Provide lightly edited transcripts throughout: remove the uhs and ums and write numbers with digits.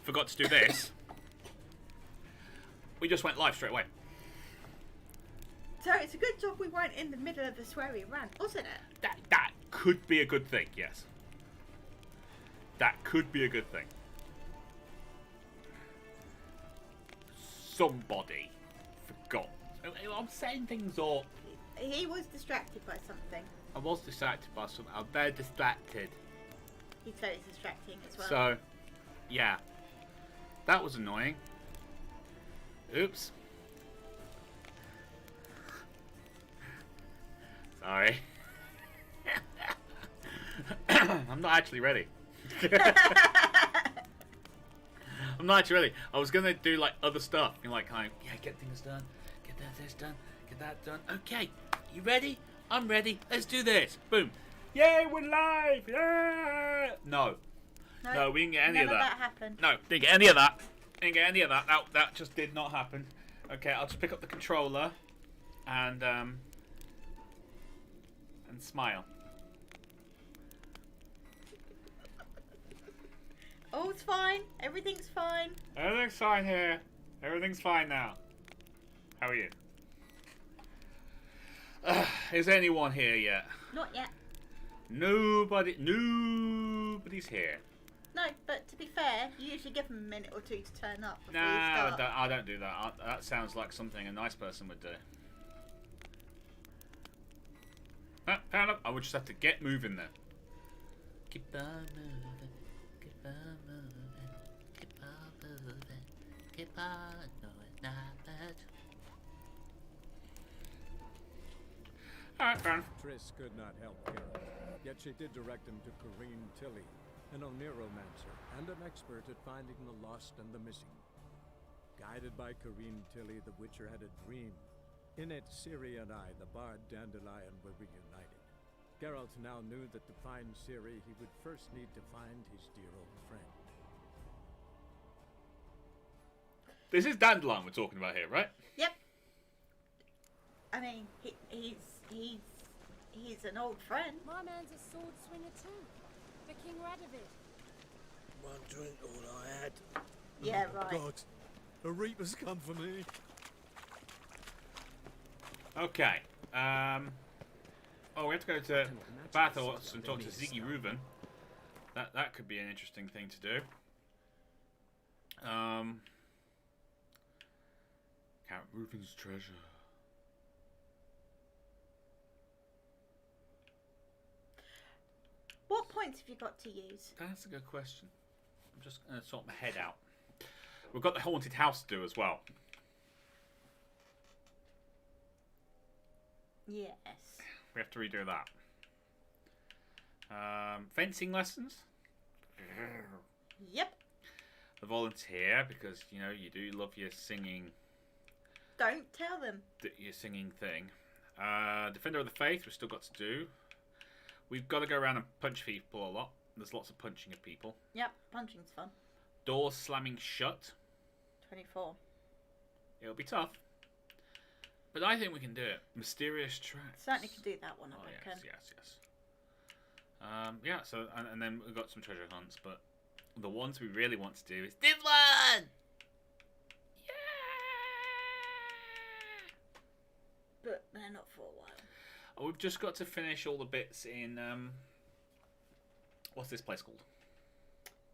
forgot to do this, we just went live straight away. So it's a good job we weren't in the middle of the sweary rant, wasn't it? That could be a good thing, yes. That could be a good thing. Somebody forgot. I'm setting things up. He was distracted by something. I was distracted by something. I'm very distracted. He's very distracting as well. So, yeah. That was annoying. Oops. Sorry. I'm not actually ready. I'm not actually ready. I was gonna do like other stuff. You know, like kind of, yeah, get things done, get this done, get that done. Okay, you ready? I'm ready. Let's do this. Boom. Yay, we're live! Yeah! No, we didn't get any of that. None of that happened. No, didn't get any of that. Didn't get any of that. That just did not happen. Okay, I'll just pick up the controller and smile. Oh, it's fine. Everything's fine. Everything's fine here. Everything's fine now. How are you? Is anyone here yet? Not yet. Nobody's here. No, but to be fair, you usually give them a minute or two to turn up before No, you start. I don't do that. That sounds like something a nice person would do. Fair enough. I would just have to get moving then. Keep on moving. Keep on moving. Keep on moving. Keep on going. Not bad. Alright, fair enough. Triss could not help Geralt, yet she did direct him to Corrine Tilly, an Oneromancer and an expert at finding the lost and the missing. Guided by Corrine Tilly, the Witcher had a dream. In it, Ciri and I, the bard Dandelion, were reunited. Geralt now knew that to find Ciri, he would first need to find his dear old friend. This is Dandelion we're talking about here, right? Yep. I mean, he's an old friend. My man's a sword swinger too. The King Radovid. One drink, all I had. Yeah, Oh, right. God, a reaper's come for me. Okay. Oh, we have to go to Bathos and talk to Ziggy Reuben. That could be an interesting thing to do. Count Reuben's treasure. What points have you got to use? That's a good question. I'm just going to sort my head out. We've got the haunted house to do as well. Yes. We have to redo that. Fencing lessons. Yep. The volunteer, because you know you do love your singing. Don't tell them. Your singing thing. Defender of the Faith. We've still got to do. We've got to go around and punch people a lot. There's lots of punching of people. Yep, punching's fun. Doors slamming shut. 24. It'll be tough. But I think we can do it. Mysterious tracks. Certainly can do that one, I Oh, reckon. yes. Yeah, so, and then we've got some treasure hunts, but the ones we really want to do is this one! Yeah! But they're not for a while. Oh, we've just got to finish all the bits in, what's this place called?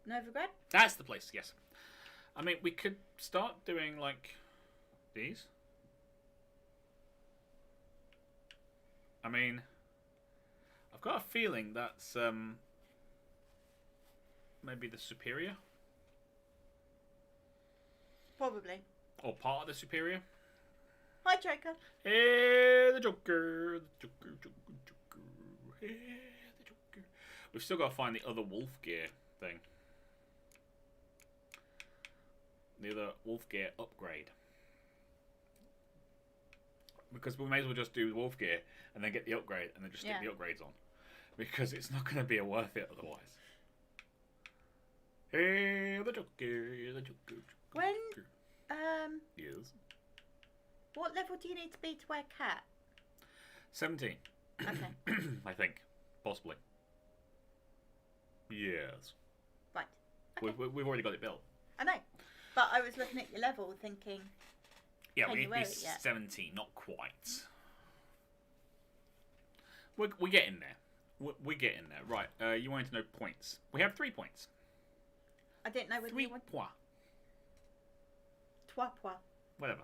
Novigrad? That's the place, yes. I mean, we could start doing, like, these. I mean, I've got a feeling that's, maybe the Superior? Probably. Or part of the Superior? Hi, Joker. Hey, the Joker, hey, the Joker. We've still got to find the other wolf gear thing. The other wolf gear upgrade. Because we may as well just do the wolf gear and then get the upgrade and then just stick the upgrades on. Because it's not going to be worth it otherwise. Hey, the Joker, the Joker. When, Yes. what level do you need to be to wear cat? 17. Okay. I think. Possibly. Yes. Right. Okay. We've already got it built. I know. But I was looking at your level thinking, Yeah, can we you need to wear be it yet? 17, not quite. We're getting there. We're getting there. Right, you wanted to know points. We have 3 points. I didn't know whether 3 you wanted... points. Trois pois. Whatever.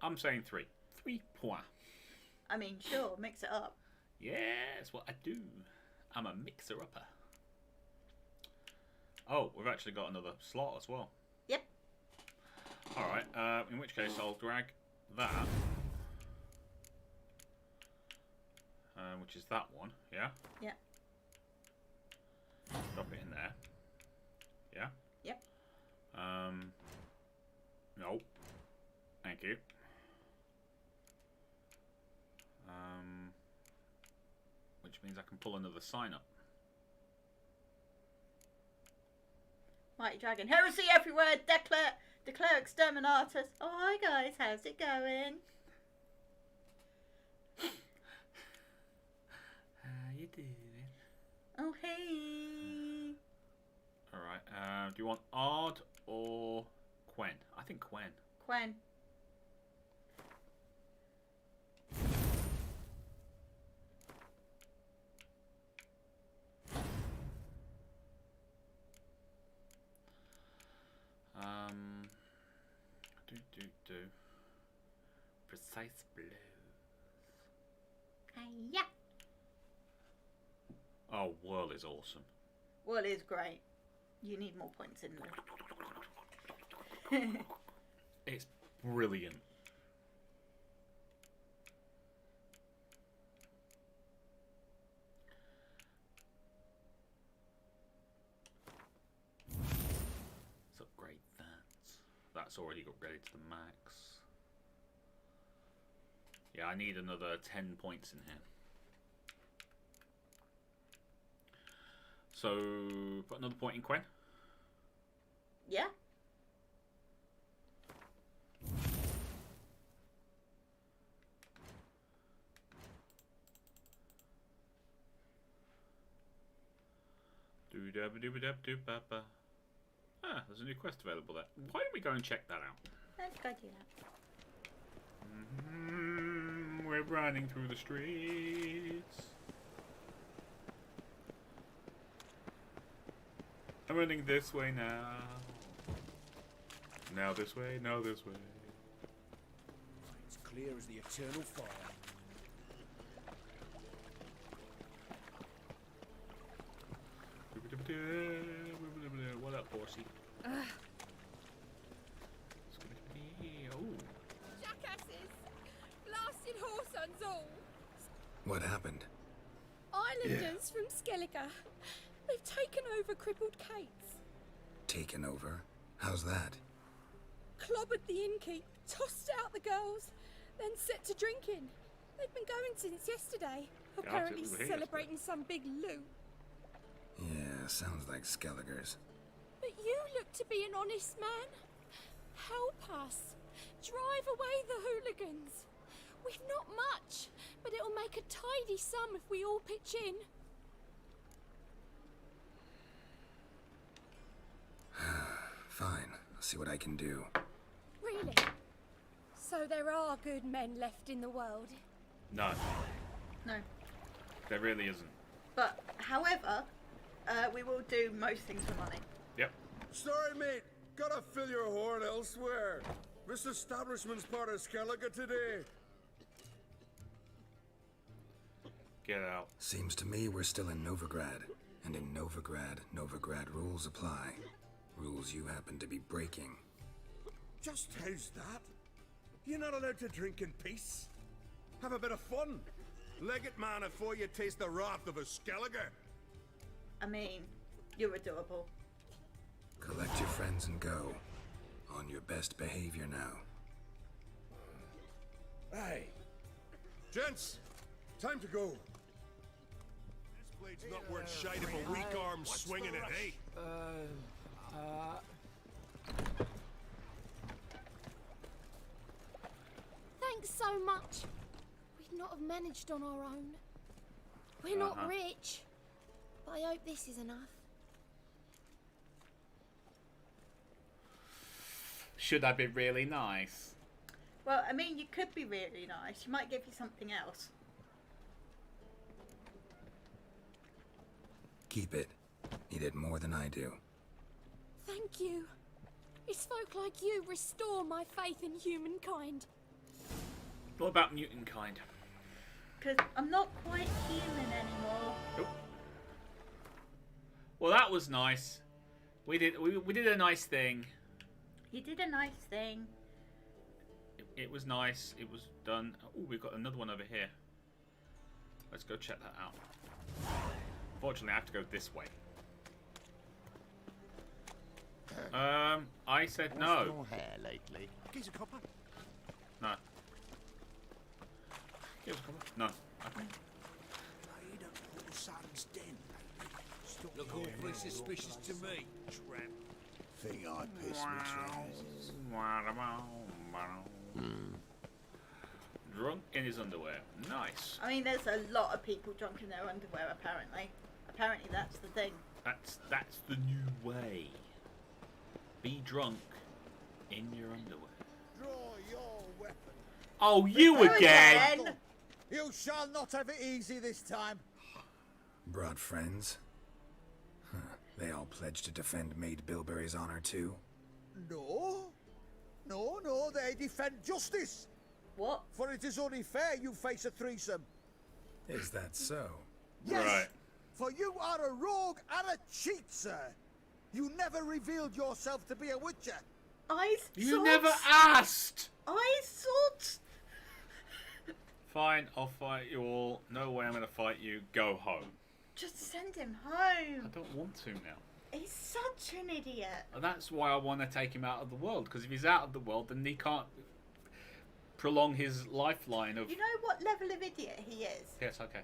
I'm saying 3. 3 points. I mean, sure, mix it up. Yeah, that's what I do. I'm a mixer-upper. Oh, we've actually got another slot as well. Yep. Alright, in which case I'll drag that. Which is that one, yeah? Yeah. Drop it in there. Yeah? Yep. No. Thank you. Which means I can pull another sign up. Mighty Dragon. Heresy everywhere! Declare exterminatus. Oh, hi guys, how's it going? How you doing? Oh, hey. Alright, do you want Ard or Quen? I think Quen. Quen. Do. Precise blows. Yeah. Oh, Whirl is awesome. Well, it is great. You need more points in there. It's brilliant. Let's upgrade that. That's already upgraded to the max. Yeah, I need another 10 points in here. So, put another point in Quen. Yeah. Do-dabba-dooba-dab-doo-ba-ba. Ah, there's a new quest available there. Why don't we go and check that out? Let's go do that. We're running through the streets. I'm running this way now. Now this way, now this way. It's clear as the eternal fire. What up, horsey? Oh. Jackasses! Blasted whoresons all! What happened? Islanders from Skellige. They've taken over crippled Kate's. Taken over? How's that? Clobbered the innkeep, tossed out the girls, then set to drinking. They've been going since yesterday, apparently it was here celebrating some big loot. Yeah, sounds like Skelliger's. But you look to be an honest man. Help us. Drive away the hooligans. We've not much, but it'll make a tidy sum if we all pitch in. Fine, I'll see what I can do. Really? So there are good men left in the world? No, No. there really isn't. But, however, we will do most things for money. Yep. Sorry, mate. Gotta fill your horn elsewhere. This establishment's part of Skellige today. Get out. Seems to me we're still in Novigrad. And in Novigrad, Novigrad rules apply. Rules you happen to be breaking. Just how's that? You're not allowed to drink in peace? Have a bit of fun. Leg it, man, before you taste the wrath of a Skellige. I mean, you're adorable. Collect your friends and go. On your best behavior now. Aye. Gents, time to go. This blade's not worth shite if a weak arm's swinging it, eh? Thanks so much. We'd not have managed on our own. We're not rich, but I hope this is enough. should I be really nice? Well, I mean, you could be really nice. She might give you something else. Keep it. You did more than I do. Thank you. It's folk like you restore my faith in humankind. What about mutant kind? Because I'm not quite human anymore. Nope. Well, that was nice. We did a nice thing. You did a nice thing. It was nice. It was done. Oh, we've got another one over here. Let's go check that out. Unfortunately, I have to go this way. I said What's no. your hair lately? Gives a copper. No. No. Okay. You don't know the sun's den. Look awfully suspicious to me, tramp. Think I piss me trousers. Drunk in his underwear. Nice. I mean, there's a lot of people drunk in their underwear, apparently. Apparently, that's the thing. That's the new way. Be drunk in your underwear. Draw your weapon. Oh, you again! You shall not have it easy this time. Brought friends? Huh. They all pledged to defend Maid Bilberry's honor too? No. No, they defend justice. What? For it is only fair you face a threesome. Is that so? Yes, Right. for you are a rogue and a cheat, sir. You never revealed yourself to be a witcher. You never asked! I thought... Fine, I'll fight you all. No way I'm gonna fight you. Go home. Just send him I home. don't want to now. He's such an idiot. And that's why I want to take him out of the world. Because if he's out of the world, then he can't prolong his lifeline of... You know what level of idiot he is? Yes, okay.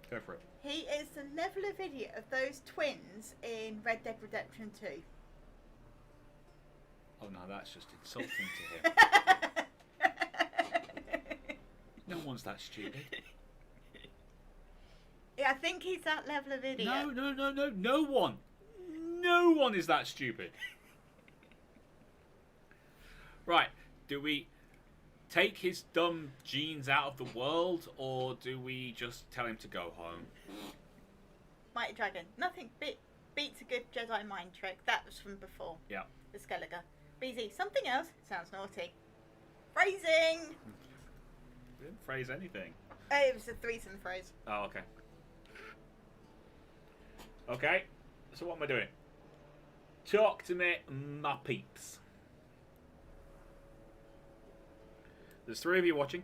Go for it. He is the level of idiot of those twins in Red Dead Redemption 2. Oh no, that's just insulting to him. No one's that stupid. Yeah, I think he's that level of idiot. No. No one. No one is that stupid. Right. Do we take his dumb genes out of the world, or do we just tell him to go home? Mighty Dragon. Nothing beats a good Jedi mind trick. That was from before. Yeah. The Skelliger. BZ. Something else. Sounds naughty. Phrasing! We didn't phrase anything. It was a threesome phrase. Oh, okay. Okay. So what am I doing? Talk to me, my peeps. There's 3 of you watching.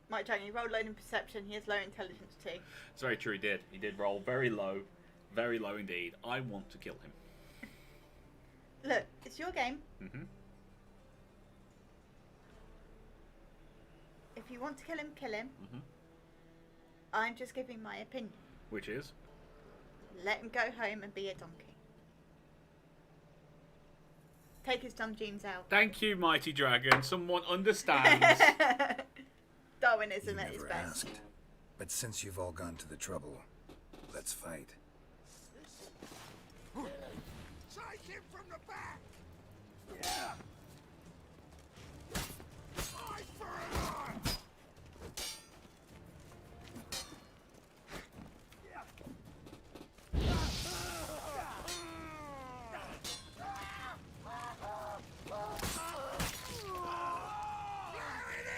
Mighty Dragon, he rolled low in perception. He has low intelligence too. It's very true, he did. He did roll very low indeed. I want to kill him. Look, it's your game. Mm-hmm. If you want to kill him, kill him. Mm-hmm. I'm just giving my opinion. Which is? Let him go home and be a donkey. Take his dumb genes out. Thank you, Mighty Dragon. Someone understands. Darwinism You at its never best. asked. But since you've all gone to the trouble, let's fight. Take him from the back! Yeah! Eye for an eye!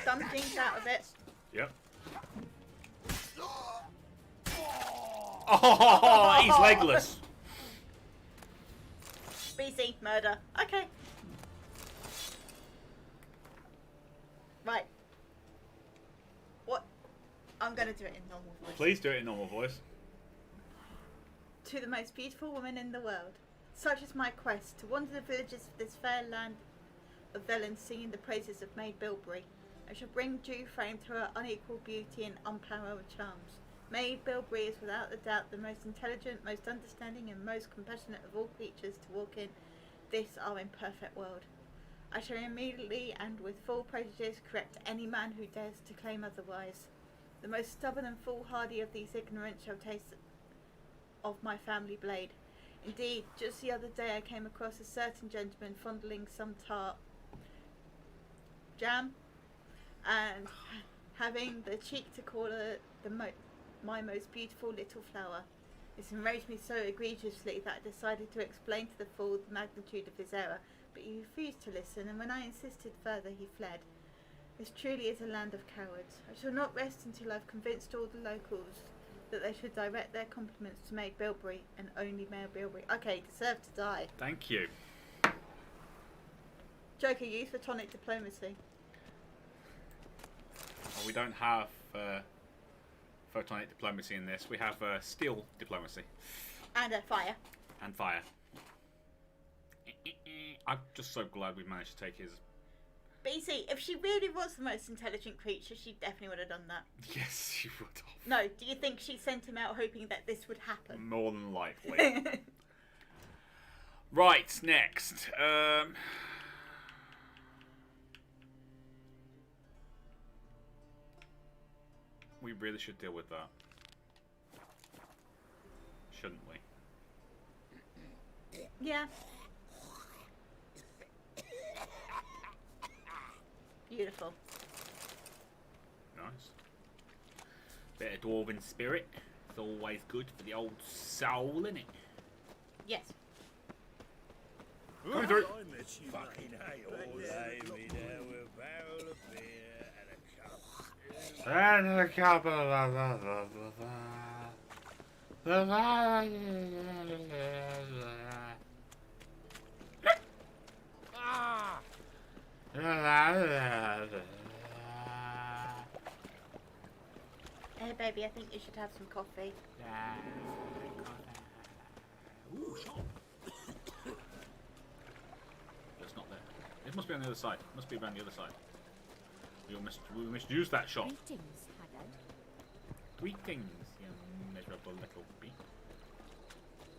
Dumb genes out of it. Yep. Oh, he's legless. BC, murder. Okay. Right. What? I'm going to do it in normal voice. Please do it in normal voice. To the most beautiful woman in the world, such is my quest to wander the villages of this fair land of Velen, singing the praises of Maid Bilberry. I shall bring due fame to her unequal beauty and unparalleled charms. Maid Bilberry is without a doubt the most intelligent, most understanding and most compassionate of all creatures to walk in this our imperfect world. I shall immediately and with full prejudice correct any man who dares to claim otherwise. The most stubborn and foolhardy of these ignorant shall taste of my family blade. Indeed, just the other day I came across a certain gentleman fondling some tart jam and having the cheek to call her my most beautiful little flower. This enraged me so egregiously that I decided to explain to the fool the magnitude of his error, but he refused to listen, and when I insisted further, he fled. This truly is a land of cowards. I shall not rest until I've convinced all the locals that they should direct their compliments to Maid Bilberry and only Maid Bilberry. Okay, deserve to die. Thank you. Joker, use photonic diplomacy. Well, we don't have photonic diplomacy in this. We have steel diplomacy. And fire. And fire. I'm just so glad we managed to take his... But you see, if she really was the most intelligent creature, she definitely would have done that. Yes, she would have. No, do you think she sent him out hoping that this would happen? More than likely. Right, next. We really should deal with that. Shouldn't we? Yeah. Beautiful. Nice. Bit of dwarven spirit. It's always good for the old soul, innit? Yes. Coming through. Fucking hate all lay me there with a barrel of beer and a cup. And a couple Hey baby, I think you should have some coffee. Ooh, shop. It's not there. It must be on the other side. It must be around the other side. We must use that shop. Greetings, Haggard. Greetings, you miserable little bee.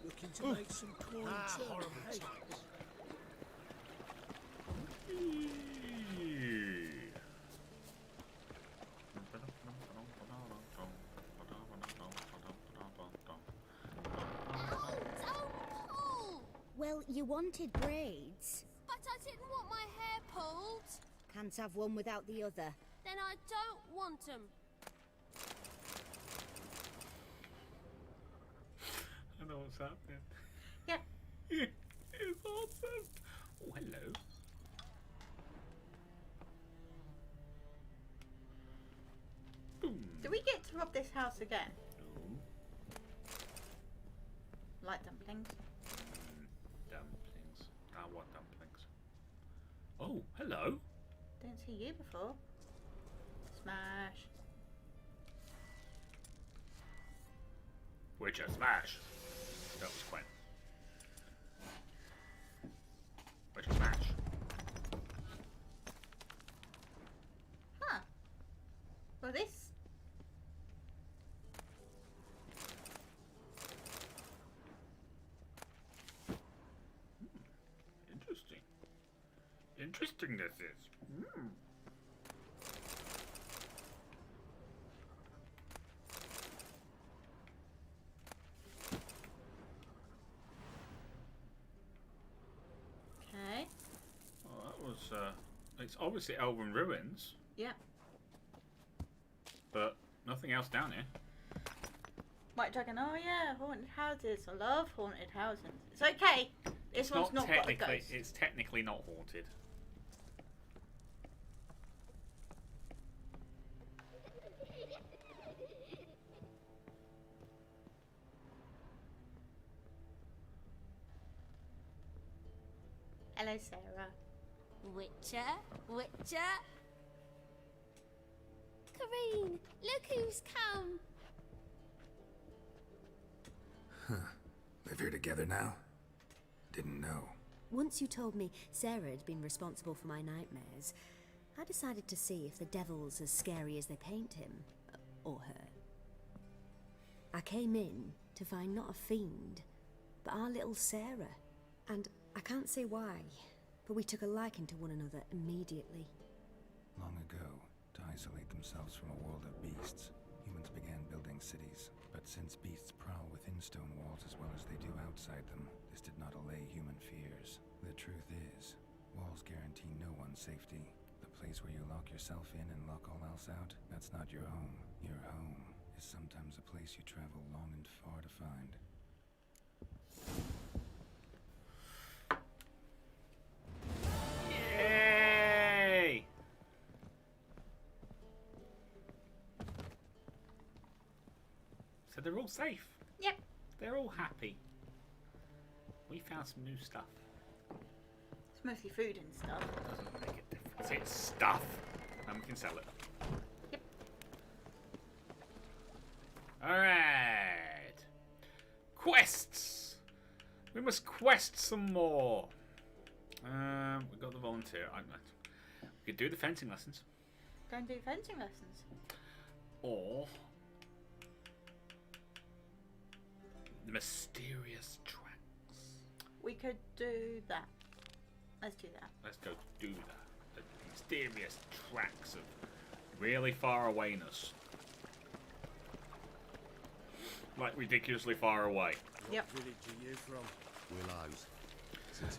Looking to make some coin horrible times. Well, you wanted braids. But I didn't want my hair pulled. Can't have one without the other. Then I don't want them. I know what's happening. Yep. It's awesome. Oh, hello. Boom. Do we get to rob this house again? No. Like dumplings? Dumplings. I want dumplings. Oh, hello. Didn't see you before. Smash. Witcher smash. That was Quinn. Witcher smash. Huh. Well, this. Interesting. Interesting this is. Okay. Well, that was, it's obviously Elven Ruins, Yep. but nothing else down here. White Dragon, oh yeah, haunted houses. I love haunted houses. It's okay. This one's not got a technically, ghost. it's technically not haunted. Hello, Sarah. Witcher, Witcher. Kareen, look who's come. Live here together now? Didn't know. Once you told me Sarah had been responsible for my nightmares, I decided to see if the devil's as scary as they paint him. Or her. I came in to find not a fiend, but our little Sarah. And I can't say why, but we took a liking to one another immediately. Long ago, to isolate themselves from a world of beasts, humans humans began building cities, but since beasts prowl within stone walls as well as they do outside them, this did not allay human fears. The truth is, walls guarantee no one's safety. The place where you lock yourself in and lock all else out, that's not your home. Your home is sometimes a place you travel long and far to find. Yay! So they're all safe. Yep. They're all happy. We found some new stuff. It's mostly food and stuff. Doesn't make a difference. It's stuff. And we can sell it. Yep. Alright. Quests! We must quest some more. We've got the volunteer. We could do the fencing lessons. Go and do fencing lessons. Or the mysterious tracks. We could do that. Let's do that. Let's go do that. The mysterious tracks of really far awayness. Like ridiculously far away. Yep. What village are you from? Willows.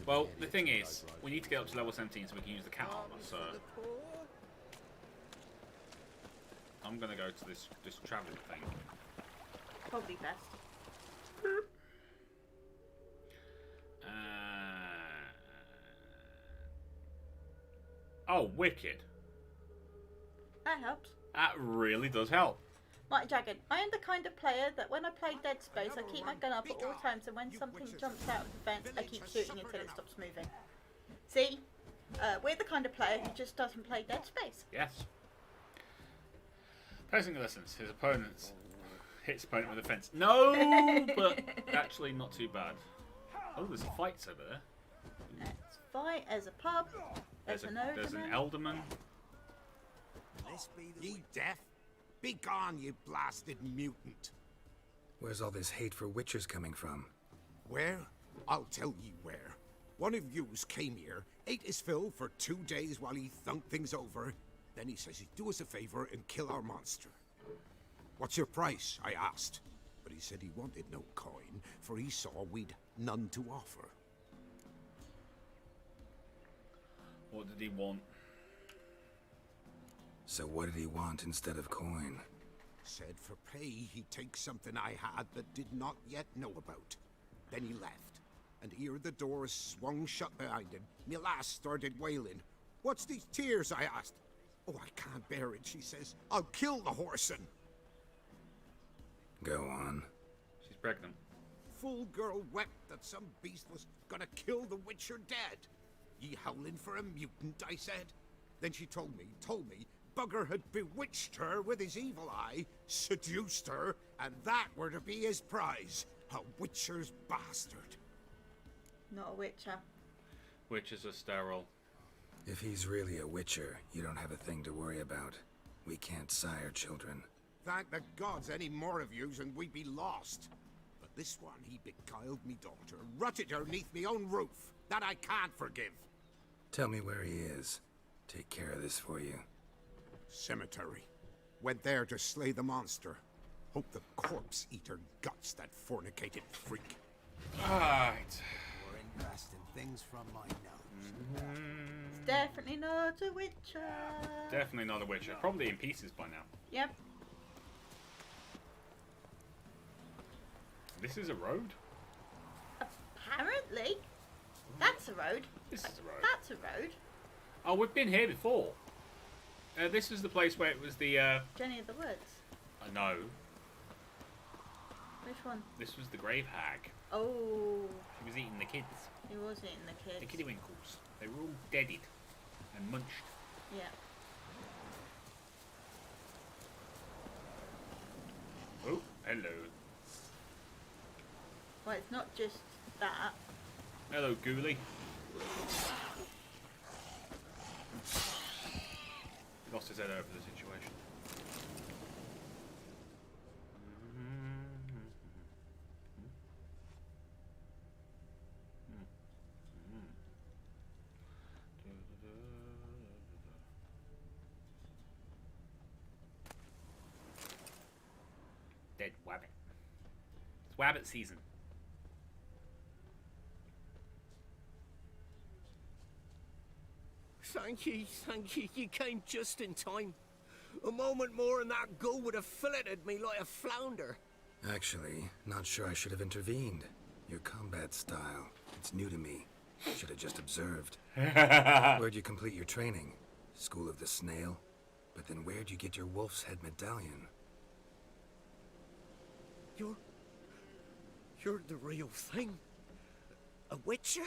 Well, the thing is, we need to get up to level 17 so we can use the cat armor, so I'm gonna go to this travel thing. Probably best. Oh, wicked. That helps. That really does help. Mighty Dragon, I am the kind of player that when I play Dead Space, I keep my gun up at all times, and when something jumps out of the fence, I keep shooting until it stops moving. See? We're the kind of player who just doesn't play Dead Space. Yes. Fencing lessons. His opponent hits opponent with a fence. No, but actually not too bad. Oh, there's fights over there. Let's fight as a pub. There's an elderman. Ye deaf? Be gone, you blasted mutant. Where's all this hate for witchers coming from? Where? I'll tell ye where. One of yous came here, ate his fill for 2 days while he thunked things over. Then he says he'd do us a favor and kill our monster. What's your price? I asked. But he said he wanted no coin, for he saw we'd none to offer. What did he want? So what did he want instead of coin? Said for pay he'd take something I had but did not yet know about. Then he left, and ere the door swung shut behind him, me lass started wailing. What's these tears? I asked. Oh, I can't bear it, she says. I'll kill the whoreson. Go on. She's pregnant. Full girl wept that some beast was gonna kill the witcher dead. Ye howling for a mutant, I said. Then she told me, Bugger had bewitched her with his evil eye, seduced her, and that were to be his prize. A witcher's bastard. Not a witcher. Witches are sterile. If he's really a witcher, you don't have a thing to worry about. We can't sire children. Thank the gods any more of yous and we'd be lost. But this one, he beguiled me daughter, rutted her neath me own roof. That I can't forgive. Tell me where he is. Take care of this for you. Cemetery. Went there to slay the monster. Hope the corpse eater guts that fornicated freak. Right. More interesting things from my nose. It's definitely not a witcher. Definitely not a witcher. Probably in pieces by now. Yep. This is a road? Apparently. That's a road. This is a road. That's a road. Oh, we've been here before. This is the place where it was the, Jenny of the Woods. I know. Which one? This was the grave hag. Oh. She was eating the kids. He was eating the kids. The kiddywinkles. They were all deaded and munched. Yeah. Oh, hello. Well, it's not just that. Hello, Ghoulie. He lost his head over the situation. said wabbit. It's wabbit season. Thank you, thank you. You came just in time. A moment more and that gull would have filleted me like a flounder. Actually, not sure I should have intervened. Your combat style, it's new to me. Should have just observed. Where'd you complete your training? School of the Snail? But then where'd you get your wolf's head medallion? You're the real thing? A witcher?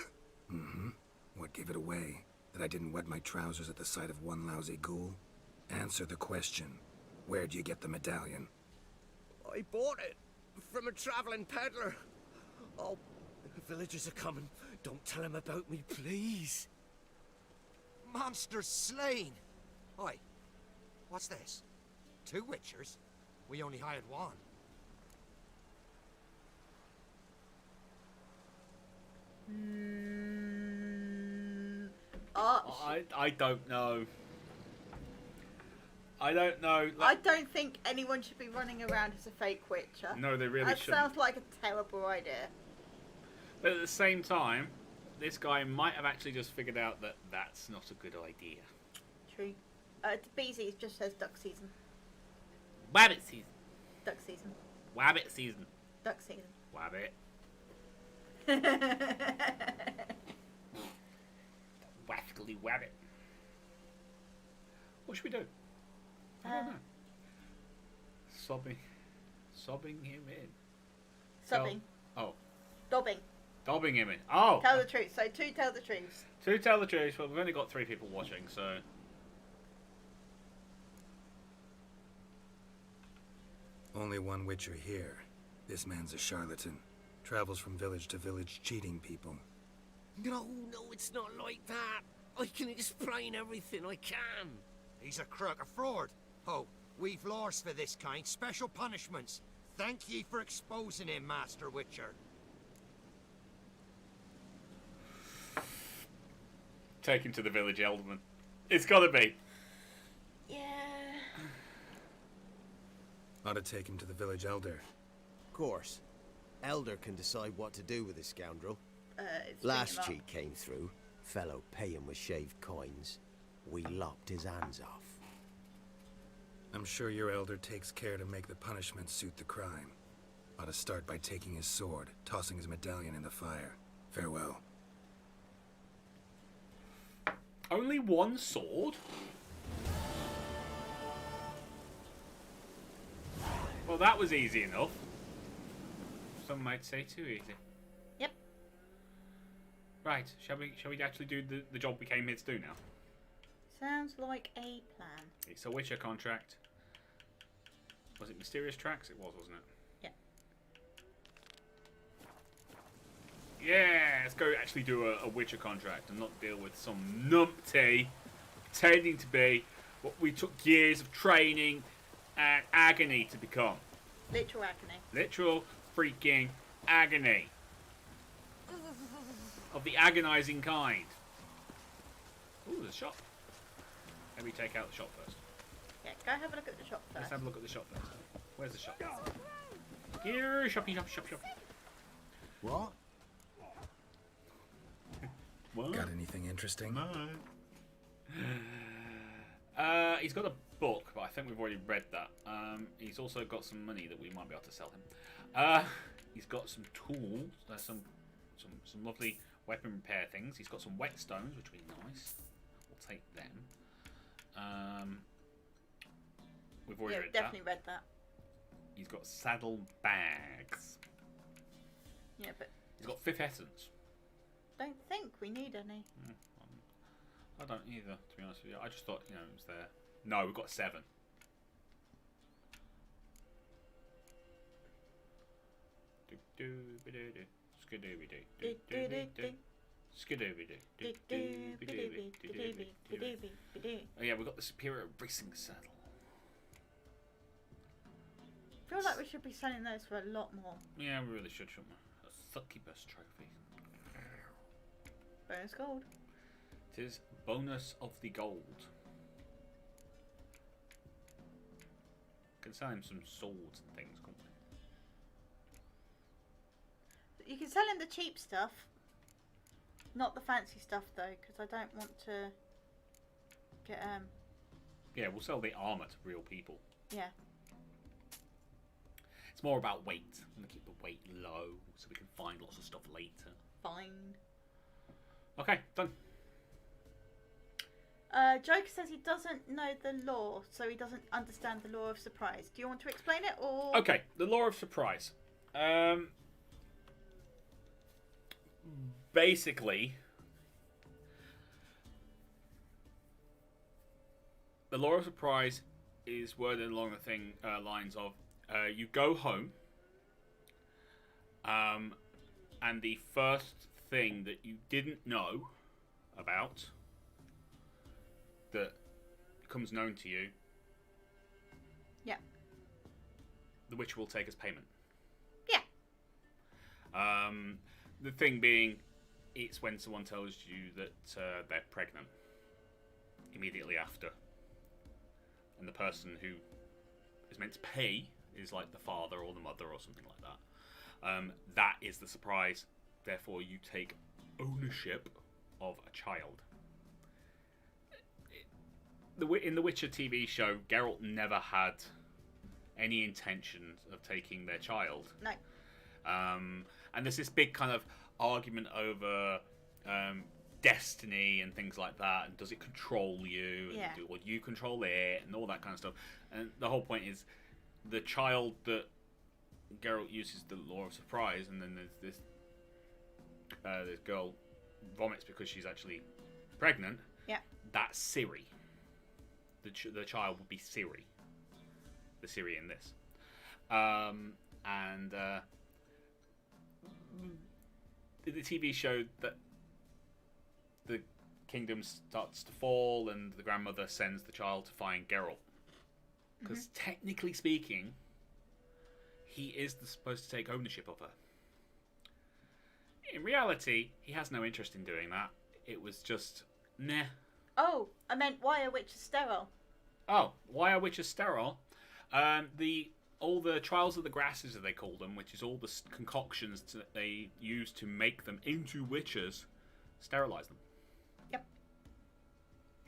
Mm-hmm. What gave it away? That I didn't wet my trousers at the sight of one lousy ghoul? Answer the question. Where'd you get the medallion? I bought it from a traveling peddler. Oh, the villagers are coming. Don't tell them about me, please. Monsters slain! Oi, what's this? 2 witchers? We only hired one. I don't know. I don't know. I don't think anyone should be running around as a fake witcher. No, they really that shouldn't. Sounds like a terrible idea. But at the same time, this guy might have actually just figured out that that's not a good idea. True. BZ just says duck season. Wabbit season. Duck season. Wabbit season. Duck season. Wabbit. Waffly wabbit. What should we do? I don't know. Sobbing him in. Sobbing. Oh. Dobbing. Dobbing him in. Oh. Tell the truth. So 2 tell the truths. 2 tell the truth. Well, we've only got 3 people watching, so. Only one witcher here. This man's a charlatan. Travels from village to village cheating people. No, it's not like that. I can explain everything I can. He's a crook, a fraud. Oh, we've laws for this kind, special punishments. Thank ye for exposing him, Master Witcher. Take him to the village elderman. It's gotta be. Yeah. Ought to take him to the village elder. Of course. Elder can decide what to do with this scoundrel. It's Last cheat came through. Fellow paying with shaved coins. We lopped his hands off. I'm sure your elder takes care to make the punishment suit the crime. Ought to start by taking his sword, tossing his medallion in the fire. Farewell. Only one sword? Well, that was easy enough. Some might say too easy. Yep. Right, shall we actually do the job we came here to do now? Sounds like a plan. It's a Witcher contract. Was it Mysterious Tracks? It was, wasn't it? Yeah. Yeah, let's go actually do a Witcher contract and not deal with some numpty pretending to be what we took years of training and agony to become. Literal agony. Literal freaking agony. Of the agonizing kind. Ooh, there's a shop. Maybe take out the shop first. Yeah, go have a look at the shop first. Let's have a look at the shop first. Where's the shop? Here, shoppy, shop. What? What? Got anything interesting? He's got a book, but I think we've already read that. He's also got some money that we might be able to sell him. He's got some tools. There's some lovely weapon repair things. He's got some whetstones, which would be nice. We'll take them. We've already read definitely that. read that. He's got saddle bags. Yeah, but He's got fifth essence. don't think we need any. I don't either, to be honest with you. I just thought, it was there. No, we've got 7. Oh yeah, we've got the superior racing saddle. I feel like we should be selling those for a lot more. Yeah, we really should, shouldn't we? A succubus trophy. Bonus gold. It is bonus of the gold. Can sell him some swords and things, can't we? You can sell him the cheap stuff. Not the fancy stuff, though, because I don't want to get, Yeah, we'll sell the armour to real people. Yeah. It's more about weight. I'm going to keep the weight low so we can find lots of stuff later. Fine. Okay, done. Joker says he doesn't know the law, so he doesn't understand the law of surprise. Do you want to explain it, or...? Okay, the law of surprise. Basically, the law of surprise is worded along the lines of you go home, and the first thing that you didn't know about that becomes known to you, yeah, the witch will take as payment. Yeah. The thing being, it's when someone tells you that they're pregnant immediately after, and the person who is meant to pay is like the father or the mother or something like that. That is the surprise. Therefore, you take ownership of a child. In the Witcher TV show, Geralt never had any intention of taking their child. No. And there's this big kind of argument over destiny and things like that, and does it control you, Yeah. or do you control it, and all that kind of stuff. And the whole point is the child that Geralt uses the law of surprise, and then there's this girl vomits because she's actually pregnant. Yeah. That's Ciri. The child would be Ciri. The Ciri in this. The TV show that the kingdom starts to fall and the grandmother sends the child to find Geralt. Because technically speaking, he is supposed to take ownership of her. In reality, he has no interest in doing that. It was just, meh. Oh, I meant why are witches sterile? Oh, why are witches sterile? All the trials of the grasses, as they call them, which is all the concoctions that they use to make them into witches, sterilize them. Yep.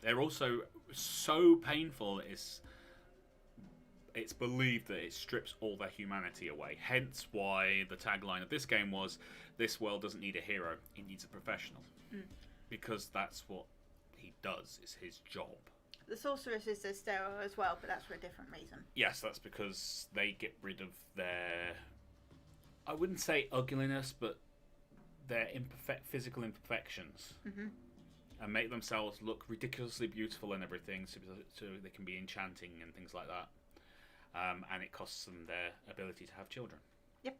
They're also so painful, it's believed that it strips all their humanity away. Hence why the tagline of this game was, this world doesn't need a hero, it needs a professional. Because that's what he does, it's his job. The sorceresses are sterile as well, but that's for a different reason. Yes, that's because they get rid of their, I wouldn't say ugliness, but their physical imperfections. And make themselves look ridiculously beautiful and everything, so they can be enchanting and things like that. And it costs them their ability to have children. Yep.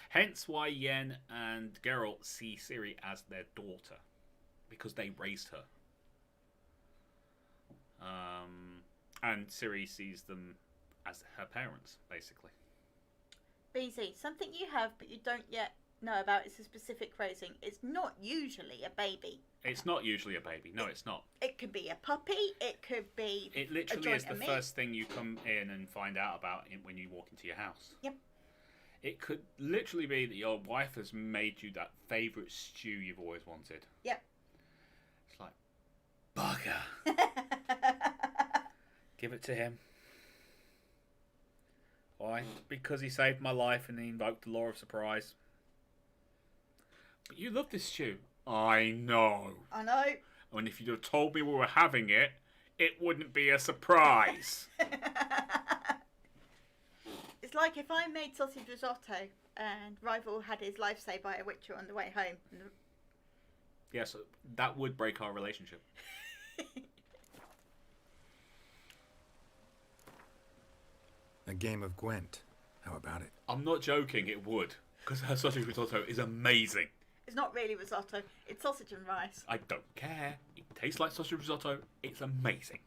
Hence why Yen and Geralt see Ciri as their daughter, because they raised her. And Ciri sees them as her parents, basically. BZ, something you have but you don't yet know about is a specific raising. It's not usually a baby. It's not usually a baby. No, it's not. It could be a puppy. It could be It a literally joint is the of meat. first thing you come in and find out about when you walk into your house. Yep. It could literally be that your wife has made you that favourite stew you've always wanted. Yep. It's like, bugger. Give it to him. Why? Because he saved my life and he invoked the law of surprise. But you love this stew. I know. I know. And if you'd have told me we were having it, it wouldn't be a surprise. It's like if I made sausage risotto and Rival had his life saved by a witcher on the way home. Yes, that would break our relationship. A game of Gwent. How about it? I'm not joking, it would. Because her sausage risotto is amazing. It's not really risotto. It's sausage and rice. I don't care. It tastes like sausage risotto. It's amazing.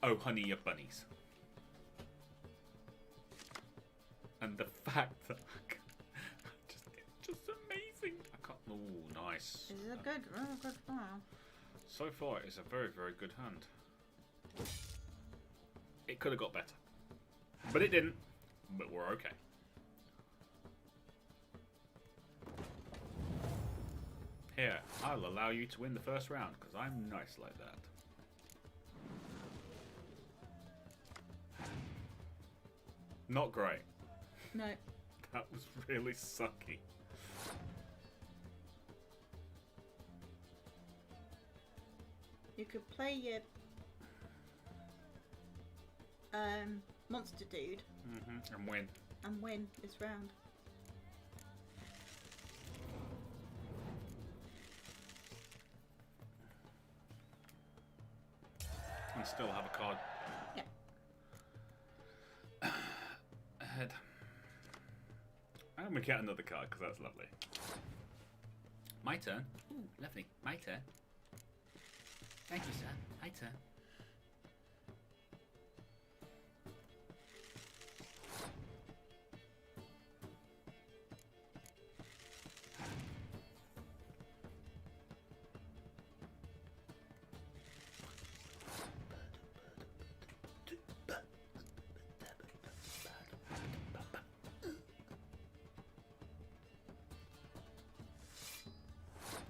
Oh, honey, your bunnies. And the fact that... it's just amazing. I can't... Oh, nice. This is a good file. So far, it's a very, very good hand. It could have got better. But it didn't. But we're okay. Here, I'll allow you to win the first round, because I'm nice like that. Not great. No. That was really sucky. You could play your monster dude And win. and win this round. And still have a card. Yeah. Ahead. And we get another card, because that's lovely. My turn. Ooh, lovely. My turn. Thank you, sir. My turn.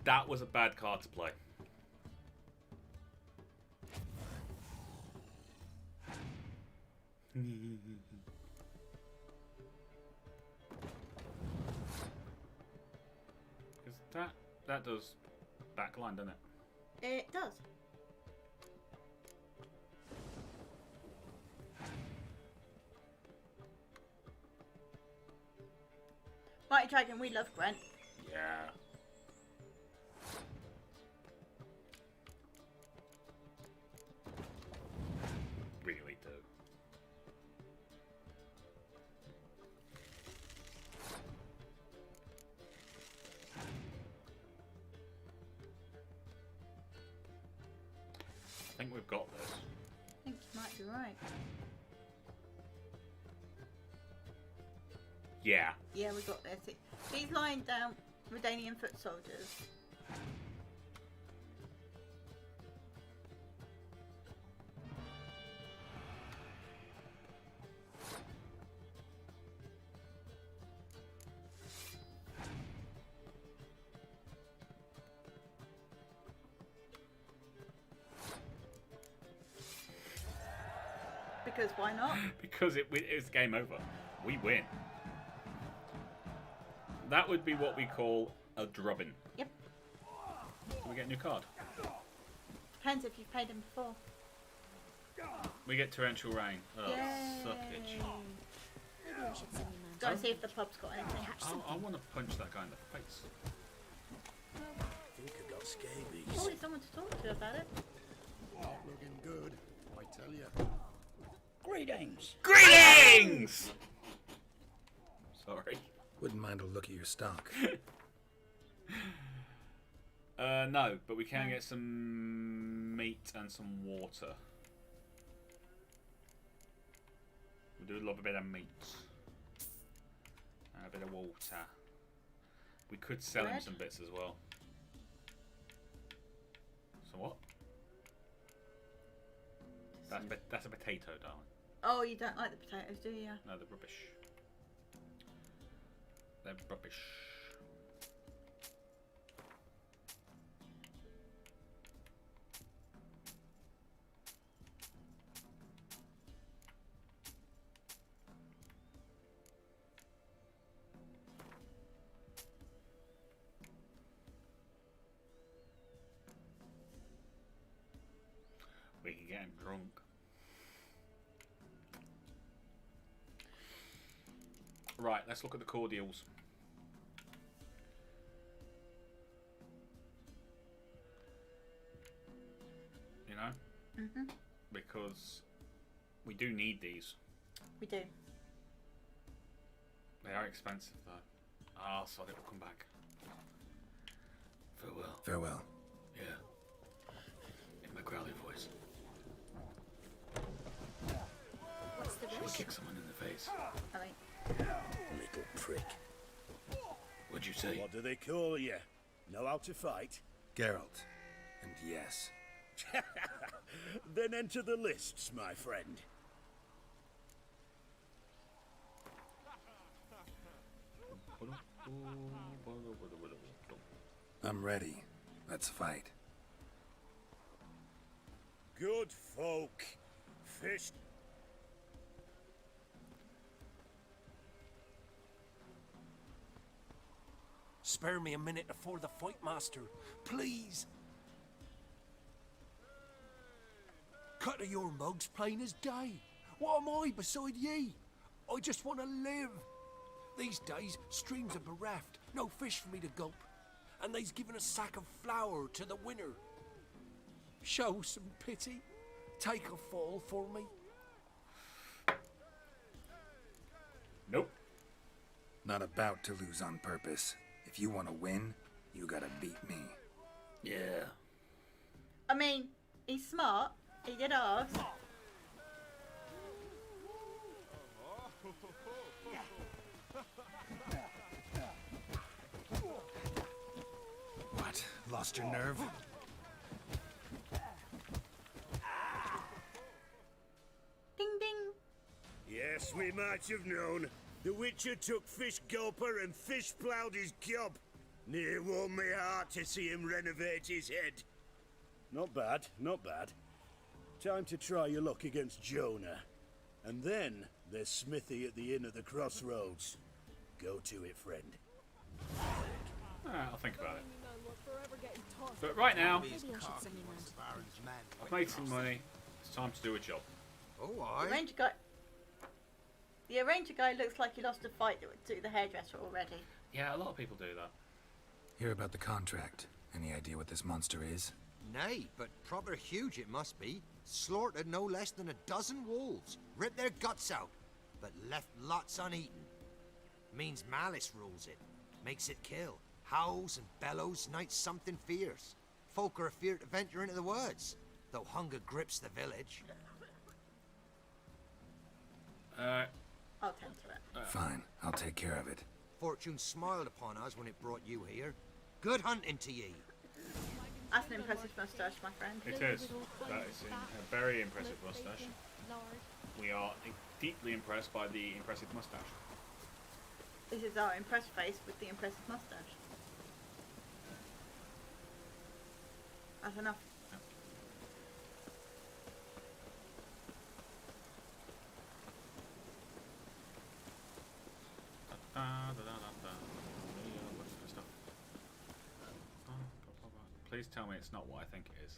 That was a bad card to play. Because that does backline, doesn't it? It does. Mighty Dragon, we love Brent. Yeah. Really do. I think we've got this. I think you might be right. Yeah. Yeah, we got this. He's lying down Redanian foot soldiers. Because why not? Because it's game over. We win. That would be what we call a drubbing. Yep. Do we get a new card? Depends if you've played him before. We get Torrential Rain. Oh, Yay. suckage. Maybe I should sing you Go and see if the pub's got anything. I want to punch that guy in the face. I think I got scabies. Probably someone to talk to about it. Not looking good, I tell you. Greetings. Greetings! Sorry. Wouldn't mind a look at your stock. No, but we can get some meat and some water. We do love a bit of meat. And a bit of water. We could sell him Bread? some bits as well. So what? That's a potato, darling. Oh, you don't like the potatoes, do you? No, they're rubbish. They're rubbish. We can get him drunk. Right, let's look at the cordials. You know? Mhm. Because we do need these. We do. They are expensive though. Ah, so it will come back. Farewell. Farewell. Yeah. In my growly voice. What's the Should we rush? kick someone in the face? I mean, Little prick. What'd you say? What do they call you? Know how to fight? Geralt. And yes. Then enter the lists, my friend. I'm ready. Let's fight. Good folk. Fish. Spare me a minute before the fight, master. Please. Cut of your mugs plain as day. What am I beside ye? I just want to live. These days, streams are bereft. No fish for me to gulp. And they's given a sack of flour to the winner. Show some pity. Take a fall for me. Nope. Not about to lose on purpose. If you want to win, you gotta beat me. Yeah. I mean, he's smart. He did ask. What? Lost your nerve? Ding ding. Yes, we might have known. The Witcher took Fish Gulper and fish ploughed his gob. Near warmed me heart to see him renovate his head. Not bad, not bad. Time to try your luck against Jonah. And then there's Smithy at the Inn of the Crossroads. Go to it, friend. Alright, I'll think about it. But right now, Maybe I should send him round to the I've made some money. It's time to do a job. Oh, The ranger guy. The ranger guy looks like he lost a fight to the hairdresser already. Yeah, a lot of people do that. Hear about the contract. Any idea what this monster is? Nay, but proper huge it must be. Slaughtered no less than 12 wolves. Ripped their guts out, but left lots uneaten. Means malice rules it. Makes it kill. Howls and bellows nights something fierce. Folk are afeard to venture into the woods, though hunger grips the village. I'll tend to it. Fine, I'll take care of it. Fortune smiled upon us when it brought you here. Good hunting to ye. That's an impressive moustache, my friend. It is. That is a very impressive moustache. We are deeply impressed by the impressive moustache. This is our impressed face with the impressive moustache. That's enough. Please tell me it's not what I think it is.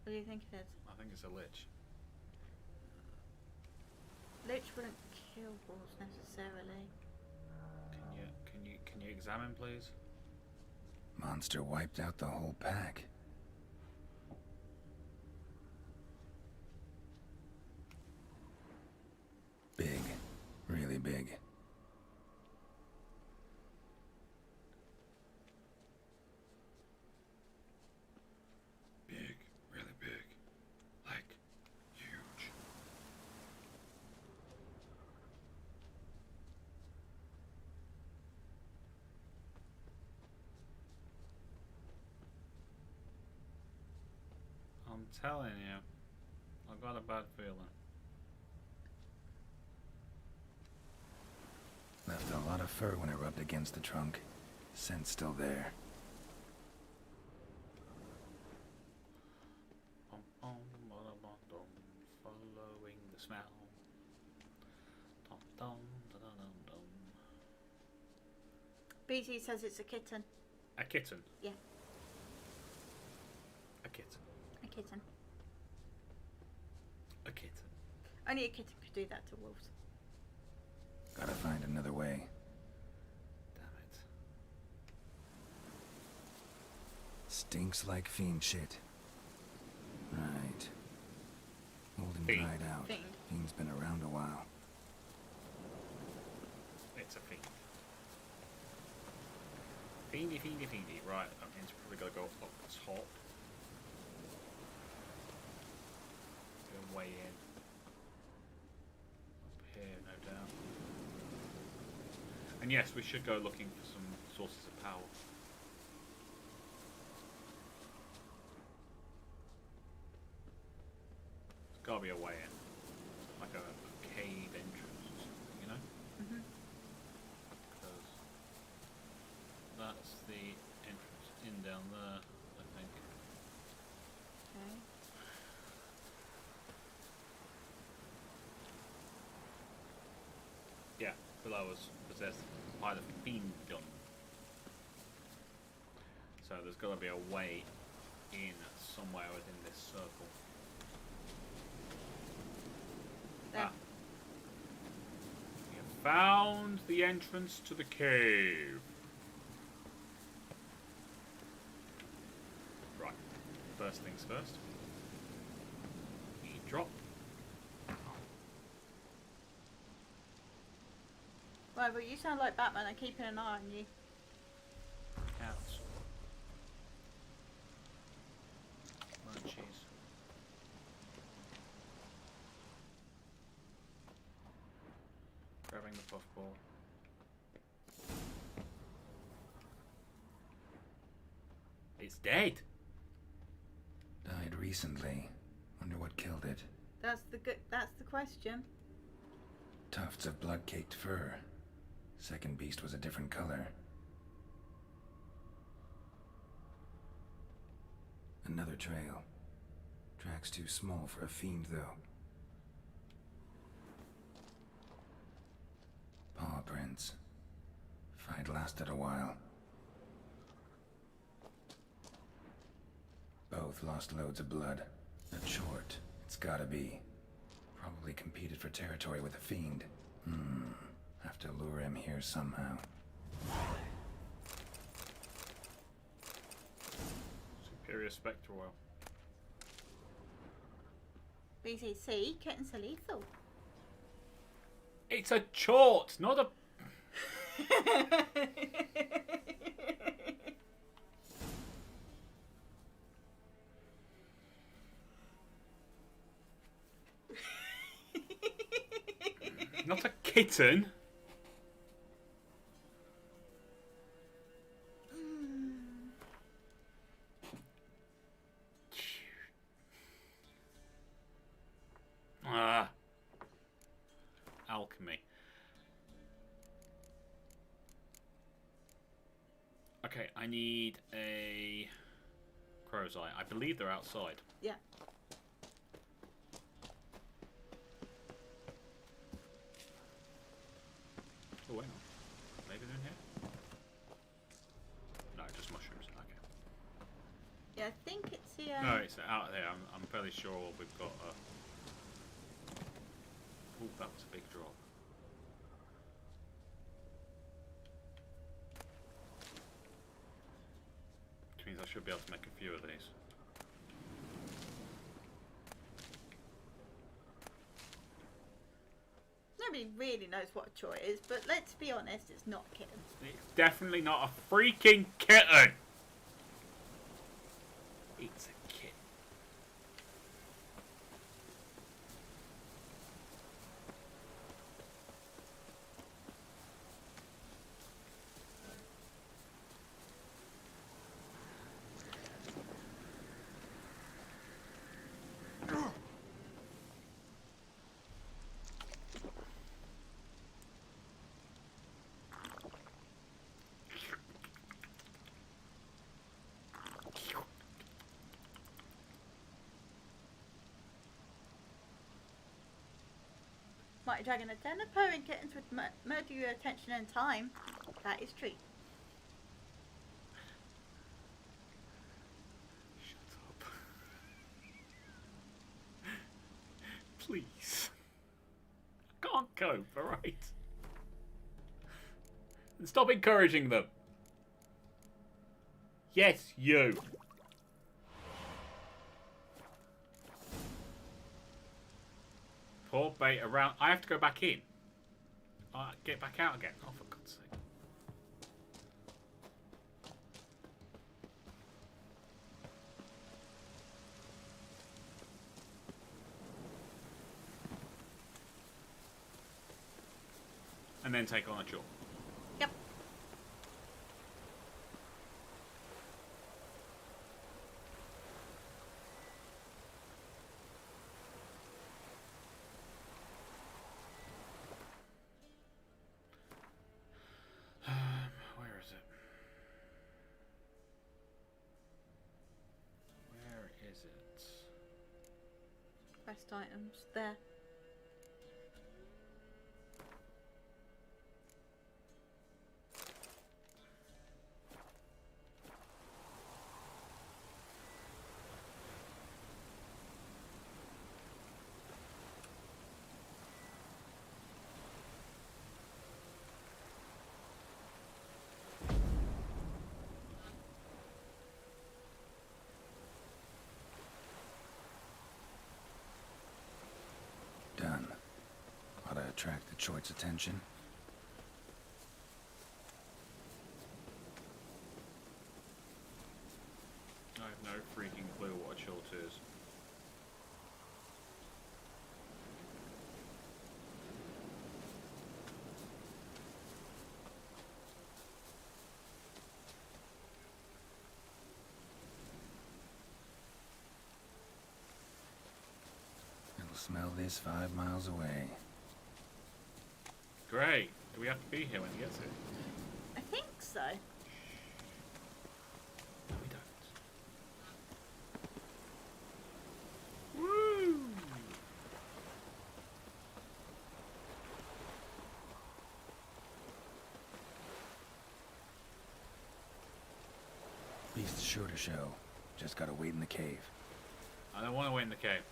What do you think it is? I think it's a lich. Lich wouldn't kill wolves necessarily. Can you examine, please? Monster wiped out the whole pack. Big. Really big. Big. Really big. Like, huge. I'm telling you, I got a bad feeling. Left a lot of fur when it rubbed against the trunk. Scent's still there. Following the smell. Dum, dum, dum, dum, dum. BT says it's a kitten. A kitten. Yeah, A kitten. a kitten. A kitten. Only a kitten could do that to wolves. Gotta find another way. Damn it. Stinks like fiend shit. Right. Old and Fiend. dried out. Fiend. Fiend's been around a while. It's a fiend. Fiendy, fiendy, fiendy. Right, that means we're probably gotta go up top. Go way in. Up here, no doubt. And yes, we should go looking for some sources of power. There's gotta be a way in. Like a cave entrance or something, you know? Mhm. Because that that's the entrance in down there, I think. Okay. Yeah, below us, possessed by the fienddom. So there's got to be a way in somewhere within this circle. There. Ah. We have found the entrance to the cave. Right. First things first. We drop. Right, but you sound like Batman. I'm keeping an eye on you. Counts. Munchies. Grabbing the puffball. It's dead. Died recently. Wonder what killed it. That's the question. Tufts of blood-caked fur. Second beast was a different color. Another trail. Tracks too small for a fiend, though. Paw prints. Fight lasted a while. Both lost loads of blood. Not short. It's gotta be. Probably competed for territory with a fiend. Have to lure him here somehow. Superior spectral oil. BCC, kittens are lethal. It's a chort, not a... not a kitten. Alchemy. Okay, I need a crow's eye. I believe they're outside. Yeah. Oh, wait on. Maybe they're in here? No, just mushrooms. Okay. Yeah, I think it's here. No, it's out there. I'm fairly sure we've got a... Oh, that was a big drop. Which means I should be able to make a few of these. Nobody really knows what a choy is, but let's be honest, it's not a kitten. It's definitely not a freaking kitten! It's a kitten. Mighty Dragon, a den of purring kittens would murder your attention and time. That is true. Shut up. Please. I can't cope, alright? And stop encouraging them. Yes, you. Poor bait around. I have to go back in. Get back out again. Oh, for God's sake. And then take on a jaw. Yep. Where is it? is it? Quest items. There. Done. Ought to attract the Choit's attention. I have no freaking clue what a short is. It'll smell this 5 miles away. Great. Do we have to be here when he gets it? I think so. No, we don't. Woo! Beast's sure to show. Just gotta wait in the cave. I don't want to wait in the cave.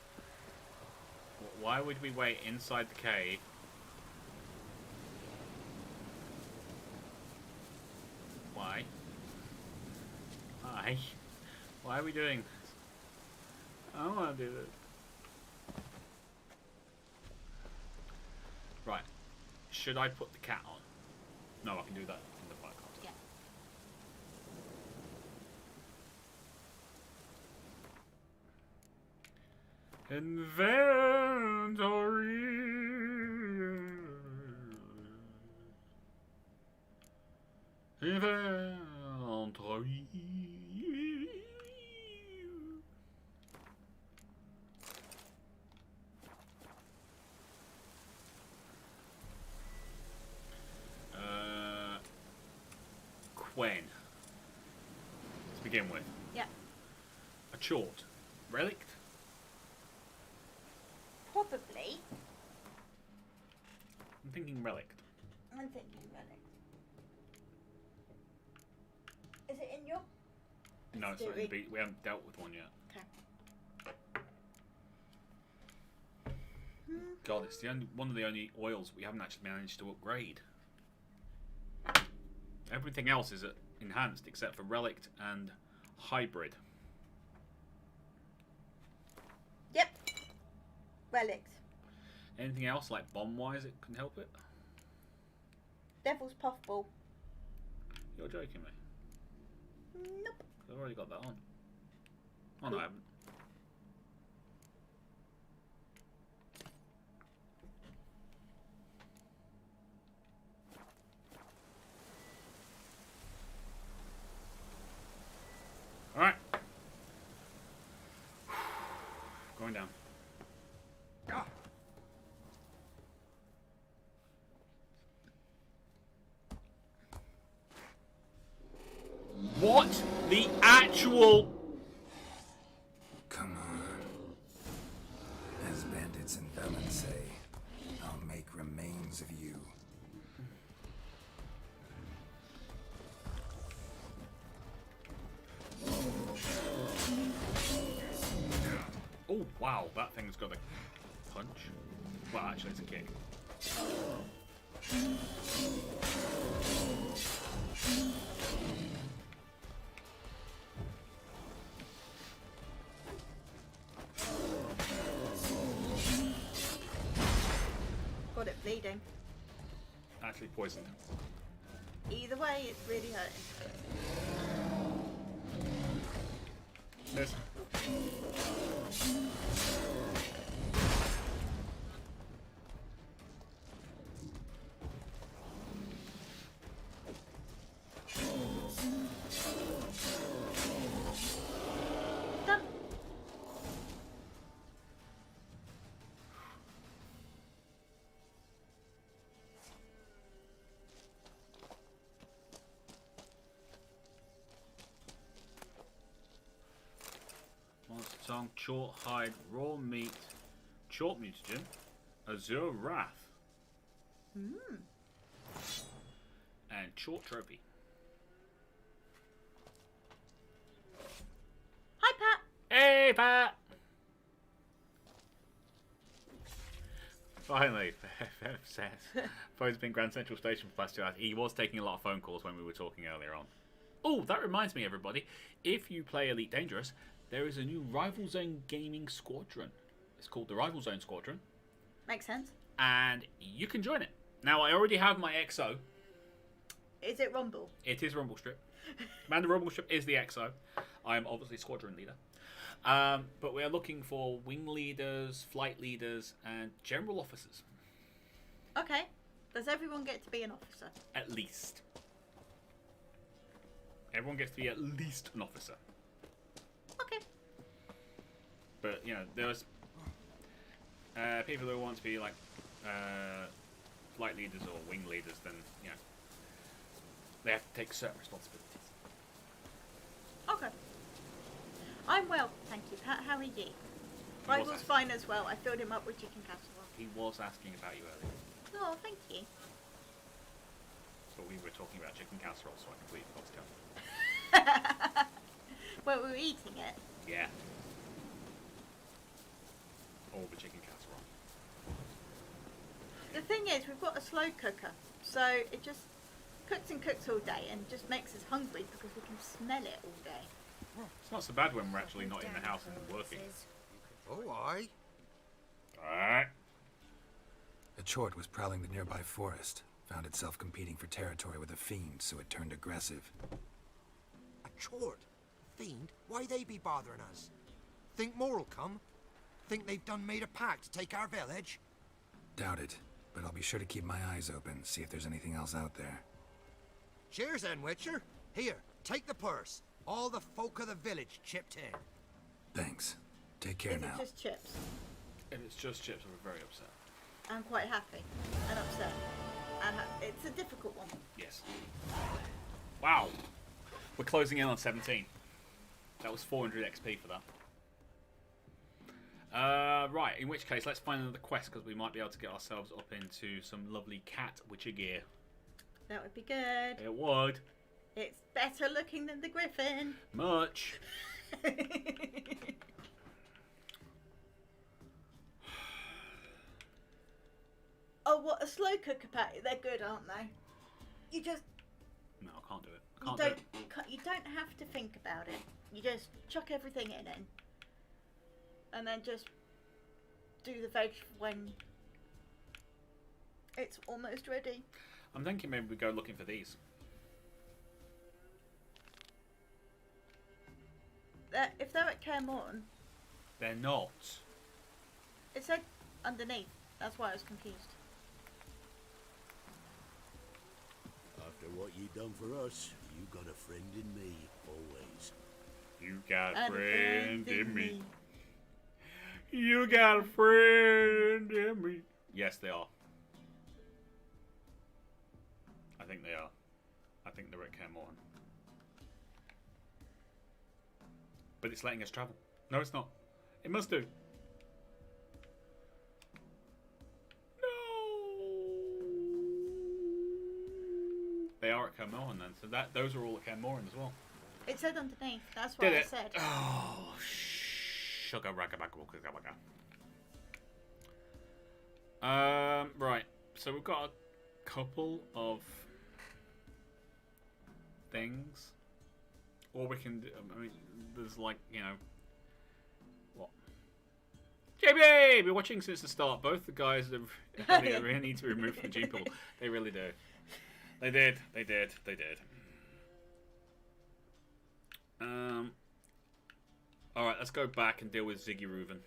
Why would we wait inside the cave? Why? Why? Why are we doing this? I don't want to do this. Right. Should I put the cat on? No, I can do that in the fight card. Yeah. Inventory. Inventory. Quen. To begin with. Yeah. A chort. Relict? Probably. I'm thinking relict. I'm thinking relic. Is it in your? No, it's not in the beat. We haven't dealt with one yet. Okay. God, it's the only one of the only oils we haven't actually managed to upgrade. Everything else is enhanced except for relict and hybrid. Yep. Relics. Anything else like bomb wise it can help it? Devil's puffball. You're joking me. Nope. I've already got that on. Oh no, I haven't. Alright. Going down. What the actual... Come on. As bandits and felons say, I'll make remains of you. Oh wow, that thing's got a punch. Well, actually it's a kick. Got it bleeding. Actually poisoned. Either way, it's really hurting. Miss. Done. Monster found Short Hide, Raw Meat, Chalk Mutagen, Azure Wrath, and Chalk Trophy. Hi, Pat. Hey, Pat! Finally, Fev says, Foe's been Grand Central Station for the past 2 hours. He was taking a lot of phone calls when we were talking earlier on. Oh, that reminds me, everybody. If you play Elite Dangerous, there is a new Rival Zone Gaming Squadron. It's called the Rival Zone Squadron. Makes sense. And you can join it. Now, I already have my XO. Is it Rumble? It is Rumble Strip. Commander Rumble Strip is the XO. I am obviously Squadron Leader. But we are looking for wing leaders, flight leaders, and general officers. Okay. Does everyone get to be an officer? At least. Everyone gets to be at least an officer. Okay. But, you know, there's people who want to be like flight leaders or wing leaders, then, you know, they have to take certain responsibilities. Okay. I'm well, thank you, Pat. How are you? Rival's fine as well. I filled him up with chicken casserole. He was asking about you earlier. Oh, thank you. But we were talking about chicken casserole, so I completely lost count. Well, we were eating it. Yeah. All the chicken casserole. The thing is, we've got a slow cooker, so it just cooks and cooks all day and just makes us hungry because we can smell it all day. It's not so bad when we're actually not in the house and working. Oh, aye. Alright. A chort was prowling the nearby forest. Found itself competing for territory with a fiend, so it turned aggressive. A chort? Fiend? Why they be bothering us? Think more'll come? Think they've done made a pact to take our village? Doubt it, but I'll be sure to keep my eyes open, see if there's anything else out there. Cheers then, Witcher. Here, take the purse. All the folk of the village chipped in. Thanks. Take care Is now. it just chips? If it's just chips, I'm very upset. I'm quite happy and upset. And it's a difficult one. Yes. Wow. We're closing in on 17. That was 400 XP for that. Right, in which case, let's find another quest, because we might be able to get ourselves up into some lovely cat witcher gear. That would be good. It would. It's better looking than the griffin. Much. Oh, what a slow cooker patty. They're good, aren't they? You just... No, I can't do it. I You can't do it. you don't have to think about it. You just chuck everything in, and then just do the veg when it's almost ready. I'm thinking maybe we go looking for these. If they're at Cairmorn, They're not. it said underneath. That's why I was confused. After what you done for us, you got a friend in me, always. You got a And friend in me. You got a friend in me. Yes, they are. I think they are. I think they're at Cairmorn. But it's letting us travel. No, it's not. It must do. No. They are at Cairmorn then. So those are all at Cairmorn as well. It said underneath. That's what Did I it? said. Oh, sugar ragabagabagabagabaga. Right. So we've got a couple of things, or we can. I mean, there's like, you know, what? JB, been watching since the start. Both the guys that really need to be removed from the gene pool. They really do. They did. They did. They did. Alright, let's go back and deal with Ziggy Reuven.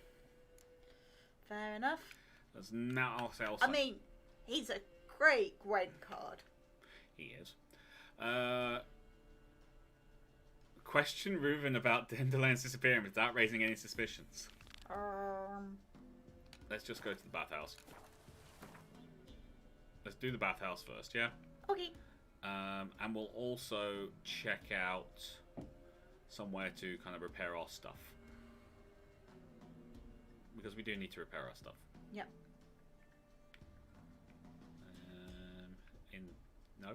Fair enough. That's now I mean, he's a great card. He is. Question Reuven about Dandelions disappearing without raising any suspicions. Let's just go to the bathhouse. Let's do the bathhouse first, yeah? Okay. And we'll also check out somewhere to kind of repair our stuff. because we do need to repair our stuff. Yep. In no,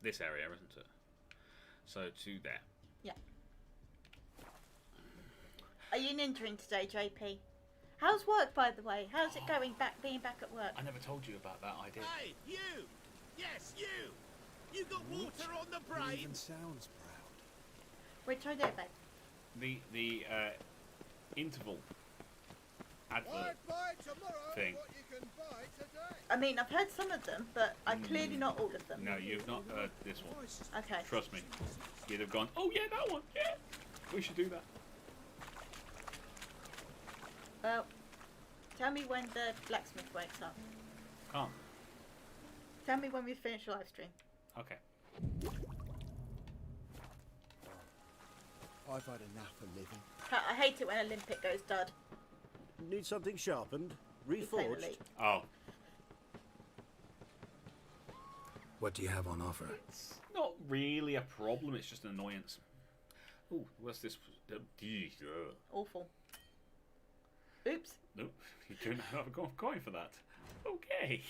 this area, isn't it? So to there. Yeah. Are you ninjaing today, JP? How's work, by the way? How's it going being back at work? I never told you about that idea. Hey, you! Yes, you! You got water on the brain? Even sounds proud. Which I do, babe. The interval advert thing. I mean, I've heard some of them, but clearly not all of them. No, you've not heard this one. Okay. Trust me. You'd have gone, oh yeah, that one, yeah. We should do that. Well, tell me when the blacksmith wakes up. Can't. Tell me when we finish the live stream. Okay. I've had enough of living. I hate it when Olympic goes dud. Need something sharpened? He's playing the Reforged? lead. Oh. What do you have on offer? It's not really a problem, it's just an annoyance. Ooh, what's this? Awful. Oops. Nope, you don't have a coin for that. Okay.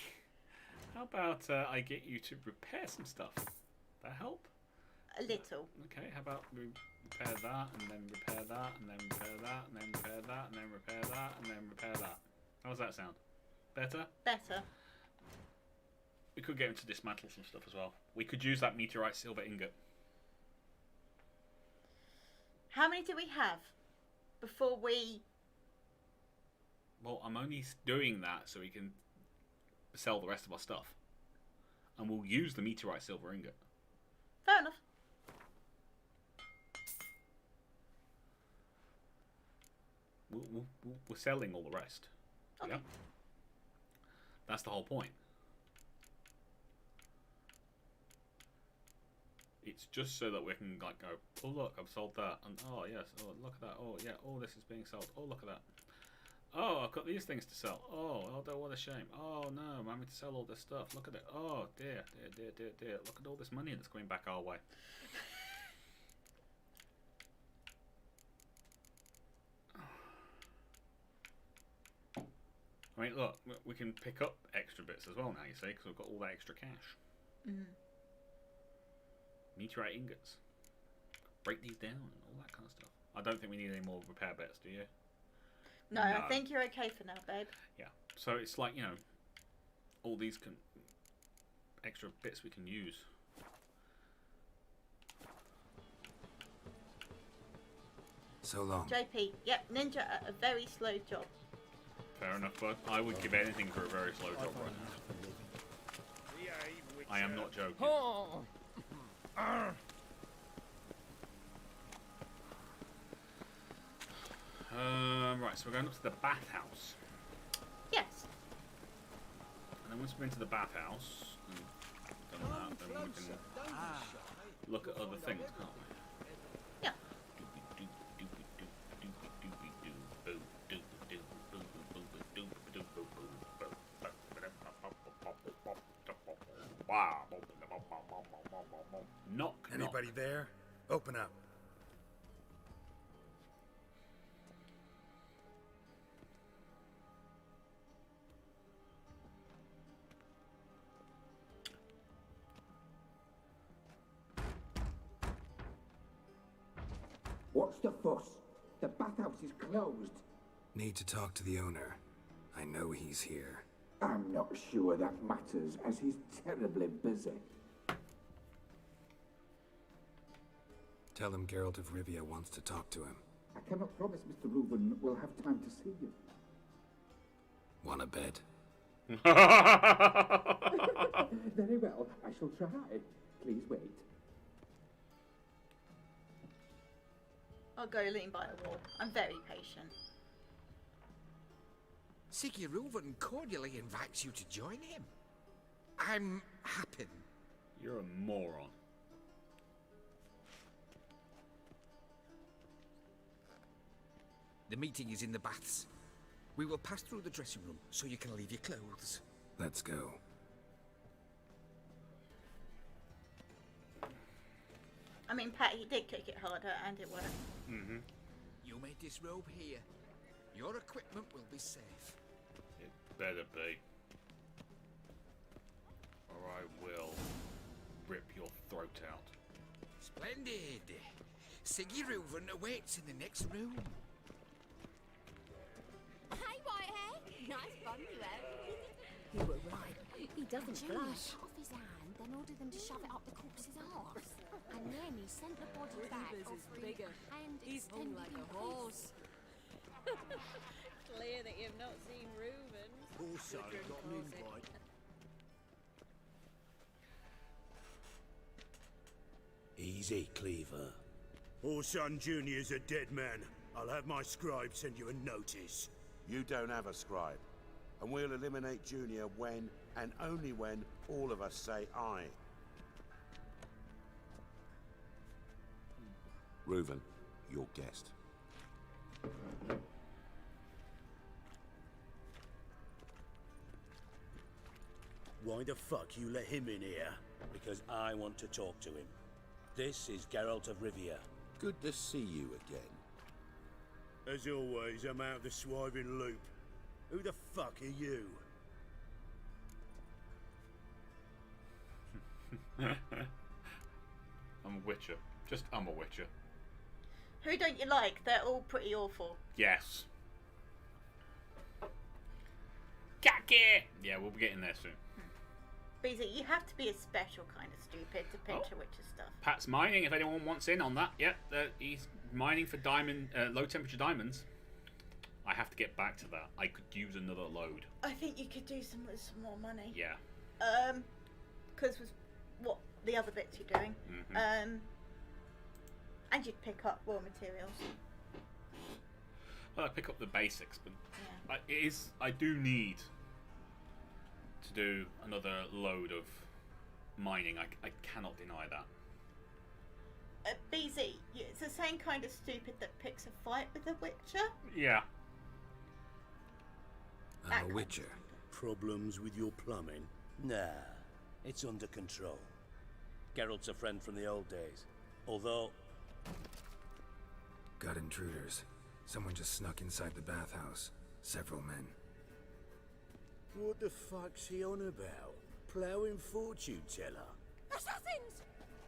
How about I get you to repair some stuff? That help? A little. Okay, how about we repair that, and then repair that, and then repair that, and then repair that, and then repair that, and then repair that. How does that sound? Better? Better. We could get him to dismantle some stuff as well. We could use that meteorite silver ingot. How many do we have before we... Well, I'm only doing that so we can sell the rest of our stuff. And we'll use the meteorite silver ingot. Fair enough. We're selling all the rest. Okay. Yeah? That's the whole point. It's just so that we can like go, oh look, I've sold that, and oh yes, oh look at that, oh yeah, oh this is being sold, oh look at that. Oh, I've got these things to sell. Oh, what a shame. Oh no, I'm having to sell all this stuff. Look at it. Oh dear. Look at all this money that's coming back our way. I mean, look, we can pick up extra bits as well now, you see, because we've got all that extra cash. Meteorite ingots. Break these down and all that kind of stuff. I don't think we need any more repair bits, do you? No, I think you're okay for now, babe. Yeah. So it's like, you know, all these extra bits we can use. So long. JP, yep, ninja at a very slow job. Fair enough, bud. I would give anything for a very slow job right now. I am not joking. Right, so we're going up to the bathhouse. Yes. And then once we've been to the bathhouse and done that, then we can look at other things, can't we? Yeah. Knock. Anybody there? Open up. What's the fuss? The bathhouse is closed. Need to talk to the owner. I know he's here. I'm not sure that matters, as he's terribly busy. Tell him Geralt of Rivia wants to talk to him. I cannot promise Mr. Reuben will have time to see you. Want a bed? Very well, I shall try. Please wait. I'll go lean by a wall. I'm very patient. Siggy Reuven cordially invites you to join him. I'm happy. You're a moron. The meeting is in the baths. We will pass through the dressing room so you can leave your clothes. Let's go. I mean, Pat, he did kick it harder and it worked. You may disrobe here. Your equipment will be safe. It better be. Or I will rip your throat out. Splendid. Siggy Reuven awaits in the next room. Hey, Whitehair. Nice bun you have. You were right. He doesn't Junior blush. cut off his hand, then ordered them to shove it up the corpse's arse. And then he sent the body back offering hand He's hung like a horse. Clear that you've not seen Reuben. Horse got an invite. Easy, Cleaver. Orson Jr.'s a dead man. I'll have my scribe send you a notice. You don't have a scribe. And we'll eliminate Junior when, and only when, all of us say aye. Reuven, your guest. Why the fuck you let him in here? Because I want to talk to him. This is Geralt of Rivia. Good to see you again. As always, I'm out of the swiving loop. Who the fuck are you? I'm a witcher. I'm a witcher. Who don't you like? They're all pretty awful. Yes. Kaki! Yeah, we'll be getting there soon. Beezy, you have to be a special kind of stupid to pinch a witcher stuff. Pat's mining, if anyone wants in on that. Yep, he's mining for low temperature diamonds. I have to get back to that. I could use another load. I think you could do some with some more money. Yeah. Because with what the other bits you're doing. Mm-hmm. And you'd pick up raw materials. Well, I pick up the basics, but yeah. I do need to do another load of mining. I cannot deny that. BZ, it's the same kind of stupid that picks a fight with a witcher. Yeah. I'm a witcher. Problems with your plumbing? Nah, it's under control. Geralt's a friend from the old days. Although... Got intruders. Someone just snuck inside the bathhouse. Several men. What the fuck's he on about? Ploughing fortune teller? Assassins!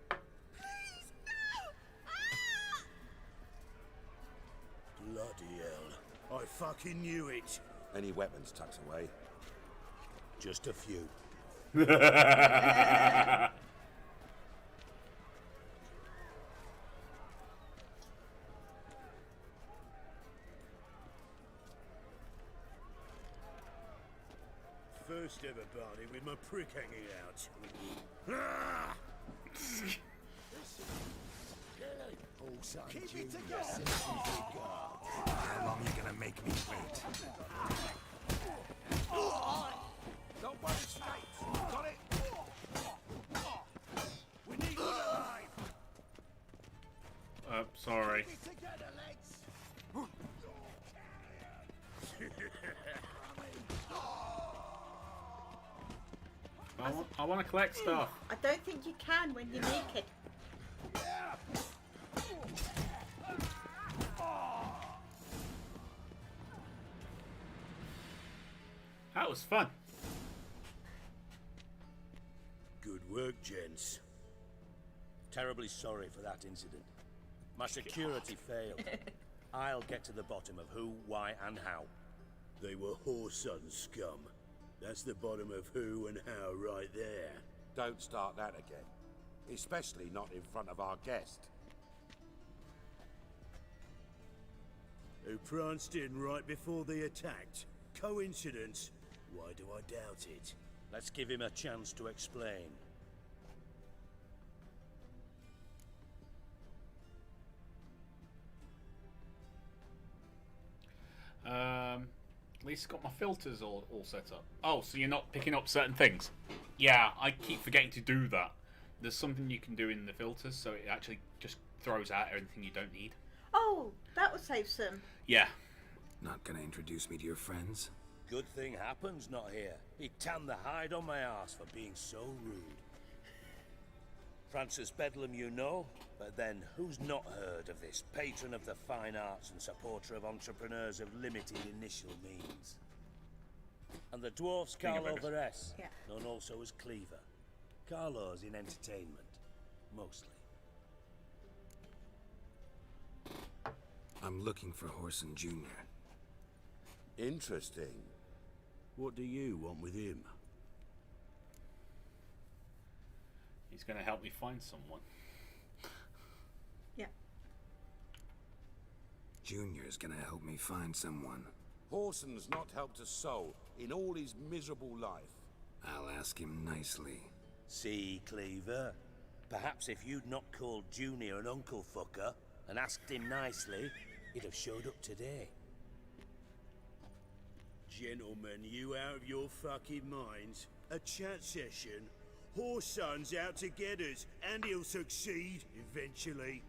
Please, no! Ah! Bloody hell. I fucking knew it. Any weapons tucked away? Just a few. First ever party with my prick hanging out. Ah! Keep it together! How long you gonna make me wait? Don't worry, straight. Got it? We need one alive. Sorry. Keep it together, legs! I want to collect stuff. I don't think you can when you're naked. That was fun. Good work, gents. Terribly sorry for that incident. My security failed. I'll get to the bottom of who, why, and how. They were whoreson scum. That's the bottom of who and how right there. Don't start that again. Especially not in front of our guest. Who pranced in right before they attacked. Coincidence? Why do I doubt it? Let's give him a chance to explain. At least got my filters all set up. Oh, so you're not picking up certain things? Yeah, I keep forgetting to do that. There's something you can do in the filters, so it actually just throws out everything you don't need. Oh, that would save some. Yeah. Not gonna introduce me to your friends? Good thing Happen's not here. He'd tan the hide on my ass for being so rude. Francis Bedlam you know, but then who's not heard of this patron of the fine arts and supporter of entrepreneurs of limited initial means? And the dwarf's Carlo Veres, known also as Cleaver. Carlo's in entertainment, mostly. I'm looking for Horson Jr. Interesting. What do you want with him? He's going to help me find someone. Yeah. Junior's gonna help me find someone. Horson's not helped a soul in all his miserable life. I'll ask him nicely. See, Cleaver? Perhaps if you'd not called Junior an uncle fucker and asked him nicely, he'd have showed up today. Gentlemen, you out of your fucking minds? A chat session? Horson's out to get us, and he'll succeed eventually.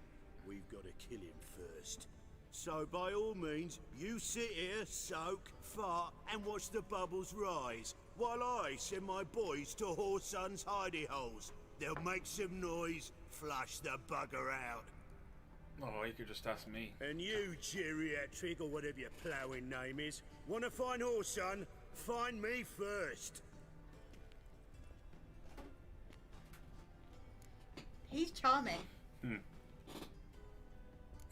We've got to kill him first. So by all means, you sit here, soak, fart, and watch the bubbles rise, while I send my boys to Horson's hidey holes. They'll make some noise, flush the bugger out. Oh, you could just ask me. And you, geriatric, or whatever your ploughing name is, want to find Horson? Find me first. He's charming.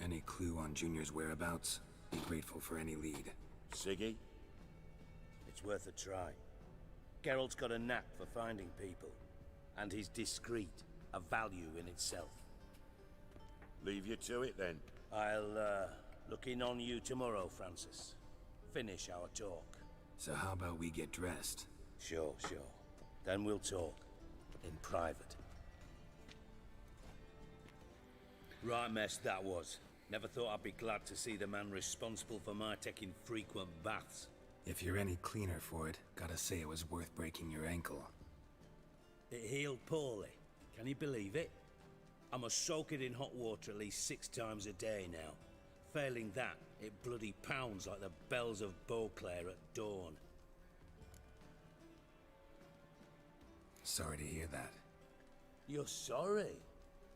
Any clue on Junior's whereabouts? Be grateful for any lead. Siggy? It's worth a try. Geralt's got a knack for finding people, and he's discreet, a value in itself. Leave you to it then. I'll look in on you tomorrow, Francis. Finish our talk. So how about we get dressed? Sure. Then we'll talk. In private. Right mess that was. Never thought I'd be glad to see the man responsible for my taking frequent baths. If you're any cleaner for it, gotta say it was worth breaking your ankle. It healed poorly. Can you believe it? I must soak it in hot water at least 6 times a day now. Failing that, it bloody pounds like the bells of Beauclair at dawn. Sorry to hear that. You're sorry?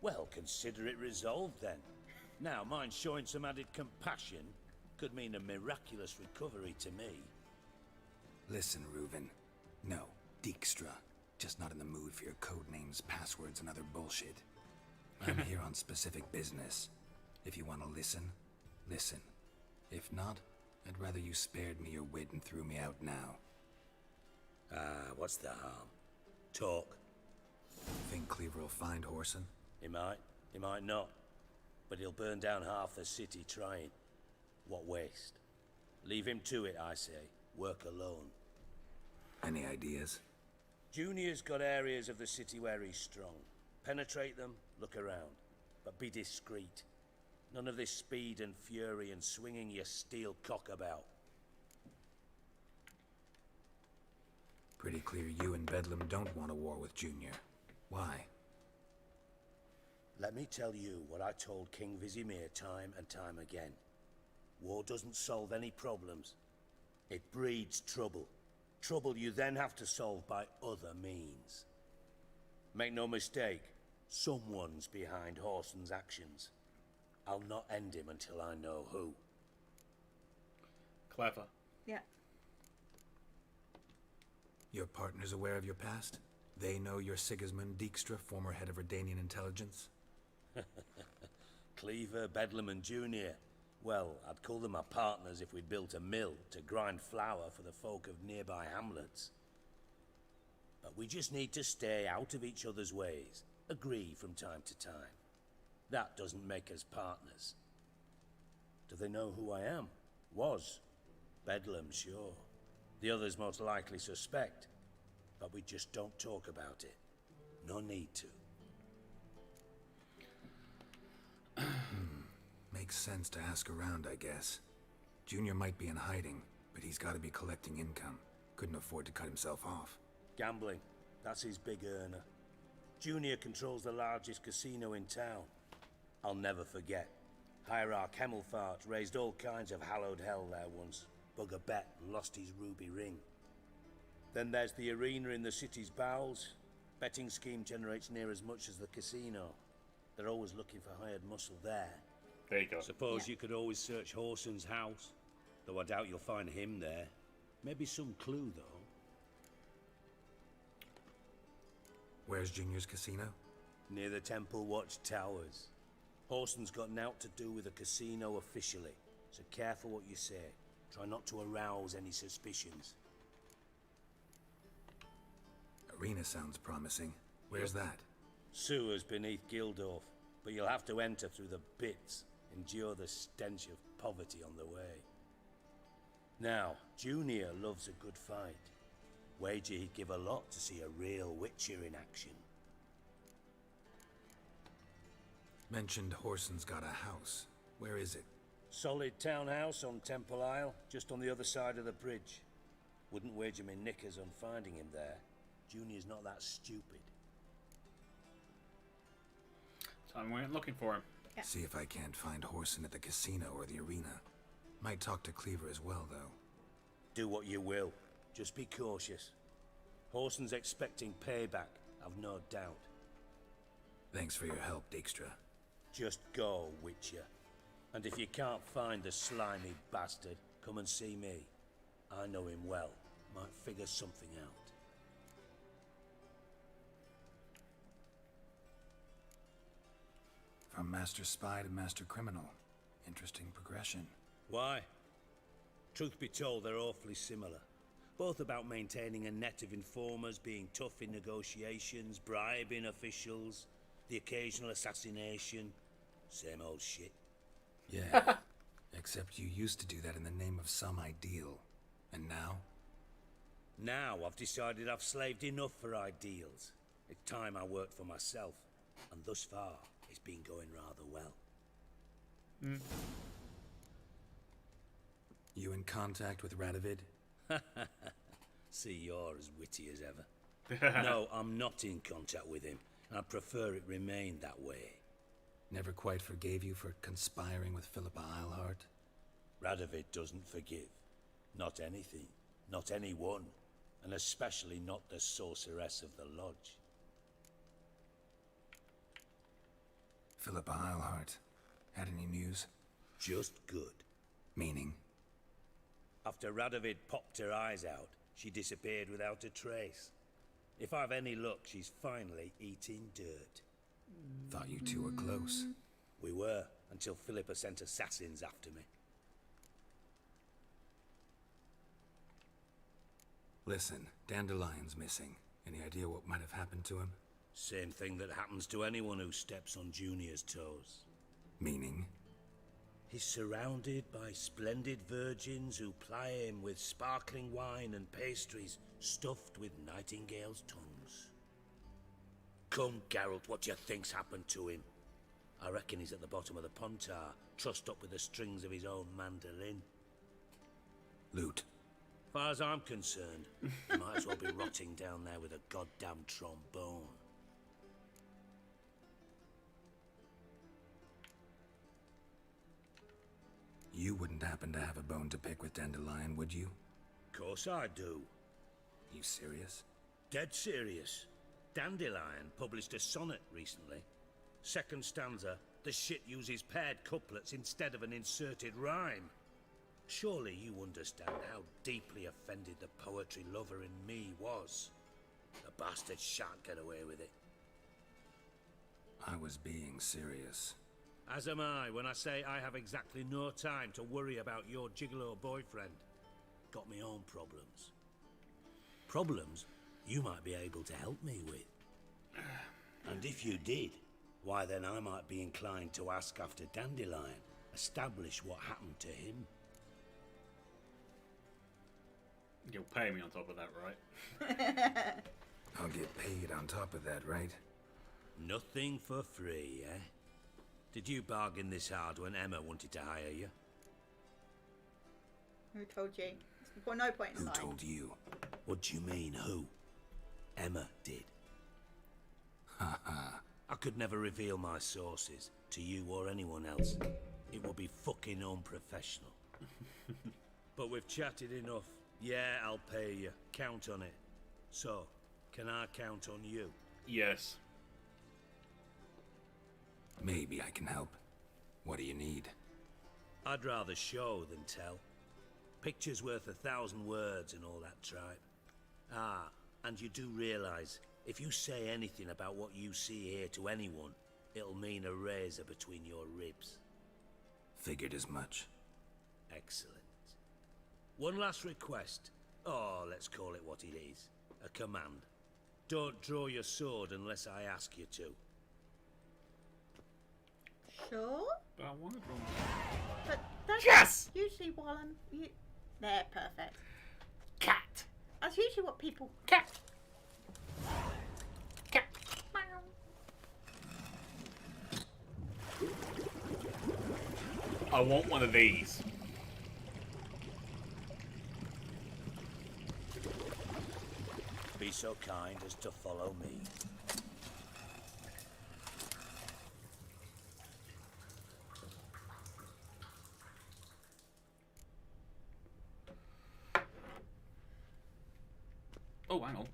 Well, consider it resolved then. Now, mind showing some added compassion could mean a miraculous recovery to me. Listen, Reuven. No, Dijkstra. Just not in the mood for your code names, passwords, and other bullshit. I'm here on specific business. If you want to listen, listen. If not, I'd rather you spared me your wit and threw me out now. What's the harm? Talk. Think Cleaver will find Horson? He might not. But he'll burn down half the city trying. What waste? Leave him to it, I say. Work alone. Any ideas? Junior's got areas of the city where he's strong. Penetrate them, look around. But be discreet. None of this speed and fury and swinging your steel cock about. Pretty clear you and Bedlam don't want a war with Junior. Why? Let me tell you what I told King Vizimir time and time again. War doesn't solve any problems. It breeds trouble. Trouble you then have to solve by other means. Make no mistake, someone's behind Horson's actions. I'll not end him until I know who. Clever. Yeah. Your partner's aware of your past? They know you're Sigismund Dijkstra, former head of Redanian intelligence? Cleaver, Bedlam and Junior. Well, I'd call them my partners if we'd built a mill to grind flour for the folk of nearby hamlets. But we just need to stay out of each other's ways. Agree from time to time. That doesn't make us partners. Do they know who I am? Was. Bedlam, sure. The others most likely suspect. But we just don't talk about it. No need to. Makes sense to ask around, I guess. Junior might be in hiding, but he's got to be collecting income. Couldn't afford to cut himself off. Gambling. That's his big earner. Junior controls the largest casino in town. I'll never forget. Hierarch Hemmelfart raised all kinds of hallowed hell there once. Bugger bet and lost his ruby ring. Then there's the arena in the city's bowels. Betting scheme generates near as much as the casino. They're always looking for hired muscle there. There you go. Suppose you could always search Horson's house, though I doubt you'll find him there. Maybe some clue, though. Where's Junior's casino? Near the Temple Watch Towers. Horson's got naught to do with the casino officially, so careful what you say. Try not to arouse any suspicions. Arena sounds promising. Where's that? Sewers beneath Gildorf, but you'll have to enter through the pits, endure the stench of poverty on the way. Now, Junior loves a good fight. Wager he'd give a lot to see a real Witcher in action. Mentioned Horson's got a house. Where is it? Solid townhouse on Temple Isle, just on the other side of the bridge. Wouldn't wager me knickers on finding him there. Junior's not that stupid. Time we went looking for him. Yeah. See if I can't find Horson at the casino or the arena. Might talk to Cleaver as well, though. Do what you will. Just be cautious. Horson's expecting payback, I've no doubt. Thanks for your help, Dijkstra. Just go, Witcher. And if you can't find the slimy bastard, come and see me. I know him well. Might figure something out. From Master Spy to Master Criminal. Interesting progression. Why? Truth be told, they're awfully similar. Both about maintaining a net of informers, being tough in negotiations, bribing officials, the occasional assassination. Same old shit. Yeah. Except you used to do that in the name of some ideal. And now? Now I've decided I've slaved enough for ideals. It's time I worked for myself. And thus far, it's been going rather well. You in contact with Radovid? See, you're as witty as ever. No, I'm not in contact with him. I'd prefer it remained that way. Never quite forgave you for conspiring with Philippa Eilhart? Radovid doesn't forgive. Not anything. Not anyone. And especially not the sorceress of the Lodge. Philippa Eilhart. Had any news? Just good. Meaning? After Radovid popped her eyes out, she disappeared without a trace. If I've any luck, she's finally eating dirt. Thought you two were close. We were, until Philippa sent assassins after me. Listen, Dandelion's missing. Any idea what might have happened to him? Same thing that happens to anyone who steps on Junior's toes. Meaning? He's surrounded by splendid virgins who ply him with sparkling wine and pastries stuffed with nightingales' tongues. Come, Geralt, what do you think's happened to him? I reckon he's at the bottom of the Pontar, trussed up with the strings of his own mandolin. Loot. Far as I'm concerned, he might as well be rotting down there with a goddamn trombone. You wouldn't happen to have a bone to pick with Dandelion, would you? Course I do. You serious? Dead serious. Dandelion published a sonnet recently. Second stanza, the shit uses paired couplets instead of an inserted rhyme. Surely you understand how deeply offended the poetry lover in me was. The bastard shan't get away with it. I was being serious. As am I when I say I have exactly no time to worry about your gigolo boyfriend. Got me own problems. Problems you might be able to help me with. And if you did, why then I might be inclined to ask after Dandelion, establish what happened to him. You'll pay me on top of that, right? I'll get paid on top of that, right? Nothing for free, eh? Did you bargain this hard when Emma wanted to hire you? Who told you? Well, no point in Who lying. told you? What do you mean, who? Emma did. Ha ha. I could never reveal my sources to you or anyone else. It would be fucking unprofessional. But we've chatted enough. Yeah, I'll pay you. Count on it. So, can I count on you? Yes. Maybe I can help. What do you need? I'd rather show than tell. Picture's worth 1,000 words and all that tripe. Ah, and you do realise, if you say anything about what you see here to anyone, it'll mean a razor between your ribs. Figured as much. Excellent. One last request. Oh, let's call it what it is. A command. Don't draw your sword unless I ask you to. Sure. But I want to draw. But that's Yes! usually while I'm... There, perfect. Cat! That's usually what people... Cat! Cat! I want one of these. Be so kind as to follow me. Oh, hang on.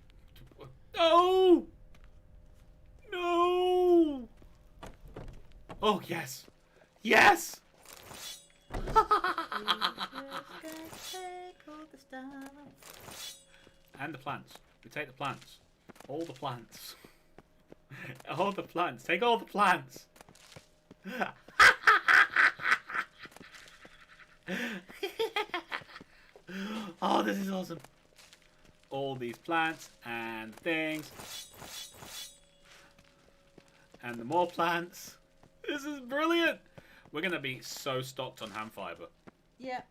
No! No! Oh, yes. Yes! And the plants. We take the plants. All the plants. All the plants. Take all the plants. Oh, this is awesome. All these plants and things. And the more plants. This is brilliant. We're going to be so stocked on hand fiber. Yeah.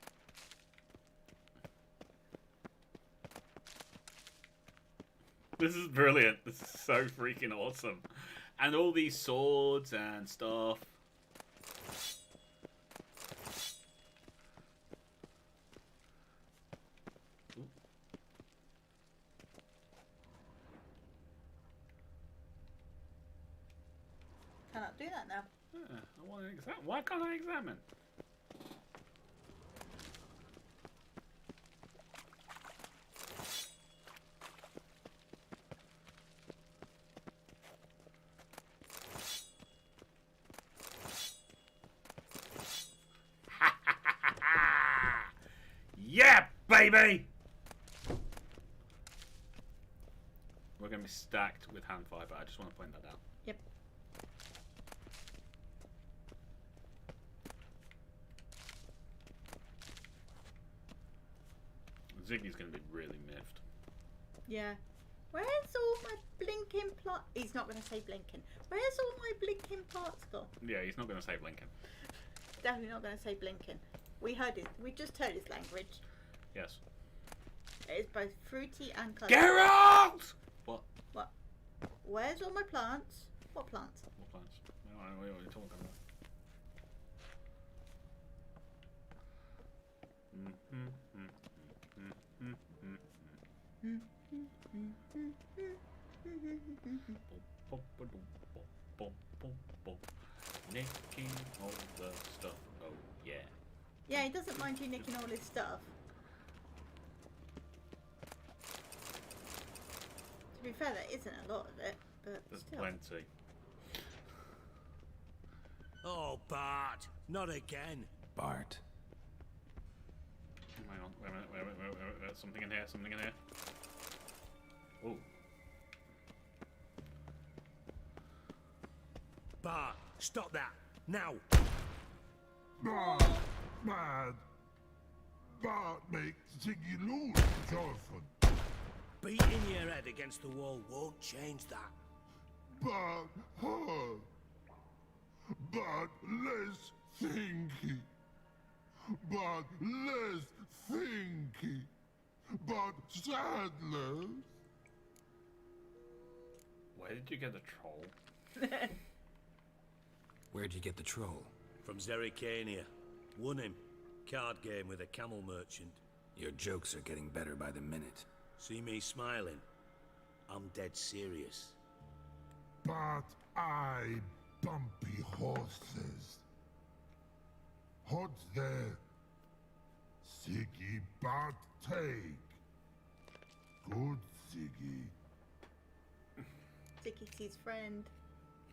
This is brilliant. This is so freaking awesome. And all these swords and stuff. Cannot do that now. Yeah, I want to examine. Why can't I examine? Yeah, baby! We're going to be stacked with hand fiber. I just want to point that out. Yep. Ziggy's going to be really miffed. Yeah. Where's all my blinking plot? He's not going to say blinking. Where's all my blinking parts gone? Yeah, he's not going to say blinking. Definitely not going to say blinking. We heard it. We just heard his language. Yes. It is both fruity and colourful. Geralt! What? What? Where's all my plants? What plants? What plants? I don't know what you're talking about. Nicking all the stuff. Oh, yeah. Yeah, he doesn't mind you nicking all his stuff. To be fair, there isn't a lot of it, but there's still. plenty. Oh, Bart, not again. Bart. Hang on, wait a minute, wait. Something in here, something in here. Oh. Bart, stop that, now. Bart, mad. Bart makes Ziggy lose his orphan. Beating your head against the wall won't change that. Bart hurt. Bart less thinky. Bart less thinky. Bart sadness. Where did you get the troll? Where'd you get the troll? From Zerrikania. Won him. Card game with a camel merchant. Your jokes are getting better by the minute. See me smiling? I'm dead serious. But I bumpy horses. What's there? Ziggy Bart take. Good Ziggy. Dicky's his friend.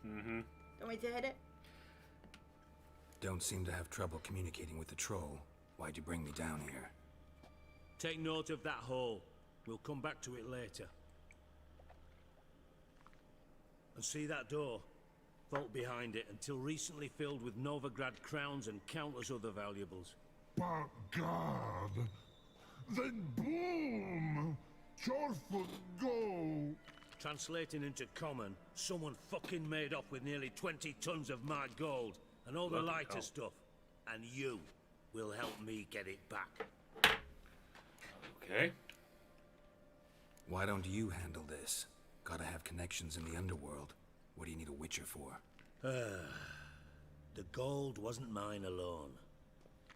Mm-hmm. Don't we to hit it? Don't seem to have trouble communicating with the troll. Why'd you bring me down here? Take note of that hole. We'll come back to it later. And see that door? Vault behind it, until recently filled with Novigrad crowns and countless other valuables. But God, then boom! Chorfoot go! Translating into common, someone fucking made off with nearly 20 tons of my gold, and all the Bloody lighter hell. stuff. And you will help me get it back. Okay. Why don't you handle this? Gotta have connections in the underworld. What do you need a witcher for? The gold wasn't mine alone.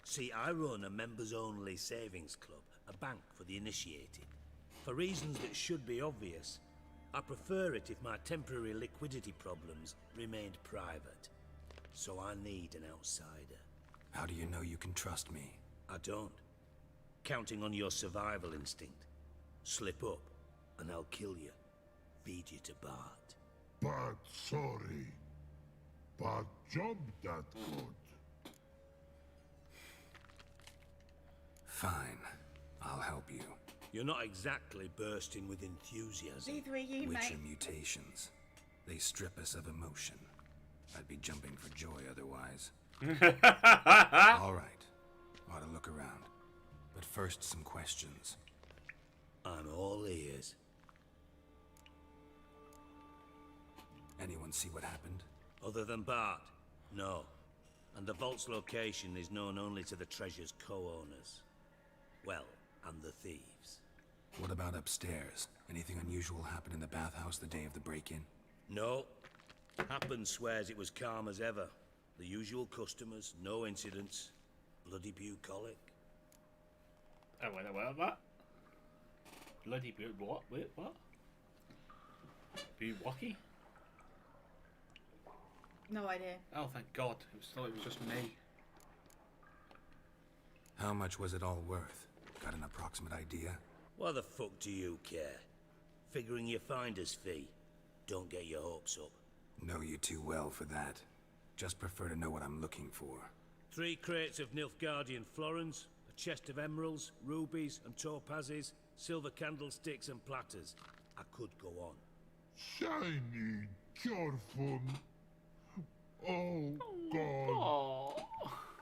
See, I run a members-only savings club, a bank for the initiated. For reasons that should be obvious, I prefer it if my temporary liquidity problems remained private. So I need an outsider. How do you know you can trust me? I don't. Counting on your survival instinct. Slip up, and I'll kill you. Feed you to Bart. But sorry. But job that good. Fine. I'll help you. You're not exactly bursting with enthusiasm. Neither are you, Witcher mate. mutations. They strip us of emotion. I'd be jumping for joy otherwise. All right. Ought to look around. But first, some questions. I'm all ears. Anyone see what happened? Other than Bart? No. And the vault's location is known only to the treasure's co-owners. Well, and the thieves. What about upstairs? Anything unusual happen in the bathhouse the day of the break-in? No. Happen swears it was calm as ever. The usual customers, no incidents. Bloody bucolic. Oh, wait, what? Bloody what? Wait, what? Buwalkie? No idea. Oh, thank God. It was just me. How much was it all worth? Got an approximate idea? Why the fuck do you care? Figuring your finder's fee. Don't get your hopes up. Know you too well for that. Just prefer to know what I'm looking for. 3 crates of Nilfgaardian florins, a chest of emeralds, rubies and topazes, silver candlesticks and platters. I could go on. Shiny Chorfun. Oh, God.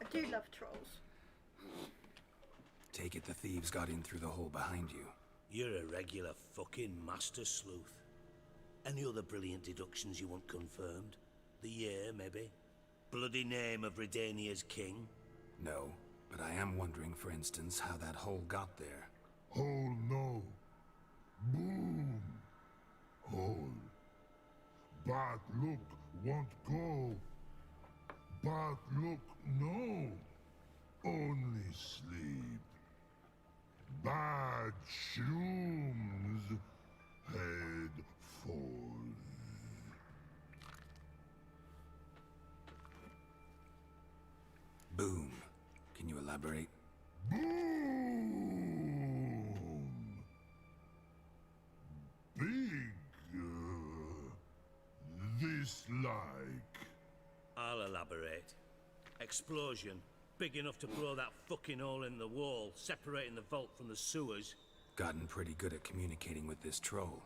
I do love trolls. Take it the thieves got in through the hole behind you. You're a regular fucking master sleuth. Any other brilliant deductions you want confirmed? The year, maybe? Bloody name of Redania's king? No, but I am wondering, for instance, how that hole got there. Hole no. Boom. Hole. But look, won't go. But look, no. Only sleep. Bad shrooms. Head falls. Boom. Can you elaborate? Boom. Big. This like. I'll elaborate. Explosion. Big enough to blow that fucking hole in the wall, separating the vault from the sewers. Gotten pretty good at communicating with this troll.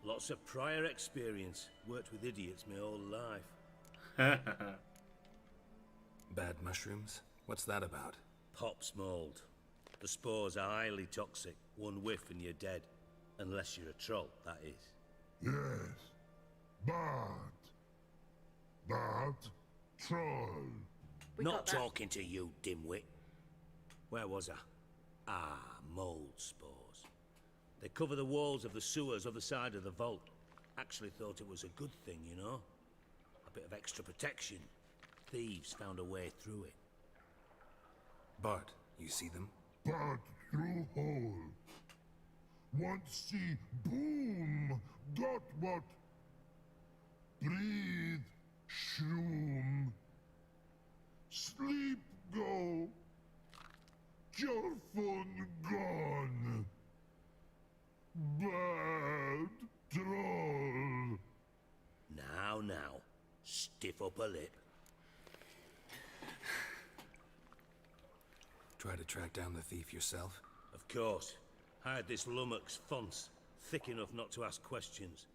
Lots of prior experience. Worked with idiots my whole life. Bad mushrooms? What's that about? Pops mold. The spores are highly toxic. One whiff and you're dead. Unless you're a troll, that is. Yes. But. Troll. Not talking to you, dimwit. Where was I? Ah, mold spores. They cover the walls of the sewers other side of the vault. Actually thought it was a good thing, you know? A bit of extra protection. Thieves found a way through it. Bart, you see them? But through hole. Want see boom. Got what? Breathe. Shroom. Sleep go. Your phone gone. Bad troll. stiff upper lip. Try to track down the thief yourself? Of course. Hired this lummox, Fons, thick enough not to ask questions.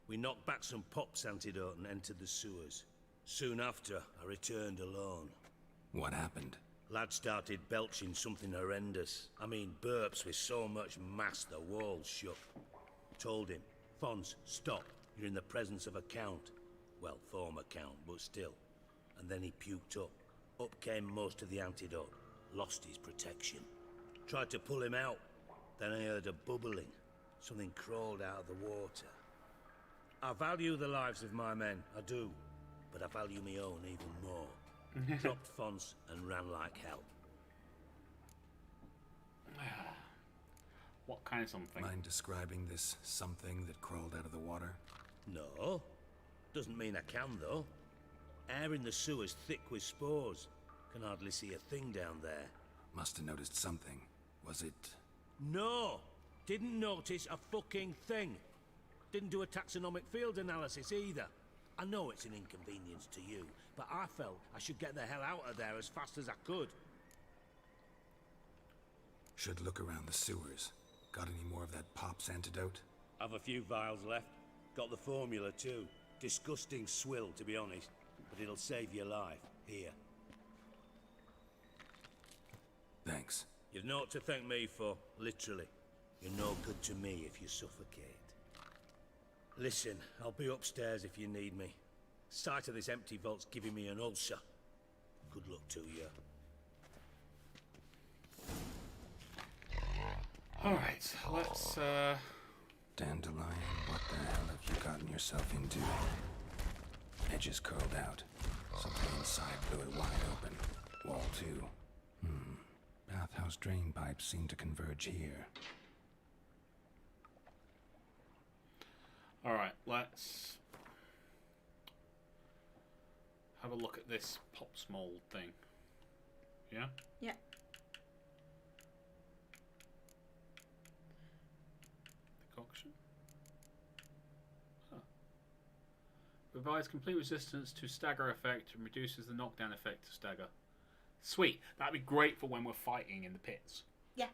We knocked back some Pop's antidote and entered the sewers. Soon after, I returned alone. What happened? Lad started belching something horrendous. I mean, burps with so much mass the walls shook. Told him, Fons, stop. You're in the presence of a count. Well, former count, but still. And then he puked up. Up came most of the antidote. Lost his protection. Tried to pull him out. Then I heard a bubbling. Something crawled out of the water. I value the lives of my men, I do. But I value my own even more. Dropped Fons and ran like hell. What kind of something? Mind describing this something that crawled out of the water? No. Doesn't mean I can, though. Air in the sewer's thick with spores. Can hardly see a thing down there. Must have noticed something. Was it... No! Didn't notice a fucking thing. Didn't do a taxonomic field analysis either. I know it's an inconvenience to you, but I felt I should get the hell out of there as fast as I could. Should look around the sewers. Got any more of that Pop's antidote? I've a few vials left. Got the formula too. Disgusting swill, to be honest. But it'll save your life. Here. Thanks. You've naught to thank me for, literally. You're no good to me if you suffocate. Listen, I'll be upstairs if you need me. Sight of this empty vault's giving me an ulcer. Good luck to you. Alright, let's, Dandelion, what the hell have you gotten yourself into? Edges curled out. Something inside blew it wide open. Wall too. Bathhouse drain pipes seem to converge here. Alright, let's have a look at this Pop's mold thing. Yeah? Yeah. Decoction. Huh. Provides complete resistance to stagger effect and reduces the knockdown effect to stagger. Sweet. That'd be great for when we're fighting in the pits. Yeah.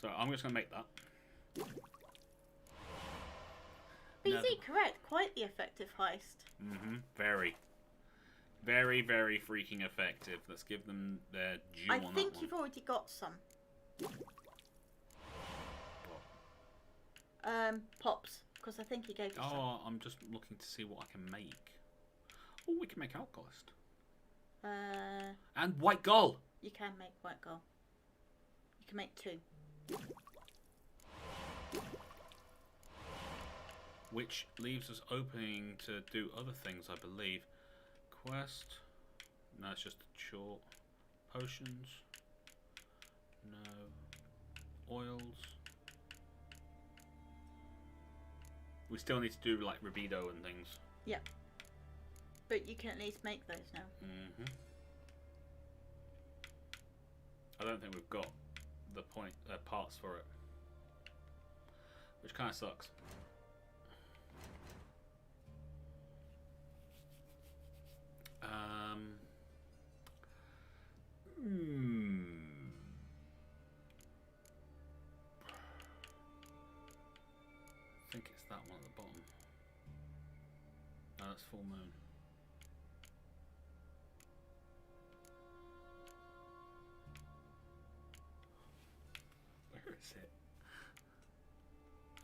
So I'm just going to make that. BZ, correct. Quite the effective heist. Very. Very, very freaking effective. Let's give them their due I on that one. think you've already got some. Pops. Because I think he gave you some. Oh, I'm just looking to see what I can make. Oh, we can make Alchemist. And White Gull. You can make white gold. You can make 2. Which leaves us opening to do other things, I believe. Quest. No, it's just short. Potions. No. Oils. We still need to do like Rabido and things. Yeah. But you can at least make those now. I don't think we've got the parts for it, which kind of sucks. I think it's that one at the bottom. No, that's full moon. Where is it?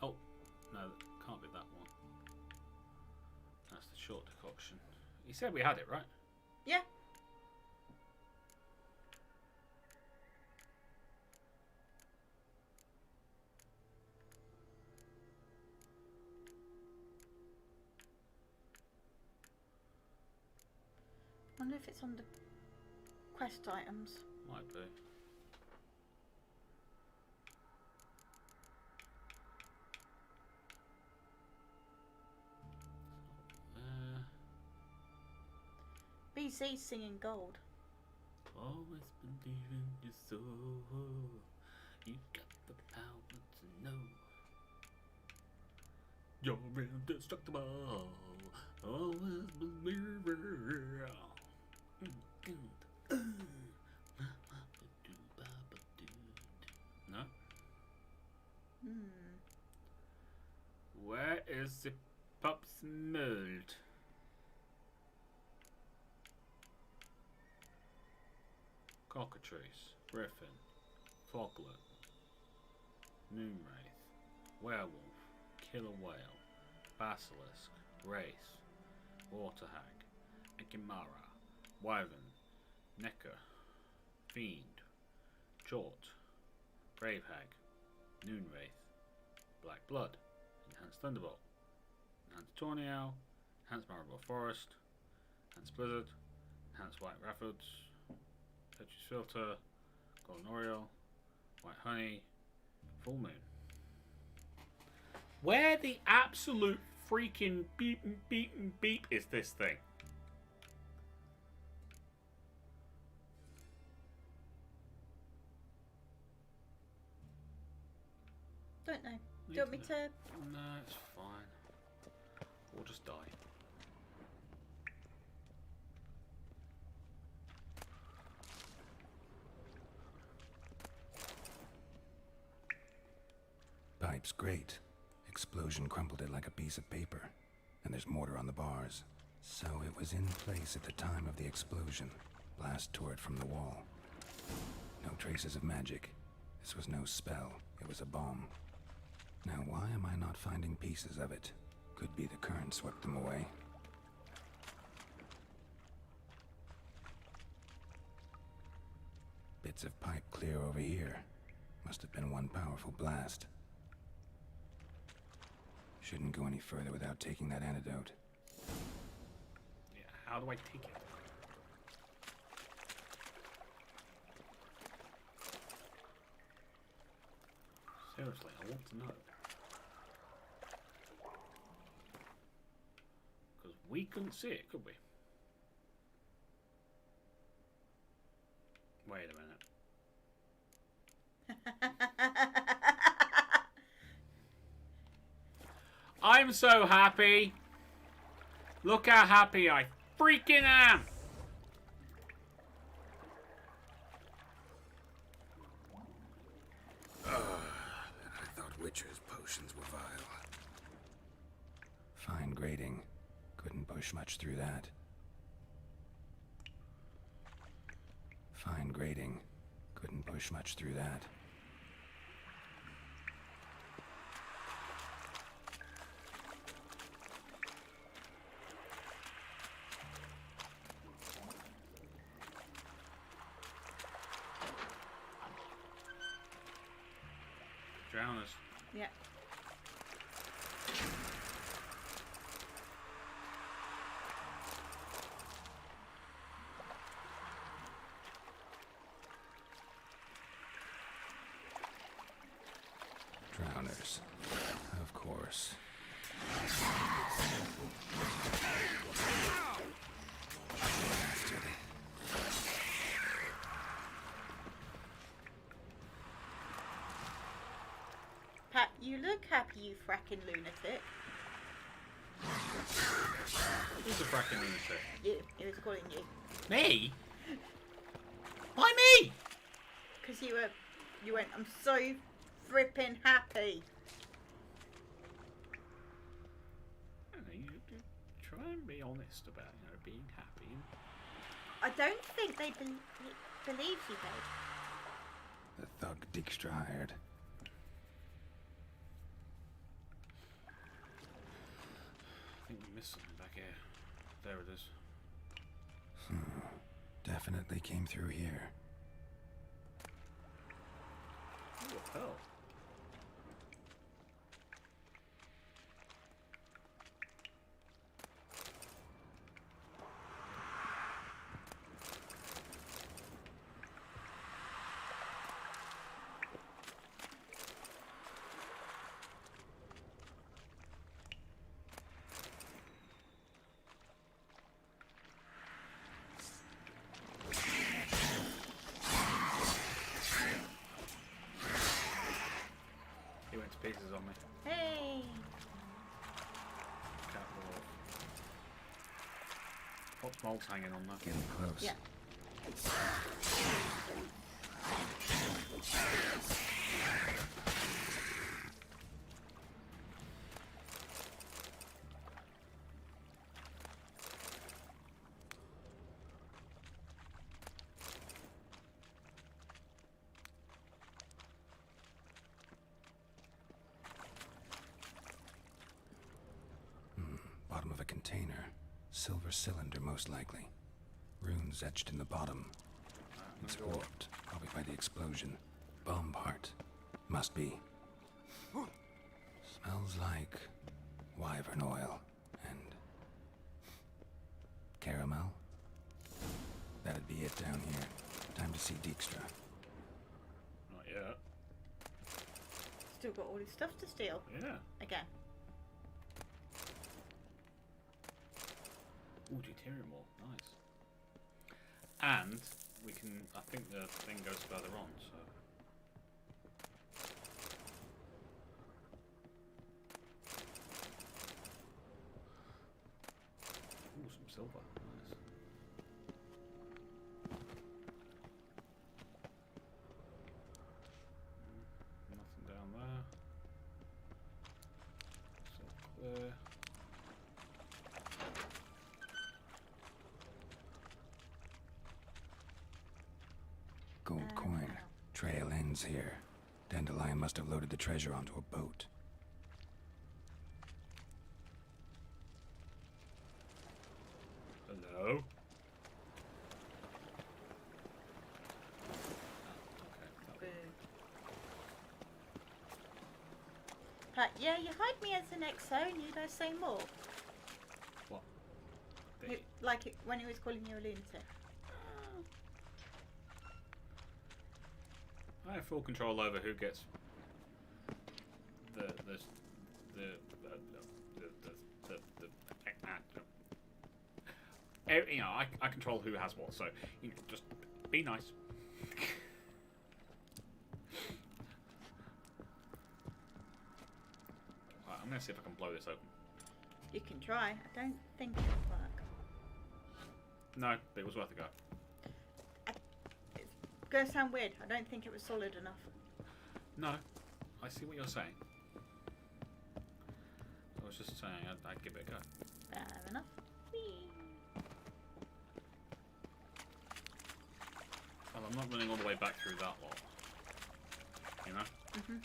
Oh, no, that can't be that one. That's the short decoction. You said we had it, right? Yeah. I wonder if it's on the quest items. Might be. BC singing gold. Always believe in your soul. You got the power to know. You're indestructible. Always believer. No? Where is the pup's mold? Cockatrice, Griffin, Foglet, Moonwraith, Werewolf, Killer Whale, Basilisk, Wraith, Water Hag, Ekimara, Wyvern, Necker, Fiend, Chort, Brave Hag, Noonwraith, Black Blood, Enhanced Thunderbolt, Enhanced Tawny Owl, Enhanced Marble Forest, Enhanced Blizzard, Enhanced White Raffords, Tetris Filter, Golden Oriole, White Honey, Full Moon. Where the absolute freaking beep is this thing? Don't know. Do you want me to? No, it's fine. We'll just die. Pipe's great. Explosion crumpled it like a piece of paper. And there's mortar on the bars. So it was in place at the time of the explosion. Blast tore it from the wall. No traces of magic. This was no spell. It was a bomb. Now why am I not finding pieces of it? Could be the current swept them away. Bits of pipe clear over here. Must have been one powerful blast. Shouldn't go any further without taking that antidote. Yeah, how do I take it? Seriously, I want to know. Because we couldn't see it, could we? Wait a minute. I'm so happy. Look how happy I freaking am. I thought Witcher's potions were vile. Fine grading. Couldn't push much through that. Fine grading. Couldn't push much through that. Drowners. Yeah. Drowners. Of course. Bastard. Pat, you look happy, you fracking lunatic. Who's the fracking lunatic? You. He was calling you. Me? Why me? Because you went, I'm so frippin' happy. I don't know, you try and be honest about, being happy. I don't think they believe you, babe. The thug Dijkstra hired. I think we missed something back here. There it is. Definitely came through here. What the hell? What's Mold's hanging on there? Getting close. Yeah. Bottom of a container. Silver cylinder, most likely. Runes etched in the bottom. It's warped, probably by the explosion. Bomb part. Must be. Smells like wyvern oil and caramel. That'd be it down here. Time to see Dijkstra. Not yet. Still got all his stuff to steal. Yeah. Again. Ooh, deuterium ore. Nice. And we can. I think the thing goes further on, so. Ooh, some silver. Nice. Nothing down there. Still clear. Gold coin. Trail ends here. Dandelion must have loaded the treasure onto a boat. Hello? Yeah, you hide me as an XO and you don't say more. What? Like it, when he was calling you a lunatic. I have full control over who gets the you know, I control who has what, so you know, just be nice. Right, I'm gonna see if I can blow this open. You can try. I don't think it'll work. No, but it was worth a go. It's gonna sound weird. I don't think it was solid enough. No, I see what you're saying. I was just saying I'd give it a go. Fair enough. Whee. Well, I'm not running all the way back through that lot. You know? Mm-hmm.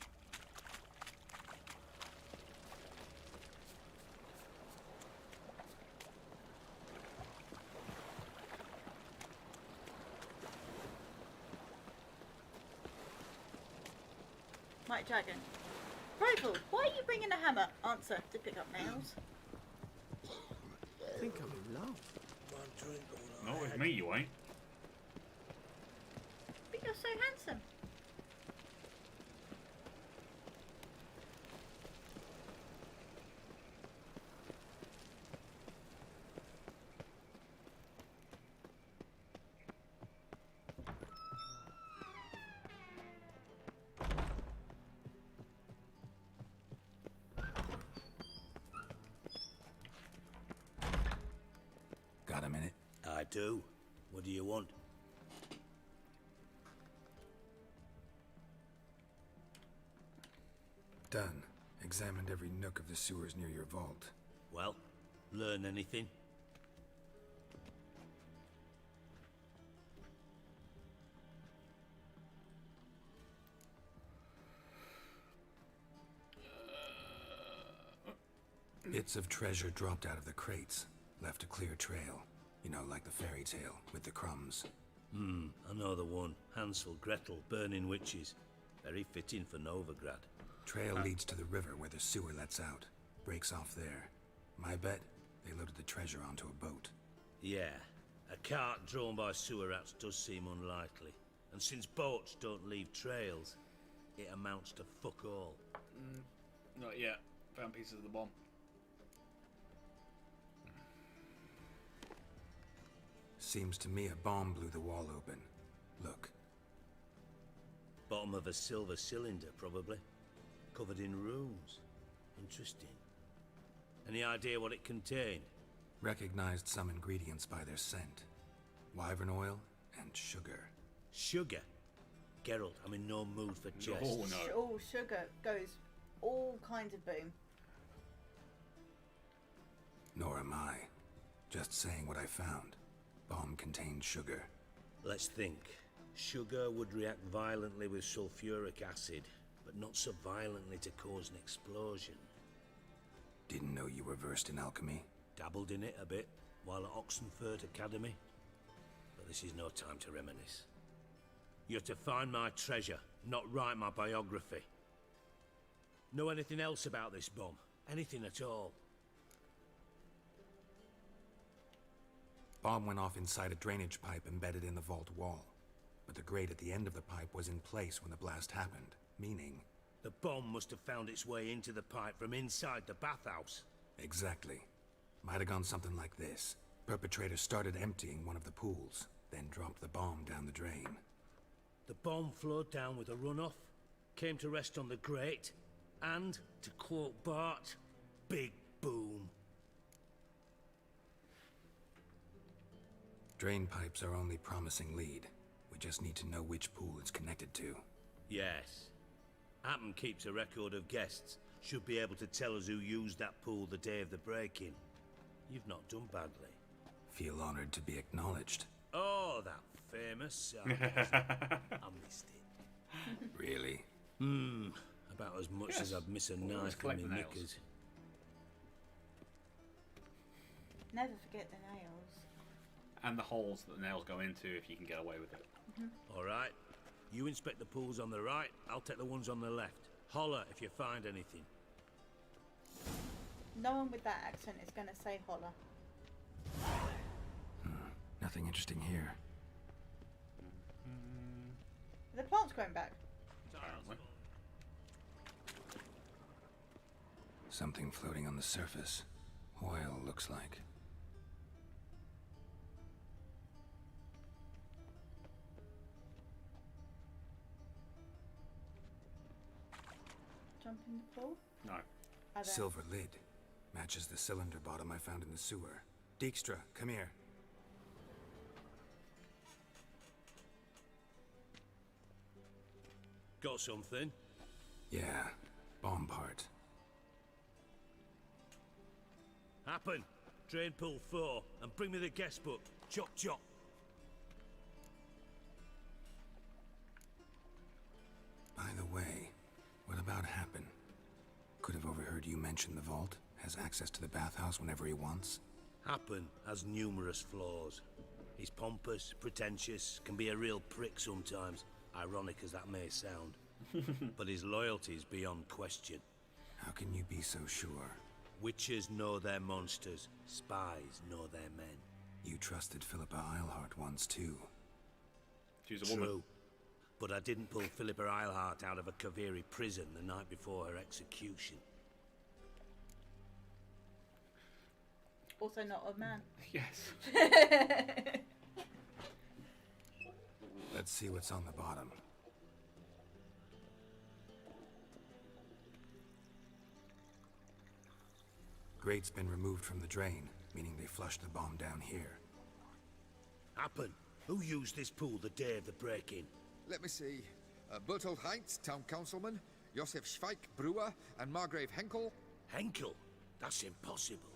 Mike Dragon. Rifle, why are you bringing a hammer? Answer, to pick up nails. I think I'm in love. Not with me, you ain't. But you're so handsome. Got a minute? I do. What do you want? Done. Examined every nook of the sewers near your vault. Well, learn anything? Bits of treasure dropped out of the crates. Left a clear trail. You know, like the fairy tale, with the crumbs. I know the one. Hansel, Gretel, burning witches. Very fitting for Novigrad. Trail leads to the river where the sewer lets out. Breaks off there. My bet, they loaded the treasure onto a boat. Yeah, a cart drawn by sewer rats does seem unlikely. And since boats don't leave trails, it amounts to fuck all. Not yet. Found pieces of the bomb. Seems to me a bomb blew the wall open. Look. Bottom of a silver cylinder, probably. Covered in runes. Interesting. Any idea what it contained? Recognized some ingredients by their scent. Wyvern oil and sugar. Sugar? Geralt, I'm in no mood for jests. Oh, no. Oh, sugar goes all kinds of boom. Nor am I. Just saying what I found. Bomb contained sugar. Let's think. Sugar would react violently with sulfuric acid, but not so violently to cause an explosion. Didn't know you were versed in alchemy. Dabbled in it a bit while at Oxenford Academy. But this is no time to reminisce. You're to find my treasure, not write my biography. Know anything else about this bomb? Anything at all? Bomb went off inside a drainage pipe embedded in the vault wall. But the grate at the end of the pipe was in place when the blast happened, meaning... The bomb must have found its way into the pipe from inside the bathhouse. Exactly. Might have gone something like this. Perpetrator started emptying one of the pools, then dropped the bomb down the drain. The bomb flowed down with a runoff, came to rest on the grate, and, to quote Bart, big boom. Drain pipes are only promising lead. We just need to know which pool it's connected to. Yes. Hammond keeps a record of guests. Should be able to tell us who used that pool the day of the break-in. You've not done badly. Feel honored to be acknowledged. Oh, that famous sarcasm. I missed it. Really? About as much Yes. as I'd miss a Always knife collect in the my nails. knickers. Never forget the nails. And the holes that the nails go into if you can get away with it. All right. You inspect the pools on the right, I'll take the ones on the left. Holler if you find anything. No one with that accent is going to say holler. Nothing interesting here. The plant's growing back. Apparently. Something floating on the surface. Oil, looks like. Jump in the pool? No. I don't. Silver lid. Matches the cylinder bottom I found in the sewer. Dijkstra, come here. Got something? Yeah, bomb part. Happen. Drain pool 4, and bring me the guest book. Chop chop. By the way, what about Happen? Could have overheard you mention the vault. Has access to the bathhouse whenever he wants. Happen has numerous flaws. He's pompous, pretentious, can be a real prick sometimes, ironic as that may sound. But his loyalty is beyond question. How can you be so sure? Witches know their monsters, spies know their men. You trusted Philippa Eilhart once too. She's a woman. True. But I didn't pull Philippa Eilhart out of a Kaviri prison the night before her execution. Also not a man. Yes. Let's see what's on the bottom. Grate's been removed from the drain, meaning they flushed the bomb down here. Happen. Who used this pool the day of the break-in? Let me see. Bertold Heinz, town councilman, Josef Schweik, brewer, and Margrave Henkel. Henkel? That's impossible.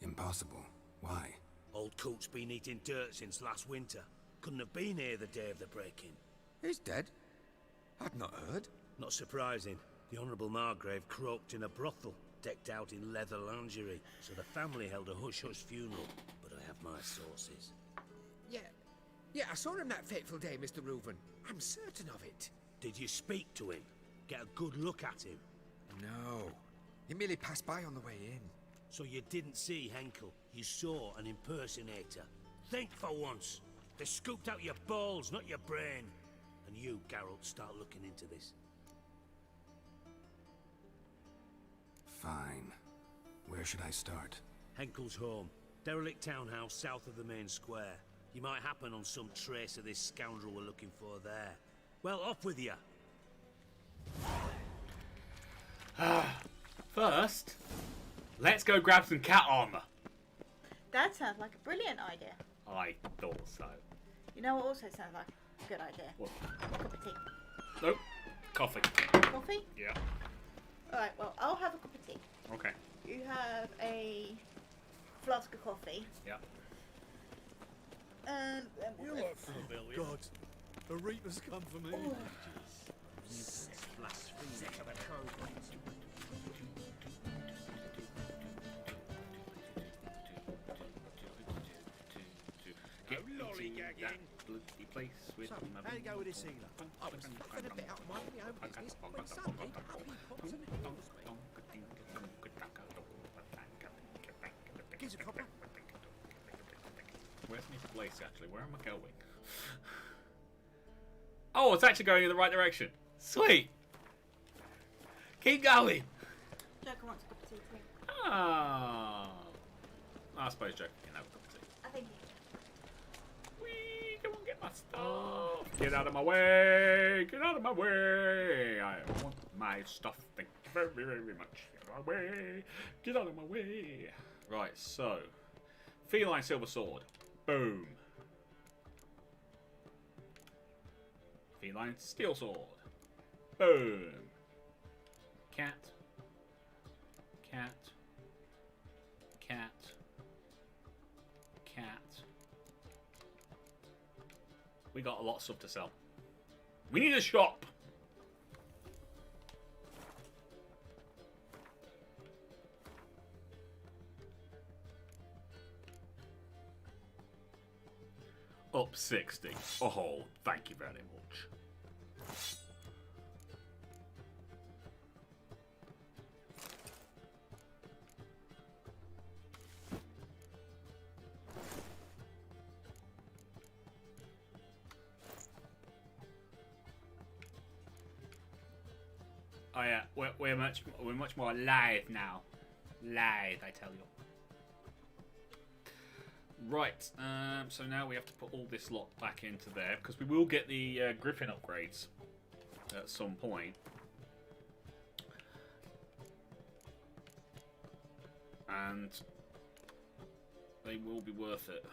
Impossible. Why? Old Coot's been eating dirt since last winter. Couldn't have been here the day of the break-in. He's dead? I'd not heard. Not surprising. The Honourable Margrave croaked in a brothel, decked out in leather lingerie, so the family held a hush-hush funeral. But I have my sources. Yeah, I saw him that fateful day, Mr. Reuven. I'm certain of it. Did you speak to him? Get a good look at him? No. He merely passed by on the way in. So you didn't see Henkel. You saw an impersonator. Think for once. They scooped out your balls, not your brain. And you, Geralt, start looking into this. Fine. Where should I start? Henkel's home. Derelict townhouse south of the main square. You might happen on some trace of this scoundrel we're looking for there. Well, off with you. First, let's go grab some cat armor. That sounds like a brilliant idea. I thought so. You know what also sounds like a good idea? What? A cup of tea. Nope. Coffee. Coffee? Yeah. Alright, well, I'll have a cup of tea. Okay. You have a flask of coffee. Yeah. And You are familiar. God, a reaper's come for me. Get into that bloody place with So, my... how you go with this healer? I was fucking a bit out of my own business when suddenly up he pops and heals me. Gives a copper. Where's my place, actually? Where am I going? Oh, it's actually going in the right direction. Sweet! Keep going! Joker wants a cup of tea too. Ah, I suppose Joker can have a cup of tea. I think Whee! Come on, get my stuff! Get out of my way! Get out of my way! I want my stuff. Thank you very, very much. Get out of my way! Get out of my way! Right, so. Feline Silver Sword. Boom. Feline Steel Sword. Boom. Cat. Cat. Cat. Cat. We got a lot of stuff to sell. We need a shop. Up 60. Oh, thank you very much. Oh yeah, we're much more live now. Live, I tell you. Right, so now we have to put all this lot back into there, because we will get the Griffin upgrades at some point. And they will be worth it.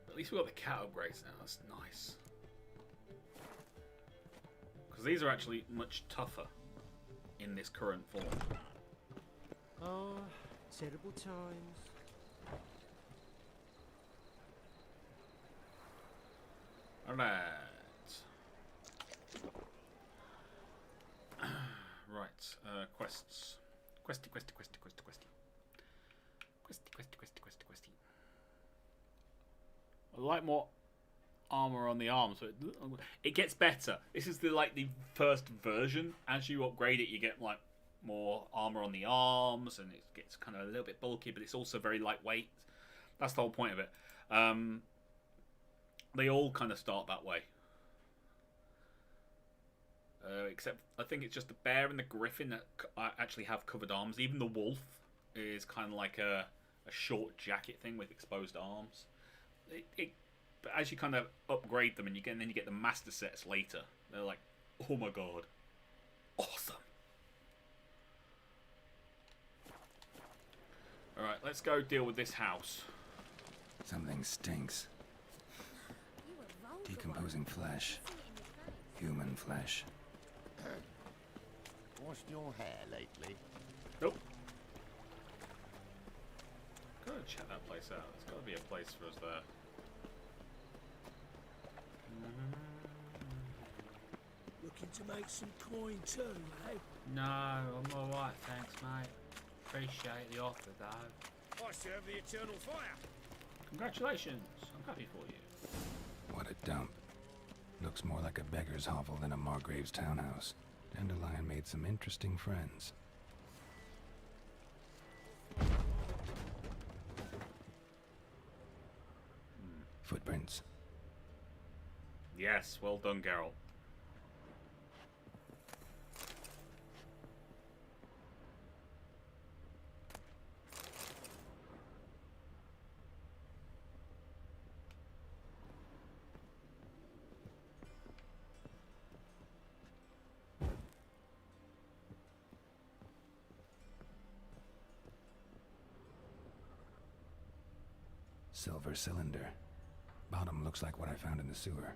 At least we've got the cat upgrades now, that's nice. Because these are actually much tougher in this current form. Oh, terrible times. Alright. Right, quests. Questy. I like more armor on the arms, so it gets better. This is the first version. As you upgrade it, you get like more armor on the arms, and it gets kind of a little bit bulky, but it's also very lightweight. That's the whole point of it. They all kind of start that way. Except I think it's just the bear and the griffin that actually have covered arms. Even the wolf is kind of like a short jacket thing with exposed arms. But as you kind of upgrade them, and then you get the master sets later, they're like, oh my god, awesome. All right, let's go deal with this house. Something stinks. Decomposing flesh. Human flesh. Washed your hair lately? Nope. Gotta check that place out. There's gotta be a place for us there. Looking to make some coin too, eh? No, I'm alright, thanks, mate. Appreciate the offer, though. I serve the eternal fire. Congratulations, I'm happy for you. What a dump. Looks more like a beggar's hovel than a Margrave's townhouse. Dandelion made some interesting friends. Footprints. Yes, well done, Geralt. Silver cylinder. Bottom looks like what I found in the sewer.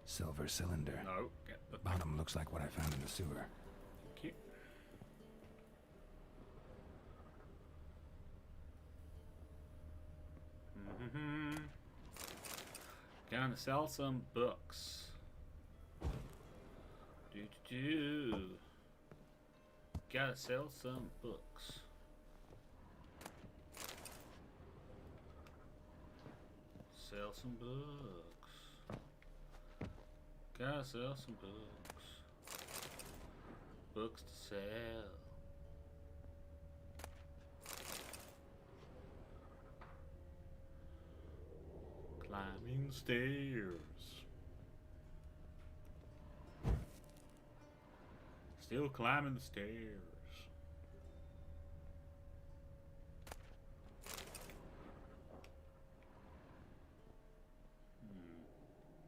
Silver cylinder. No. Get the Bottom looks like what I found in the sewer. Thank you. Gonna sell some books. Do. Gotta sell some books. Sell some books. Gotta sell some books. Books to sell. Climbing stairs. Still climbing the stairs.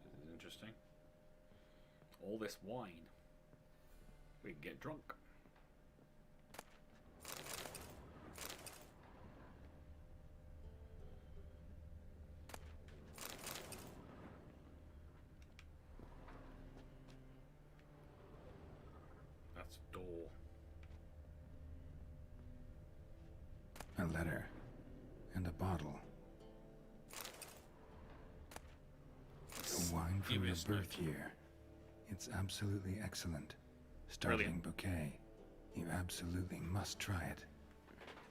This is interesting. All this wine. We can get drunk. That's a door. A letter. And a bottle. A wine from your birth year. It's absolutely excellent. Startling bouquet. You absolutely must try it.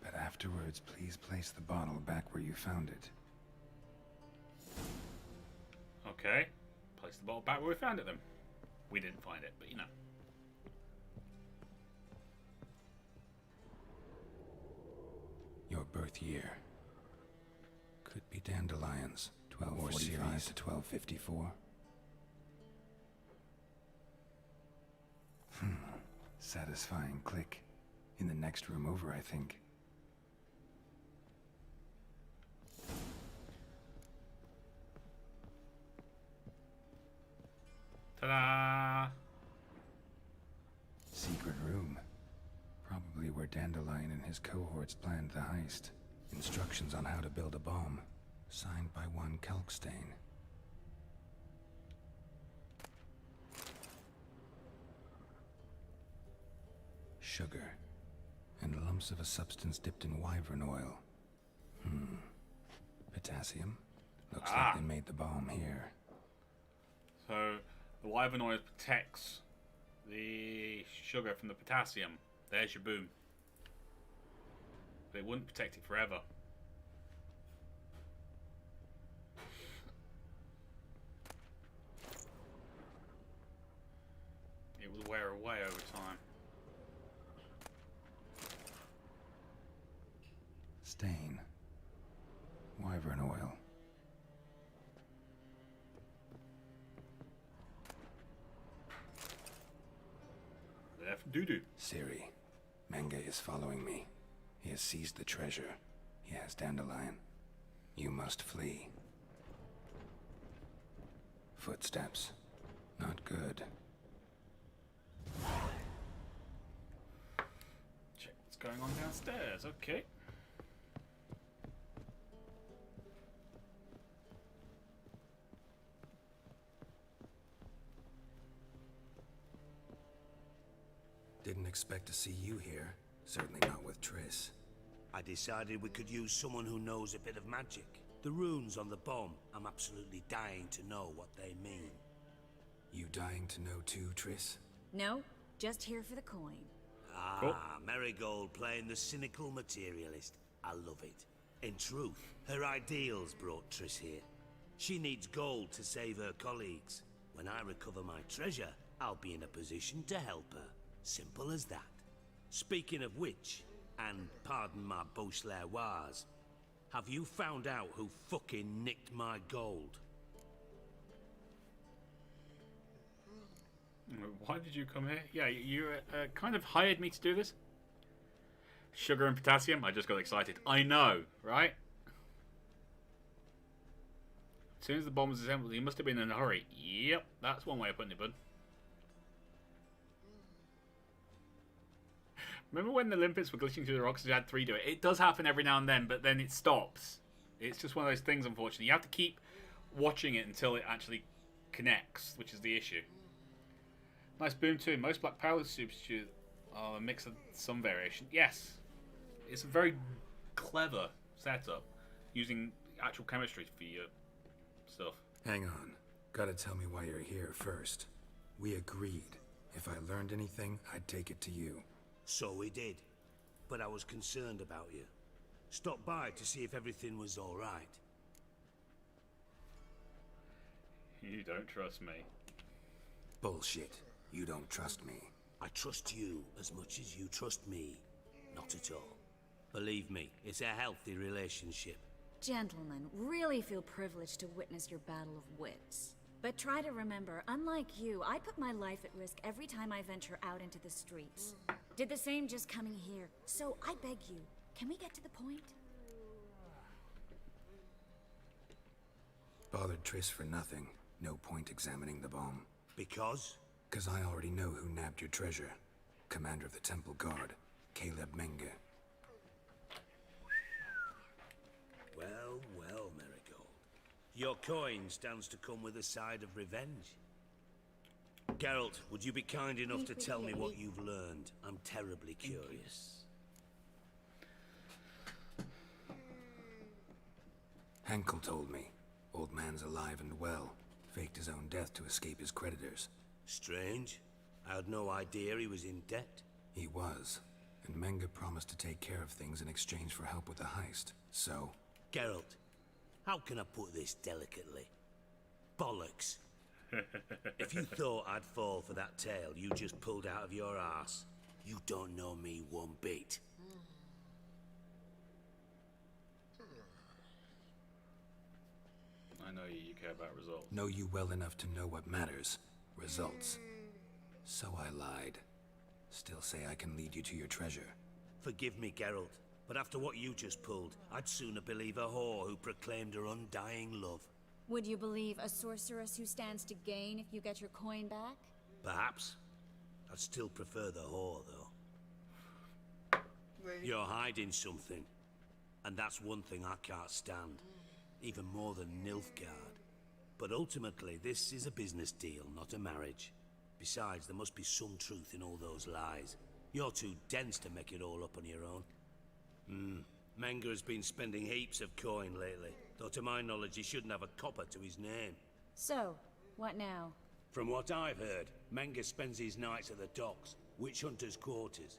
But afterwards, please place the bottle back where you found it. Okay. Place the bottle back where we found it then. We didn't find it, but you know. Your birth year. Could be dandelions. 1245 to 1254. Satisfying click. In the next room over, I think. Ta-da! Secret room. Probably where Dandelion and his cohorts planned the heist. Instructions on how to build a bomb. Signed by one Kalkstain. Sugar. And lumps of a substance dipped in wyvern oil. Potassium. Looks like they made the bomb here. So, the wyvern oil protects the sugar from the potassium. There's your boom. But it wouldn't protect it forever. It will wear away over time. Stain. Wyvern oil. Left doo-doo. Siri. Menge is following me. He has seized the treasure. He has Dandelion. You must flee. Footsteps. Not good. Check what's going on downstairs. Okay. Didn't expect to see you here. Certainly not with Triss. I decided we could use someone who knows a bit of magic. The runes on the bomb, I'm absolutely dying to know what they mean. You dying to know too, Triss? No, just here for the coin. Marigold playing the cynical materialist. I love it. In truth, her ideals brought Triss here. She needs gold to save her colleagues. When I recover my treasure, I'll be in a position to help her. Simple as that. Speaking of which, and pardon my Beauclervoise, have you found out who fucking nicked my gold? Why did you come here? Yeah, you kind of hired me to do this. Sugar and potassium. I just got excited. I know, right? As soon as the bomb was assembled, he must have been in a hurry. Yep, that's one way of putting it, bud. Remember when the limpets were glitching through the rocks and you had 3 do it? It does happen every now and then, but then it stops. It's just one of those things, unfortunately. You have to keep watching it until it actually connects, which is the issue. Nice boom too. Most black powder substitute are a mix of some variation. Yes, it's a very clever setup using actual chemistry for your stuff. Hang on. Gotta tell me why you're here first. We agreed. If I learned anything, I'd take it to you. So we did. But I was concerned about you. Stopped by to see if everything was all right. You don't trust me. Bullshit. You don't trust me. I trust you as much as you trust me. Not at all. Believe me, it's a healthy relationship. Gentlemen, really feel privileged to witness your battle of wits. But try to remember, unlike you, I put my life at risk every time I venture out into the streets. Did the same just coming here. So I beg you, can we get to the point? Bothered Triss for nothing. No point examining the bomb. Because? 'Cause I already know who nabbed your treasure. Commander of the Temple Guard, Caleb Menge. Well, well, Marigold. Your coin stands to come with a side of revenge. Geralt, would you be kind enough to tell me what you've learned? I'm terribly curious. Henkel told me. Old man's alive and well. Faked his own death to escape his creditors. Strange. I had no idea he was in debt. He was. And Menge promised to take care of things in exchange for help with the heist. So... Geralt, how can I put this delicately? Bollocks. If you thought I'd fall for that tale you just pulled out of your arse, you don't know me one bit. I know you care about results. Know you well enough to know what matters. Results. So I lied. Still say I can lead you to your treasure. Forgive me, Geralt, but after what you just pulled, I'd sooner believe a whore who proclaimed her undying love. Would you believe a sorceress who stands to gain if you get your coin back? Perhaps. I'd still prefer the whore, though. You're hiding something. And that's one thing I can't stand. Even more than Nilfgaard. But ultimately, this is a business deal, not a marriage. Besides, there must be some truth in all those lies. You're too dense to make it all up on your own. Menge has been spending heaps of coin lately, though to my knowledge he shouldn't have a copper to his name. So, what now? From what I've heard, Menge spends his nights at the docks, witch hunters' quarters.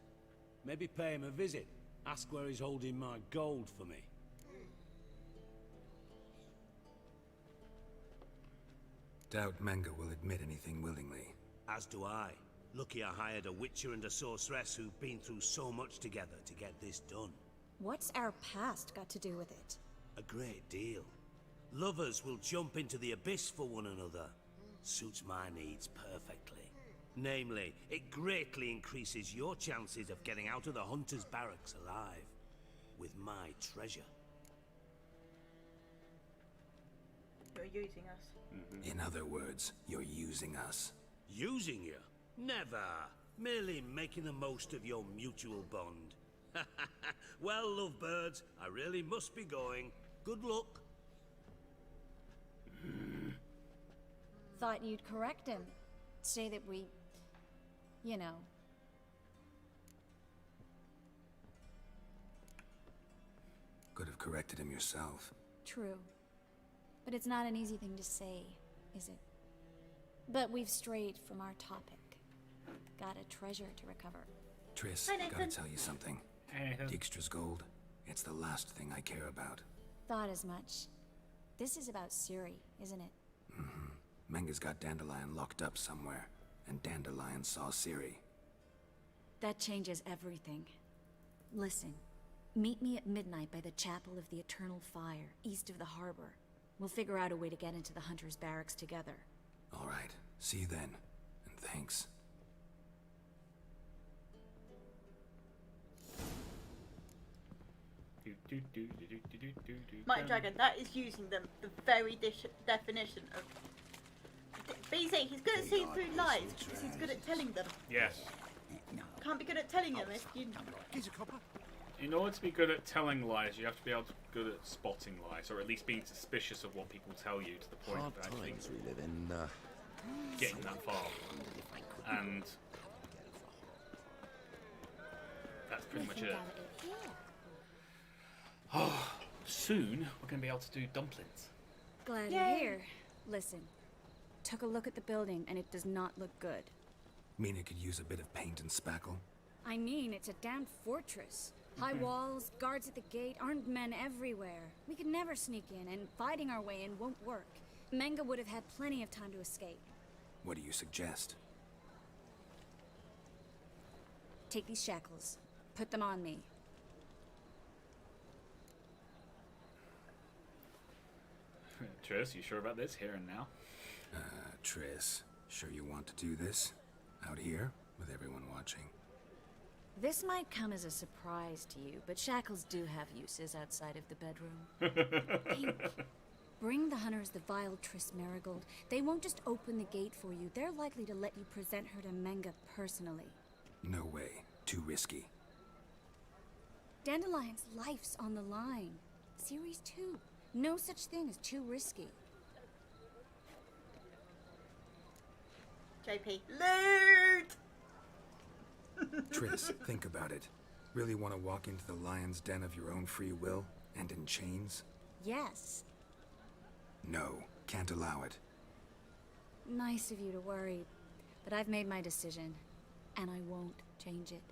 Maybe pay him a visit, ask where he's holding my gold for me. Doubt Menge will admit anything willingly. As do I. Lucky I hired a witcher and a sorceress who've been through so much together to get this done. What's our past got to do with it? A great deal. Lovers will jump into the abyss for one another. Suits my needs perfectly. Namely, it greatly increases your chances of getting out of the hunter's barracks alive. With my treasure. You're using us. In other words, you're using us. Using you? Never. Merely making the most of your mutual bond. Well, lovebirds, I really must be going. Good luck. Thought you'd correct him. Say that we... you know... Could have corrected him yourself. True. But it's not an easy thing to say, is it? But we've strayed from our topic. Got a treasure to recover. Triss, Hi, Nathan. gotta tell you something. Dijkstra's gold, it's the last thing I care about. Thought as much. This is about Ciri, isn't it? Menge's got Dandelion locked up somewhere, and Dandelion saw Ciri. That changes everything. Listen, meet me at midnight by the Chapel of the Eternal Fire, east of the harbor. We'll figure out a way to get into the Hunter's barracks together. All right, see you then, and thanks. Might Dragon, that is using them, the very definition of... BZ, he's good at seeing through lies because he's good at telling them. Yes. Can't be good at telling them if you... Here's a copper. In order to be good at telling lies, you have to be able to be good at spotting lies, or at least being suspicious of what people tell you to the point Hard of actually times we live in. getting that far. And that's pretty much it. Oh, soon we're going to be able to do dumplings. Glad Yay. you're here. Listen, took a look at the building and it does not look good. Mean it could use a bit of paint and spackle? I mean, it's a damn fortress. High walls, guards at the gate, armed men everywhere. We could never sneak in, and fighting our way in won't work. Menga would have had plenty of time to escape. What do you suggest? Take these shackles. Put them on me. Triss, you sure about this, here and now? Triss, sure you want to do this? Out here, with everyone watching? This might come as a surprise to you, but shackles do have uses outside of the bedroom. Think. Bring the hunters the vile Triss Marigold. They won't just open the gate for you. They're likely to let you present her to Menga personally. No way. Too risky. Dandelion's life's on the line. Series 2. No such thing as too risky. JP. Loot! Triss, think about it. Really want to walk into the lion's den of your own free will, and in chains? Yes. No, can't allow it. Nice of you to worry, but I've made my decision, and I won't change it.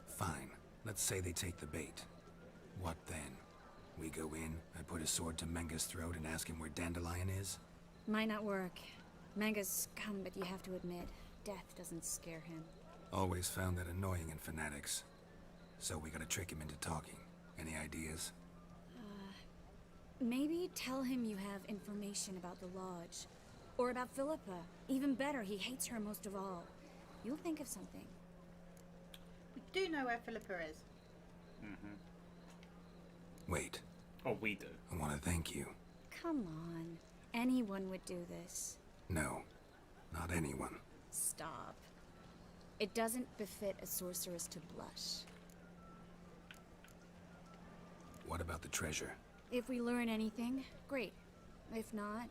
Fine. Let's say they take the bait. What then? We go in, I put a sword to Menga's throat and ask him where Dandelion is? Might not work. Menga's scum, but you have to admit, death doesn't scare him. Always found that annoying in fanatics. So we gotta trick him into talking. Any ideas? Maybe tell him you have information about the Lodge. Or about Philippa. Even better, he hates her most of all. You'll think of something. We do know where Philippa is. Mm-hmm. Wait. Oh, we do. I want to thank you. Come on. Anyone would do this. No. Not anyone. Stop. It doesn't befit a sorceress to blush. What about the treasure? If we learn anything, great. If not...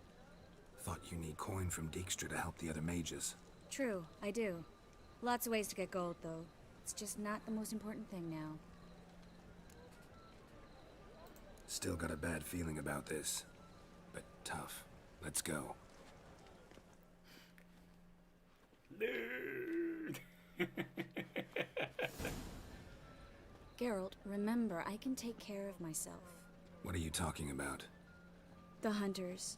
Thought you need coin from Dijkstra to help the other mages. True, I do. Lots of ways to get gold, though. It's just not the most important thing now. Still got a bad feeling about this. But tough. Let's go. Geralt, remember, I can take care of myself. What are you talking about? The hunters.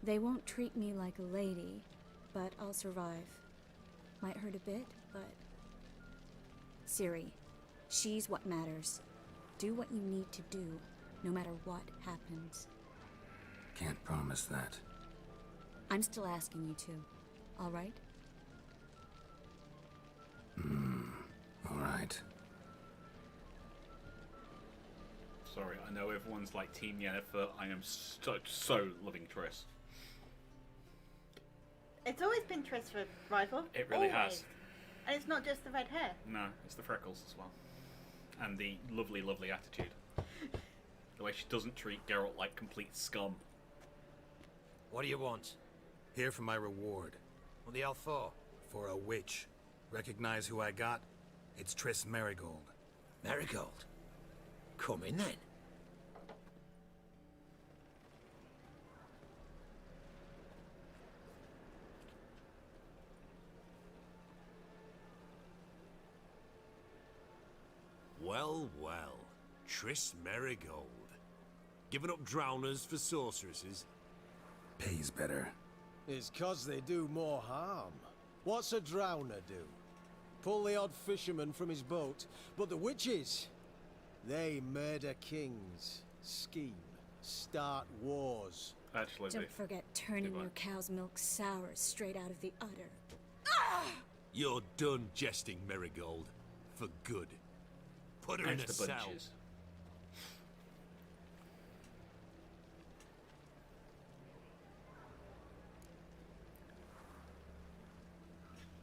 They won't treat me like a lady, but I'll survive. Might hurt a bit, but... Ciri, she's what matters. Do what you need to do, no matter what happens. Can't promise that. I'm still asking you to, all right? All right. Sorry, I know everyone's like Team Yennefer. I am so loving Triss. It's always been Triss for rival. It really always. has. And it's not just the red hair. No, it's the freckles as well. And the lovely, lovely attitude. The way she doesn't treat Geralt like complete scum. What do you want? Here for my reward. What the hell for? For a witch. Recognize who I got? It's Triss Marigold. Marigold? Come in then. Well, well. Triss Marigold. Giving up drowners for sorceresses? Pays better. It's 'cause they do more harm. What's a drowner do? Pull the odd fisherman from his boat, but the witches, they murder kings, scheme, start wars. Actually, Don't forget turning your cow's milk sour straight out of the udder. You're done jesting, Marigold. For good. Put her in a cell.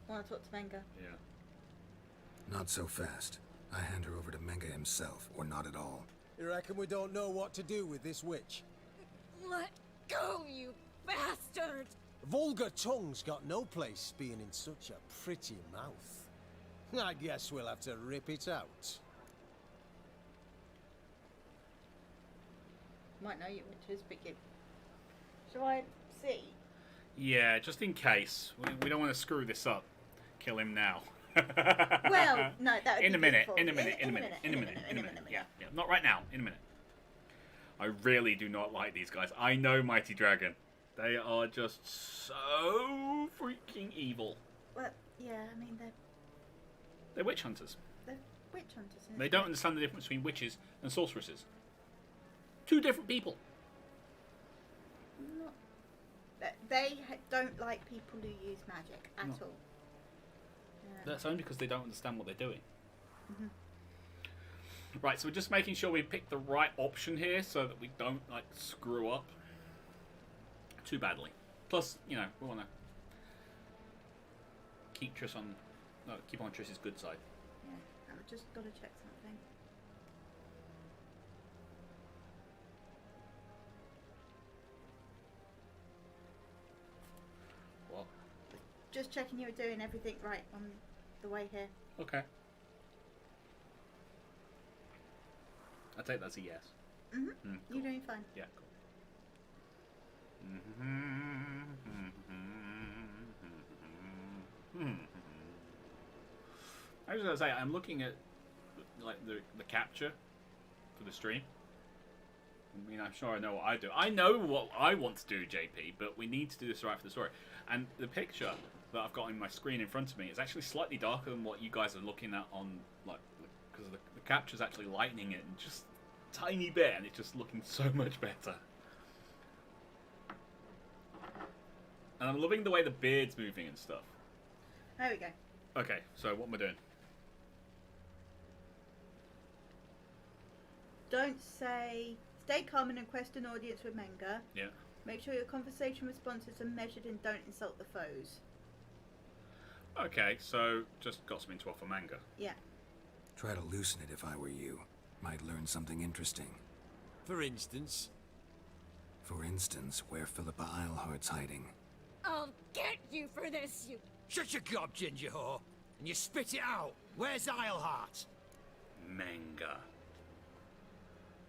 I want to talk to Menga. Yeah. Not so fast. I hand her over to Menga himself, or not at all. You reckon we don't know what to do with this witch? Let go, you bastard! Vulgar tongue's got no place being in such a pretty mouth. I guess we'll have to rip it out. Might know you witches, but you. Shall I see? Yeah, just in case. We don't want to screw this up. Kill him now. Well, no, that would be in a minute. beautiful. In a minute. Yeah, not right now. In a minute. I really do not like these guys. I know Mighty Dragon. They are just so freaking evil. Well, yeah, I mean They're witch hunters. they're witch hunters. and They it's don't like- understand the difference between witches and sorceresses. Two different people. Not, they don't like people who use magic at No. all. That's only because they don't understand what they're doing. Mhm. Right, so we're just making sure we pick the right option here so that we don't like screw up too badly. Plus, you know, we want to keep keep on Triss's good side. Yeah, I've just got to check something. What? Just checking you were doing everything right on the way here. Okay. I take that's a yes. Mhm. You're doing fine. Yeah, cool. I was gonna say I'm looking at like the capture for the stream. I mean, I'm sure I know what I do. I know what I want to do, JP, but we need to do this right for the story. And the picture that I've got on my screen in front of me is actually slightly darker than what you guys are looking at on, like, because the capture's actually lightening it just a tiny bit, and it's just looking so much better. And I'm loving the way the beard's moving and stuff. There we go. Okay, so what am I doing? Don't say. Stay calm and request an audience with Menga. Yeah. Make sure your conversation responses are measured and don't insult the foes. Okay, so just got something to offer Manga. Yeah. Try to loosen it if I were you. Might learn something interesting. For instance? For instance, where Philippa Eilhart's hiding. I'll get you for this, you... Shut your gob, ginger whore, and you spit it out. Where's Eilhart? Manga.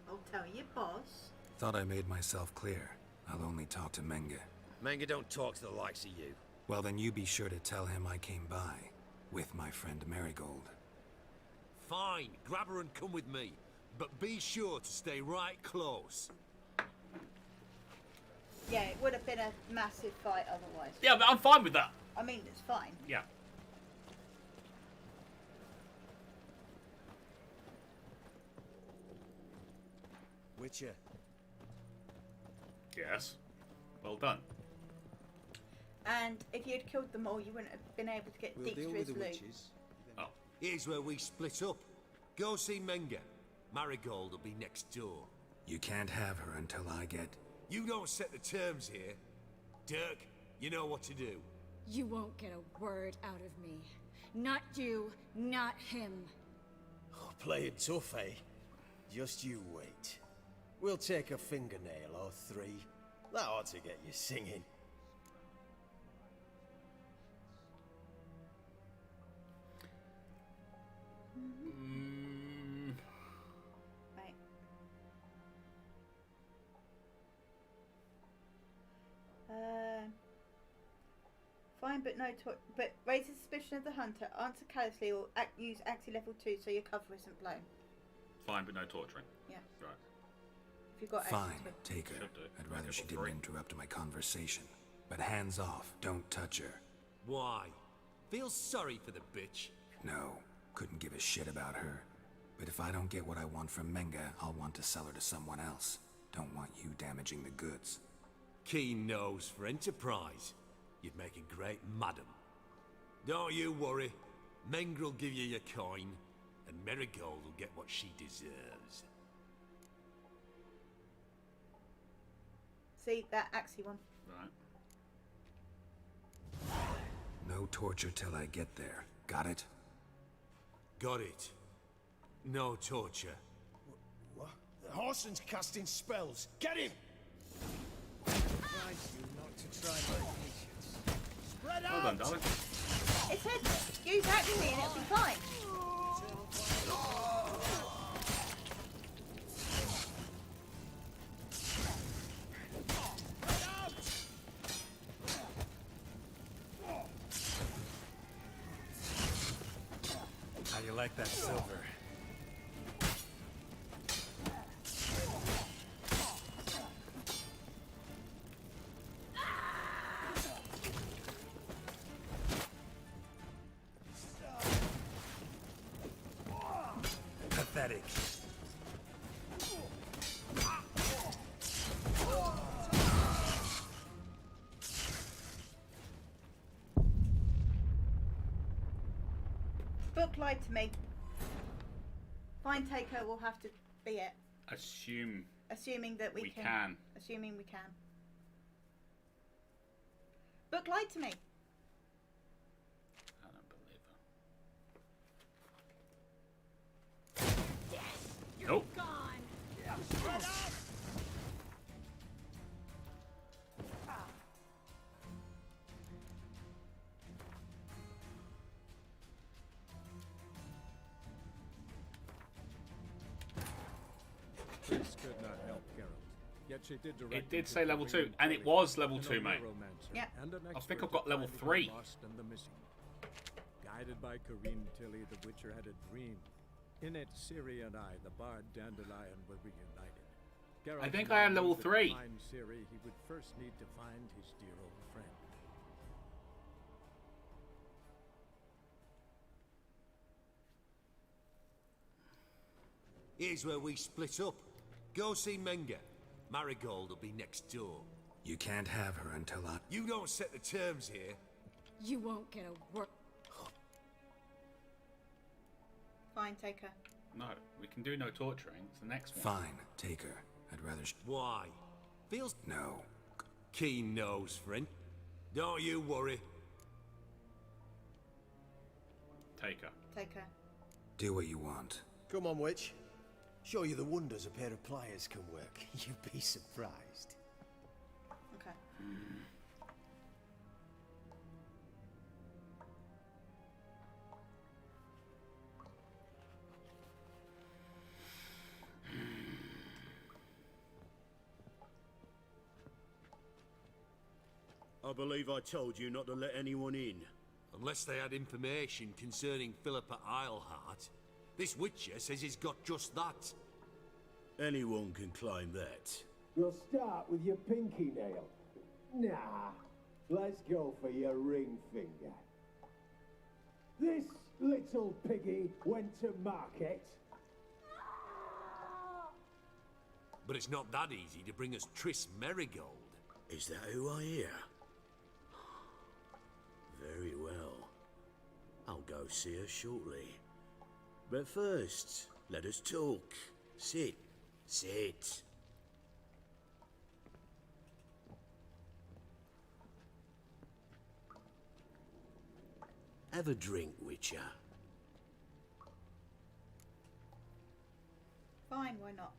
I'll tell you, boss. Thought I made myself clear. I'll only talk to Menga. Menga don't talk to the likes of you. Well, then you be sure to tell him I came by. With my friend Marigold. Fine, grab her and come with me. But be sure to stay right close. Yeah, it would have been a massive fight otherwise. Yeah, but I'm fine with that. I mean, it's fine. Yeah. Witcher. Yes. Well done. And if you'd killed them all, you wouldn't have been able to get We'll deal with Dijkstra's the loot. witches. Oh. Here's where we split up. Go see Menga. Marigold will be next door. You can't have her until I get... You don't set the terms here. Dirk, you know what to do. You won't get a word out of me. Not you, not him. Oh, playing tough, eh? Just you wait. We'll take a fingernail or three. That ought to get you singing. Right. Fine, but no. But raise the suspicion of the hunter. Answer callously or use Axie level 2 so your cover isn't blown. Fine, but no torturing. Yeah. Right. If you've got Fine, Axie take her. Should do. I'd rather she Level didn't interrupt my conversation. But hands off, don't touch her. Why? Feel sorry for the bitch. No, couldn't give a shit about her. But if I don't get what I want from Menga, I'll want to sell her to someone else. Don't want you damaging the goods. Keen nose for enterprise. You'd make a great madam. Don't you worry. Mengrel will give you your coin, and Marigold will get what she deserves. See that Axie one. Right. No torture till I get there. Got it? Got it. No torture. What? The Horson's casting spells. Get him! Advise you not to try my patience. Spread out! Hold on, darling. It said use agony and it'll be fine. How you like that silver? Pathetic. Book lied to me. Find Taker will have to be it. Assuming that we we can. can. Assuming we can. Book lied to me. I don't believe her. Nope. This could not help Geralt. Yet she did direct It did him to say level Korean 2, and it Foley, was level an 2, mate. neuromancer, Yeah. and an I think expert I've got at level finding 3. the lost and the missing. Guided by Karim Tilly, the Witcher had a dream. In it, Ciri and I, the bard Dandelion, were reunited. Geralt I think I had knew level that 3. To find Ciri, he would first need to find his dear old friend. Here's where we split up. Go see Menga. Marigold will be next door. You can't have her until I... You don't set the terms here. You won't get a work. Fine, Taker. No, we can do no torturing. It's the next one. Fine, take her. I'd rather... Why? Feels... No. Keen nose, friend. Don't you worry. Taker. Taker. Do what you want. Come on, witch. Show you the wonders a pair of pliers can work. You'd be surprised. Okay. I believe I told you not to let anyone in. Unless they had information concerning Philippa Eilhart. This Witcher says he's got just that. Anyone can claim that. You'll start with your pinky nail. Nah, let's go for your ring finger. This little piggy went to market. But it's not that easy to bring us Triss Merigold. Is that who I hear? Very well. I'll go see her shortly. But first, let us talk. Sit. Sit. Have a drink, Witcher. Fine, why not?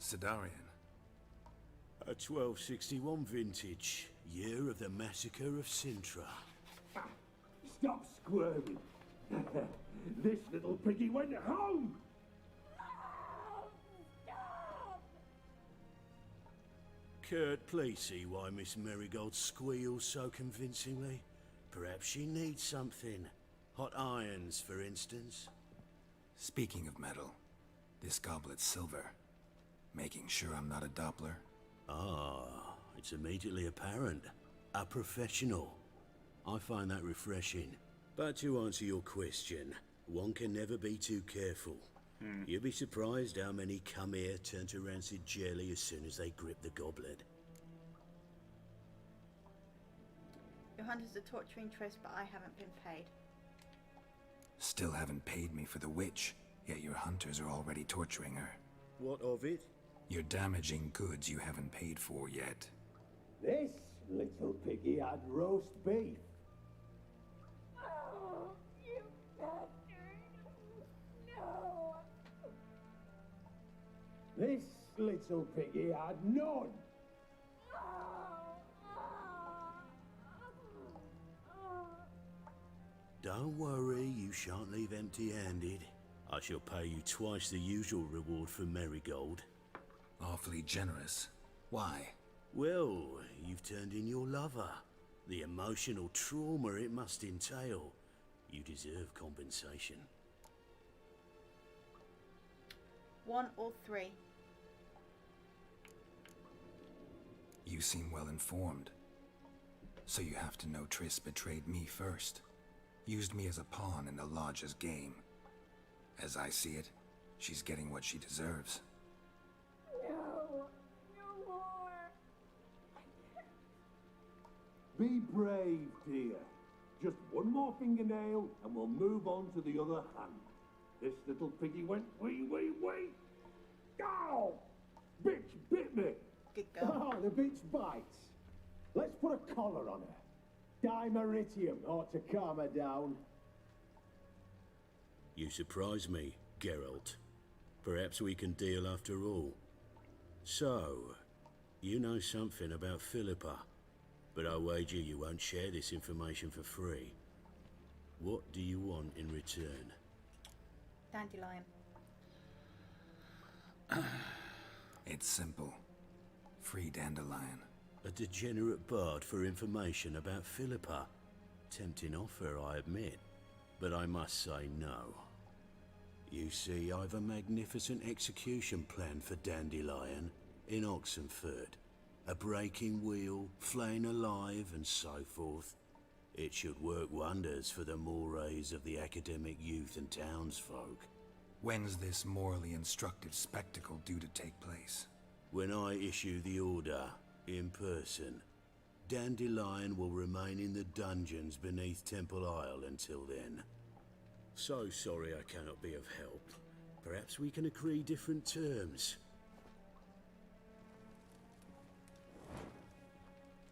Sidarian. A 1261 vintage, year of the massacre of Sintra. Stop squirming. This little piggy went home. Kurt, please see why Miss Merigold squeals so convincingly. Perhaps she needs something. Hot irons, for instance. Speaking of metal, this goblet's silver. Making sure I'm not a Doppler. Ah, it's immediately apparent. A professional. I find that refreshing. But to answer your question, one can never be too careful. You'd be surprised how many come here turn to rancid jelly as soon as they grip the goblet. Your hunters are torturing Triss, but I haven't been paid. Still haven't paid me for the witch, yet your hunters are already torturing her. What of it? You're damaging goods you haven't paid for yet. This little piggy had roast beef. Oh, you bastard! No! This little piggy had none. Don't worry, you shan't leave empty-handed. I shall pay you twice the usual reward for Marigold. Awfully generous. Why? Well, you've turned in your lover. The emotional trauma it must entail. You deserve compensation. 1 or 3. You seem well informed. So you have to know Triss betrayed me first. Used me as a pawn in the Lodge's game. As I see it, she's getting what she deserves. No! No more! Be brave, dear. Just one more fingernail and we'll move on to the other hand. This little piggy went wee. Ow! Bitch bit me! Good girl. Oh, the bitch bites. Let's put a collar on her. Dimeritium ought to calm her down. You surprise me, Geralt. Perhaps we can deal after all. So, you know something about Philippa, but I wager you won't share this information for free. What do you want in return? Dandelion. It's simple. Free Dandelion. A degenerate bard for information about Philippa. Tempting offer, I admit, but I must say no. You see, I've a magnificent execution plan for Dandelion in Oxenford. A breaking wheel, flaying alive, and so forth. It should work wonders for the mores of the academic youth and townsfolk. When's this morally instructive spectacle due to take place? When I issue the order, in person. Dandelion will remain in the dungeons beneath Temple Isle until then. So sorry I cannot be of help. Perhaps we can agree different terms.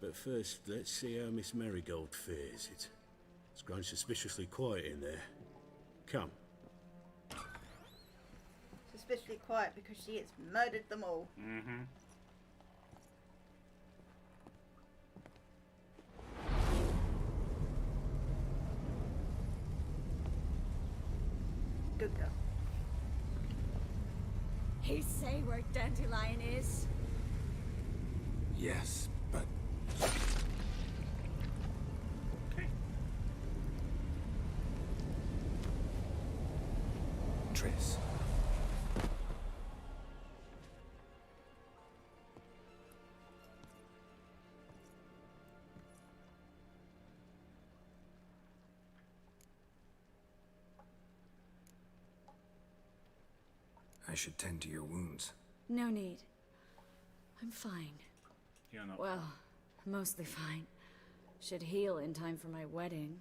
But first, let's see how Miss Marigold fares. It's grown suspiciously quiet in there. Come. Suspiciously quiet because she has murdered them all. Mm-hmm. Good girl. He say where Dandelion is? Yes, but... Triss. I should tend to your wounds. No need. I'm fine. You're not. Well, mostly fine. Should heal in time for my wedding.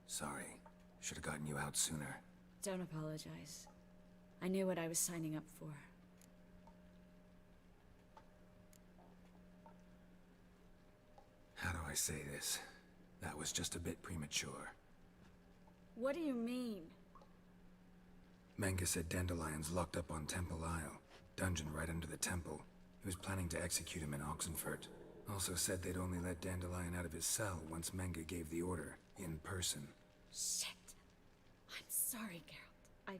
Sorry. Should have gotten you out sooner. Don't apologize. I knew what I was signing up for. How do I say this? That was just a bit premature. What do you mean? Menge said Dandelion's locked up on Temple Isle. Dungeon right under the temple. He was planning to execute him in Oxenfurt. Also said they'd only let Dandelion out of his cell once Menge gave the order, in person. Shit. I'm sorry, Geralt. I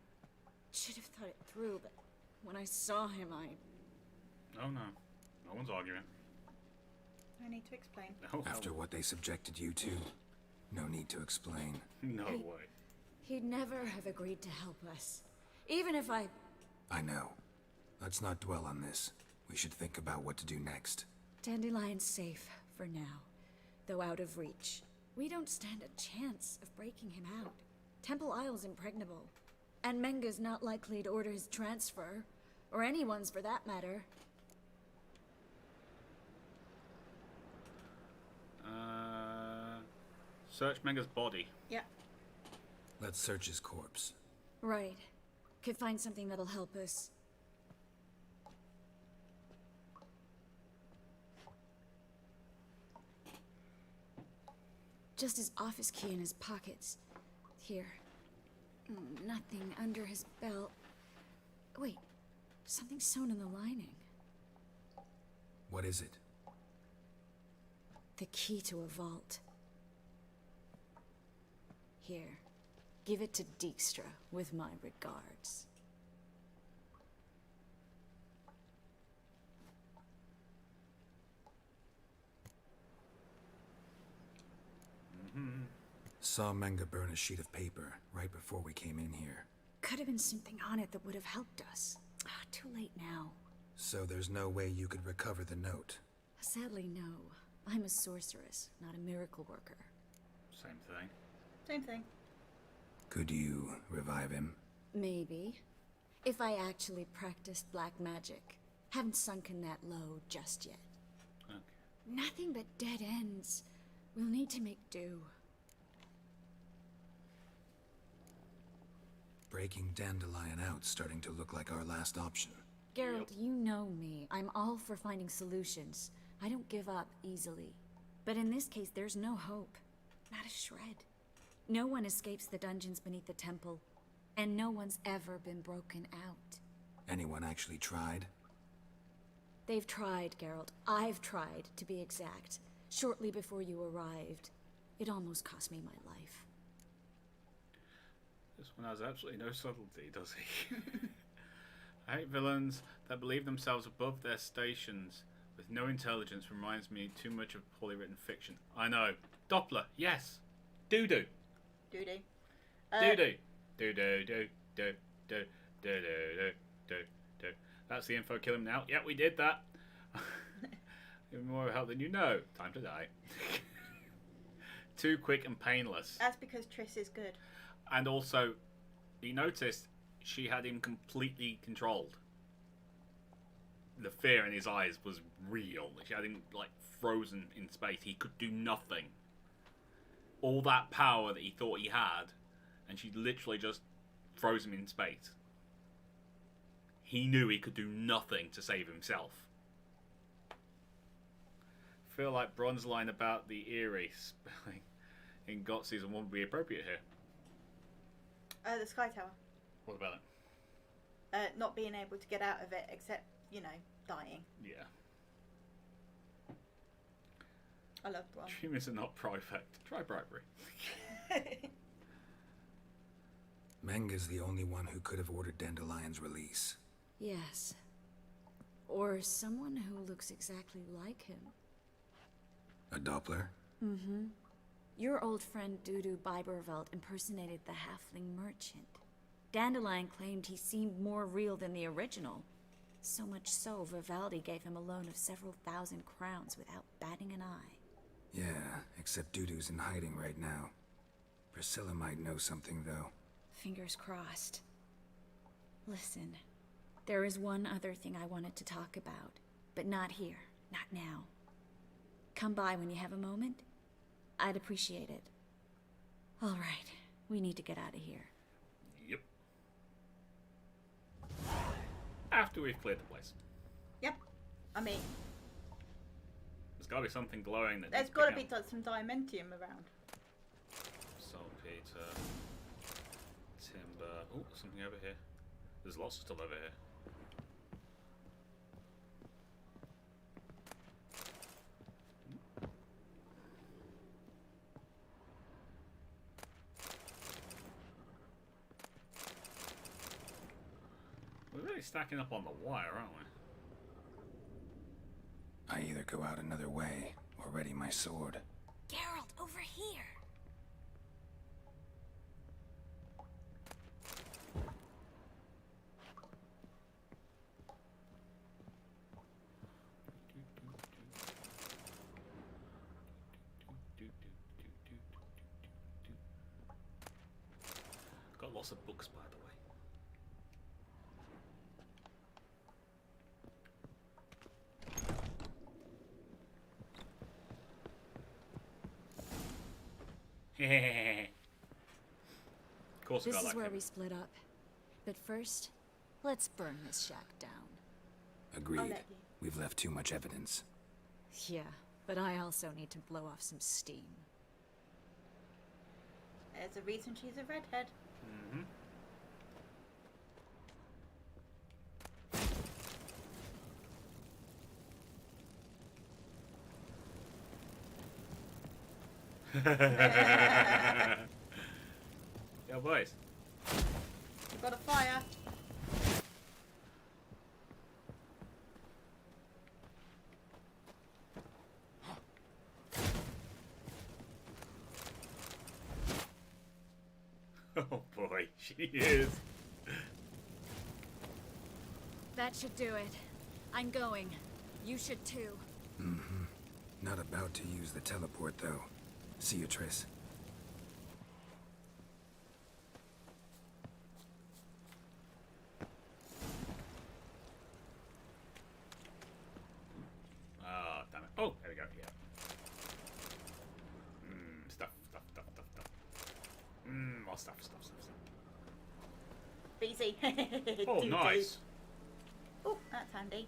should have thought it through, but when I saw him, Oh no. No one's arguing. No need to explain. After what they subjected you to, no need to explain. No way. He'd never have agreed to help us. Even if I know. Let's not dwell on this. We should think about what to do next. Dandelion's safe for now, though out of reach. We don't stand a chance of breaking him out. Temple Isle's impregnable, and Menge's not likely to order his transfer, or anyone's for that matter. Search Menge's body. Yeah. Let's search his corpse. Right. Could find something that'll help us. Just his office key in his pockets. Here. Nothing under his belt. Wait, something sewn in the lining. What is it? The key to a vault. Here, give it to Dijkstra with my regards. Saw Menga burn a sheet of paper right before we came in here. Could have been something on it that would have helped us. Too late now. So there's no way you could recover the note? Sadly, no. I'm a sorceress, not a miracle worker. Same thing. Same thing. Could you revive him? Maybe. If I actually practiced black magic. Haven't sunken that low just yet. Okay. Nothing but dead ends. We'll need to make do. Breaking Dandelion out's starting to look like our last option. Geralt, you know me. I'm all for finding solutions. I don't give up easily. But in this case, there's no hope. Not a shred. No one escapes the dungeons beneath the temple. And no one's ever been broken out. Anyone actually tried? They've tried, Geralt. I've tried, to be exact. Shortly before you arrived. It almost cost me my life. This one has absolutely no subtlety, does he? I hate villains that believe themselves above their stations with no intelligence. Reminds me too much of poorly written fiction. I know. Doppler, yes. Doo-doo. Doo-doo. Doo-doo. Doo-doo-doo. Doo-doo-doo-doo-doo-doo. That's the info. Kill him now. Yeah, we did that. Even more help than you know. Time to die. Too quick and painless. That's because Triss is good. And also, you noticed she had him completely controlled. The fear in his eyes was real. She had him, like, frozen in space. He could do nothing. All that power that he thought he had, and she literally just froze him in space. He knew he could do nothing to save himself. I feel like Bron's line about the Eerie spelling in GOT Season 1 would be appropriate here. The Sky Tower. What about it? Not being able to get out of it, except, you know, dying. Yeah. I love Bron. Dreamers are not private. Try bribery. Menga's the only one who could have ordered Dandelion's release. Yes. Or someone who looks exactly like him. A Doppler? Mm-hmm. Your old friend Dudu Biberveld impersonated the halfling merchant. Dandelion claimed he seemed more real than the original. So much so, Vivaldi gave him a loan of several thousand crowns without batting an eye. Yeah, except Dudu's in hiding right now. Priscilla might know something, though. Fingers crossed. Listen, there is one other thing I wanted to talk about, but not here, not now. Come by when you have a moment. I'd appreciate it. All right, we need to get out of here. Yep. After we've cleared the place. Yep. I mean, there's got to be something glowing that. There's got to be some Diamentium around. Saltpeter, timber. Oh, something over here. There's lots of stuff over here. We're really stacking up on the wire, aren't we? I either go out another way or ready my sword. Geralt, over here! Got lots of books, by the way. Of course, this is where we split up. But first, let's burn this shack down. Agreed. We've left too much evidence. Yeah, but I also need to blow off some steam. There's a reason she's a redhead. Mm-hmm. Yo, boys. We've got a fire. Oh boy, she is. That should do it. I'm going. You should too. Mm-hmm. Not about to use the teleport, though. See you, Triss. Oh, damn it. Oh, there we go. Yeah. Stuff. More stuff. Easy. Oh, nice. Oh, that's handy.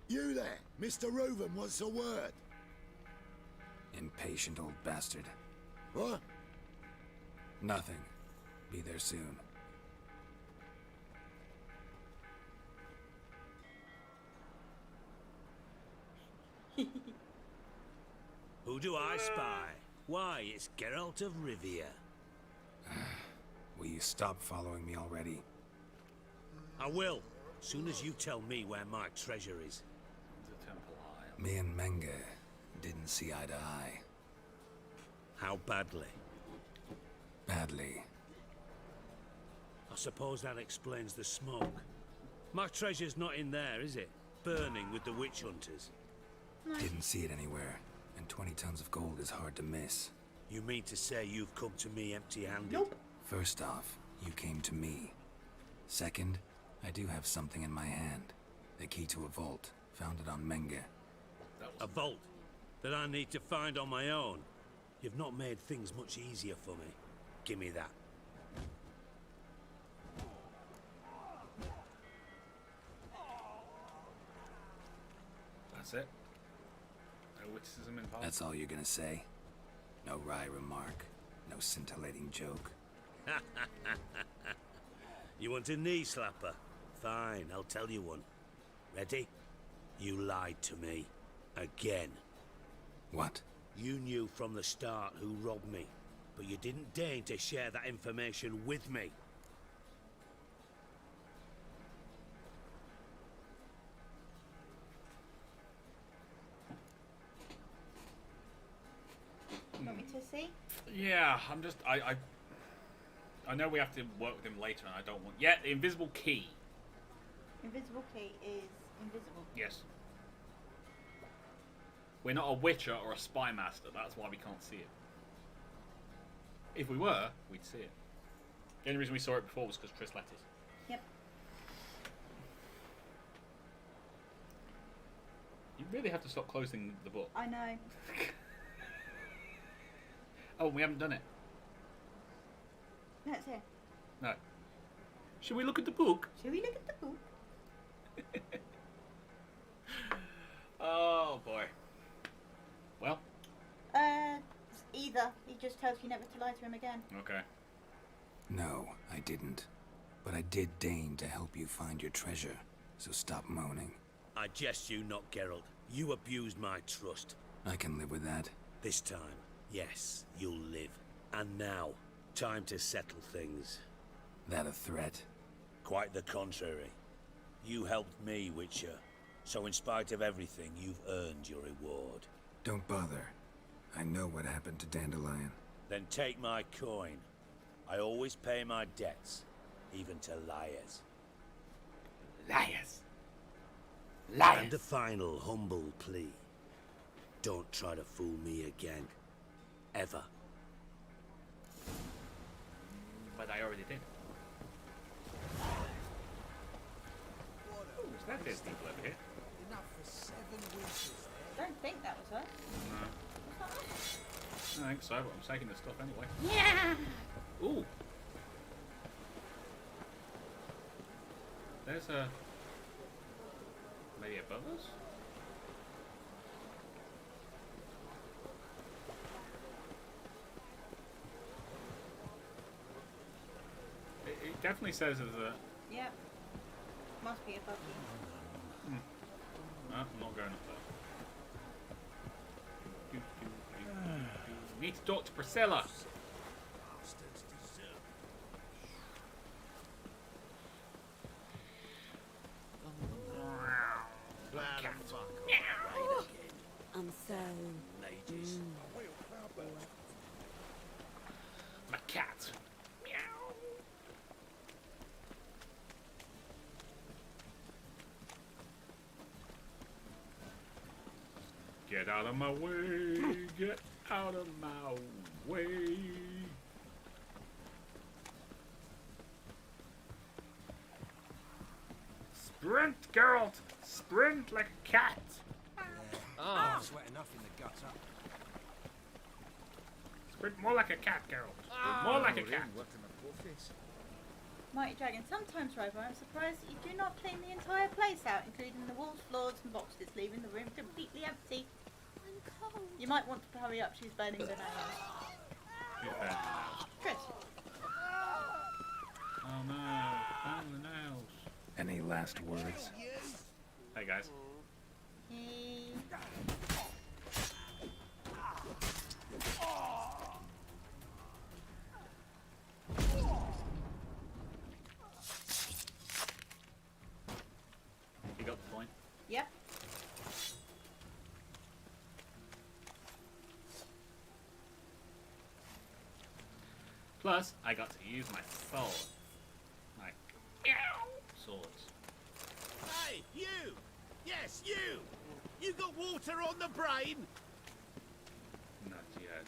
You there, Mr. Reuven, what's the word? Impatient old bastard. What? Nothing. Be there soon. Who do I spy? Why, it's Geralt of Rivia. Will you stop following me already? I will, soon as you tell me where my treasure is. Me and Menge didn't see eye to eye. How badly? Badly. I suppose that explains the smoke. My treasure's not in there, is it? Burning with the witch hunters. Didn't see it anywhere, and 20 tons of gold is hard to miss. You mean to say you've come to me empty-handed? Nope. First off, you came to me. Second, I do have something in my hand. The key to a vault, found it on Menge. A vault that I need to find on my own. You've not made things much easier for me. Give me that. That's it. No witticism involved. That's all you're gonna say? No wry remark, no scintillating joke. You want a knee slapper? Fine, I'll tell you one. Ready? You lied to me. Again. What? You knew from the start who robbed me, but you didn't deign to share that information with me. Want me to see? Yeah, I'm just... I know we have to work with him later, and I don't want... Yeah, the invisible key. Invisible key is invisible. Yes. We're not a witcher or a spy master. That's why we can't see it. If we were, we'd see it. The only reason we saw it before was because Triss let us. Yep. You really have to stop closing the book. I know. Oh, we haven't done it. No, it's here. No. Should we look at the book? Should we look at the book? Oh, boy. Well. Either. He just tells you never to lie to him again. Okay. No, I didn't. But I did deign to help you find your treasure, so stop moaning. I jest you not, Geralt. You abused my trust. I can live with that. This time, yes, you'll live. And now, time to settle things. That a threat? Quite the contrary. You helped me, Witcher. So in spite of everything, you've earned your reward. Don't bother. I know what happened to Dandelion. Then take my coin. I always pay my debts, even to liars. Liars! Liars! And a final humble plea. Don't try to fool me again. Ever. But I already did. Ooh, is that there's people over here? Enough for 7 winters I don't think that was her. No. Was that her? I think so, but I'm taking the stuff anyway. Yeah! Ooh. There's a... maybe above us? definitely says there's a... Yep. Must be a buggy. No, I'm not going up there. Need to talk to Priscilla. I'm so... My cat. Get out of my way. Get out of my way. Sprint, Geralt! Sprint like a cat! I'm sweating enough in the guts up. Sprint more like a cat, Geralt. More like a cat. Mighty Dragon, sometimes, Rival, I'm surprised that you do not clean the entire place out, including the walls, floors, and boxes, leaving the room completely empty. I'm cold. You might want to hurry up, she's burning the nails. Chris. Oh no, burn the nails. Any last words? Hey guys. You got the point? Yep. Plus, I got to use my sword. My swords. Hey, you! Yes, you! You got water on the brain? Not yet.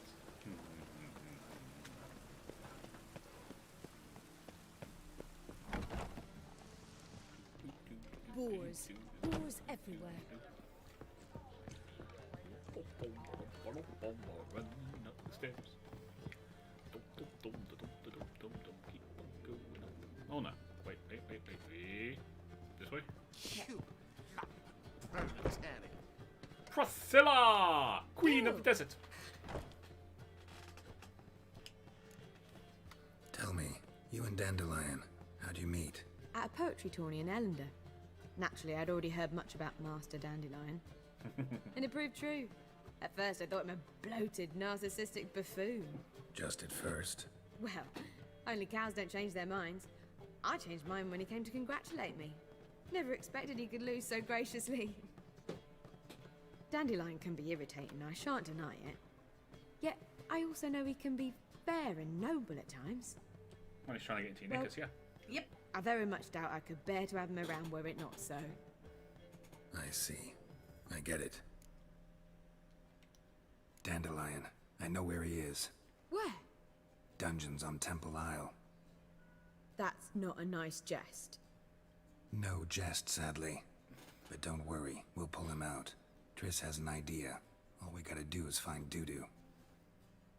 Boars. Boars everywhere. Running up the stairs. Oh no. Wait. This way? Priscilla! Queen of the desert! Tell me, you and Dandelion, how'd you meet? At a poetry tourney in Ellender. Naturally, I'd already heard much about Master Dandelion. And it proved true. At first, I thought him a bloated, narcissistic buffoon. Just at first. Well, only cows don't change their minds. I changed mine when he came to congratulate me. Never expected he could lose so graciously. Dandelion can be irritating, I shan't deny it. Yet, I also know he can be fair and noble at times. Well, he's trying to get into your knickers, yeah. Yep. I very much doubt I could bear to have him around were it not so. I see. I get it. Dandelion, I know where he is. Where? Dungeons on Temple Isle. That's not a nice jest. No jest, sadly. But don't worry, we'll pull him out. Triss has an idea. All we gotta do is find Dudu.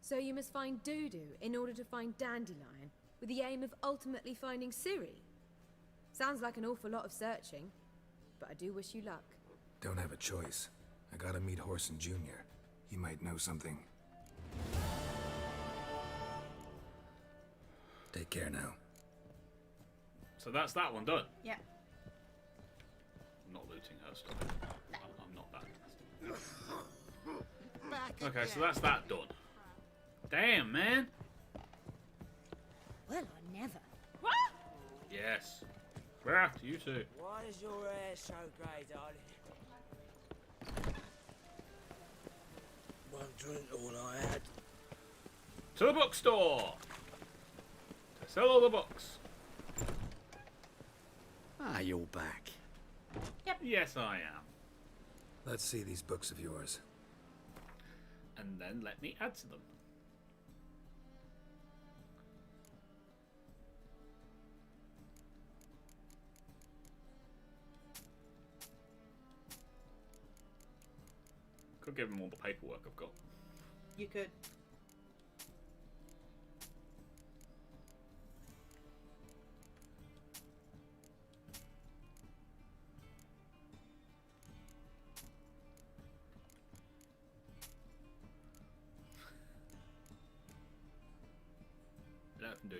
So you must find Dudu in order to find Dandelion, with the aim of ultimately finding Ciri? Sounds like an awful lot of searching, but I do wish you luck. Don't have a choice. I gotta meet Horson Jr. He might know something. Take care now. So that's that one done. Yeah. I'm not looting her stuff. I'm not that nasty. Okay, so that's that done. Damn, man. Well, I never. Yes. We're after you too. Why is your hair so grey, darling? Won't drink all I had. To the bookstore. To sell all the books. Ah, you're back. Yep. Yes, I am. Let's see these books of yours. And then let me add to them. Could give him all the paperwork I've got. You could. Let him do.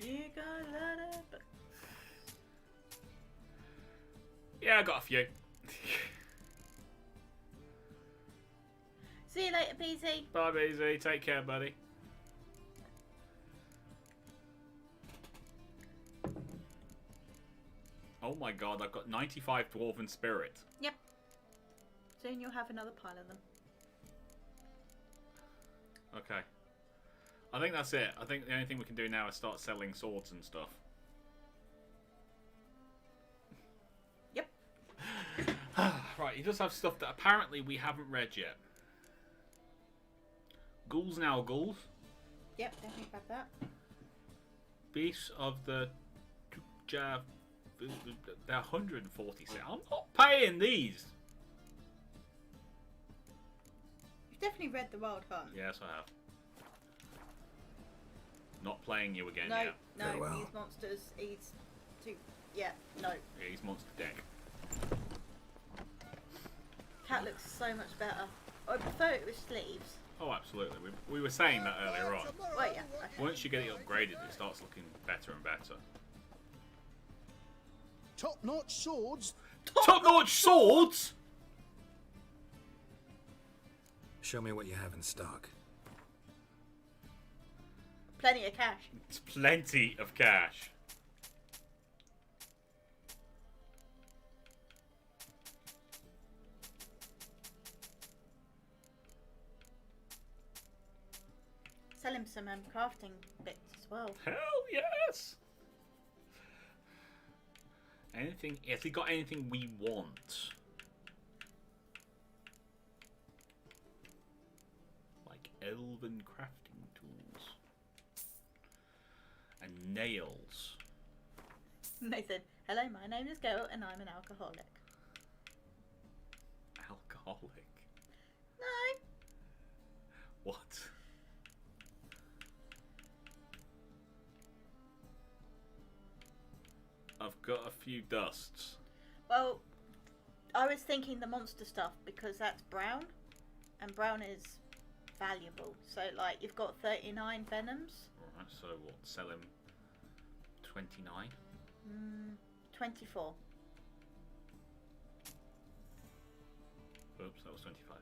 You got a lot of... Yeah, I got a few. See you later, PZ. Bye, BZ. Take care, buddy. Oh my god, I've got 95 Dwarven Spirit. Yep. Soon you'll have another pile of them. Okay. I think that's it. I think the only thing we can do now is start selling swords and stuff. Yep. Right, he does have stuff that apparently we haven't read yet. Ghouls now ghouls. Yep, definitely grab that. Beasts of the Tukja. They're 146. I'm not paying these. You've definitely read The Wild Hunt. Yes, I have. Not playing you again No, yet. no, he's monsters. He's too. Yeah, no. Yeah, he's monster deck. Cat looks so much better. I prefer it with sleeves. Oh, absolutely. We were saying that earlier on. Well, yeah. Okay. Once you get it upgraded, it starts looking better and better. Top-notch swords. Top-notch swords? Show me what you have in stock. Plenty of cash. It's plenty of cash. Sell him some crafting bits as well. Hell yes! Anything? Has he got anything we want? Like elven crafting tools. And nails. And they said, hello, my name is Gail and I'm an alcoholic. Alcoholic? No. What? I've got a few dusts. Well, I was thinking the monster stuff because that's brown. And brown is valuable. So, like, you've got 39 venoms. Alright, so what? Sell him 29? 24. Oops, that was 25.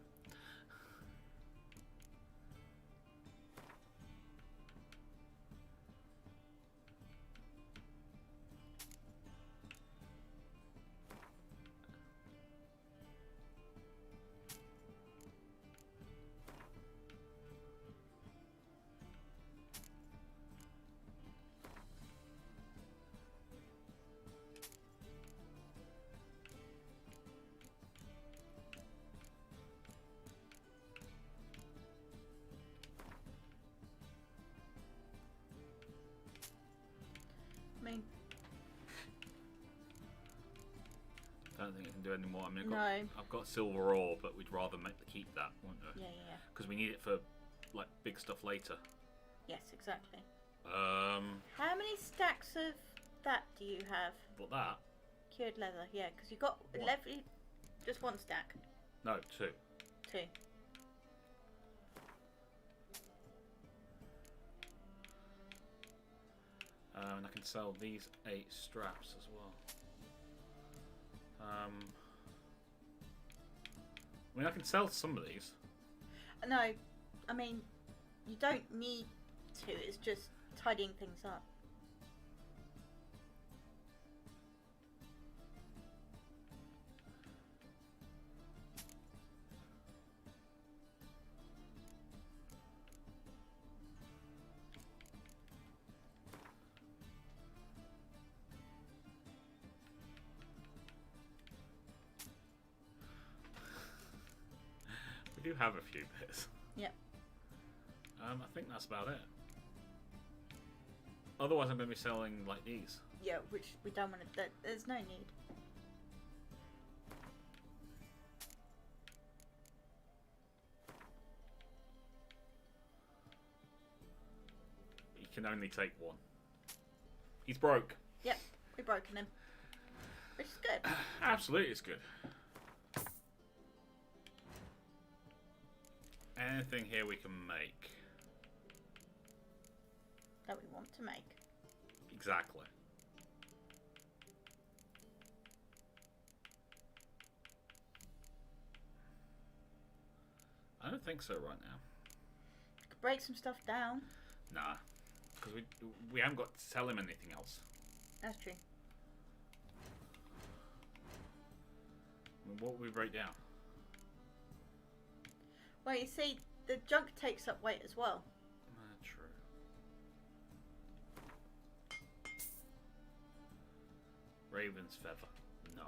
I mean, Don't think I can do any more. I mean, No. I've got silver ore, but we'd rather keep that, wouldn't we? yeah, yeah, yeah. Because we need it for like big stuff later. Yes, exactly. How many stacks of that do you have? But that? Cured leather, yeah, because you got 11, just one stack. No, 2. 2. And I can sell these 8 straps as well. I mean, I can sell some of these. No, I mean, you don't need to, it's just tidying things up. We do have a few bits. Yep. I think that's about it. Otherwise, I'm going to be selling like these. Yeah, which we don't want to. There's no need. You can only take one. He's broke. Yep, we've broken him. Which is good. Absolutely, it's good. Anything here we can make? That we want to make. Exactly. I don't think so right now. Could break some stuff down. Nah, because we haven't got to tell him anything else. That's true. I mean, what would we break down? Well, you see, the junk takes up weight as well. True. Raven's feather. No.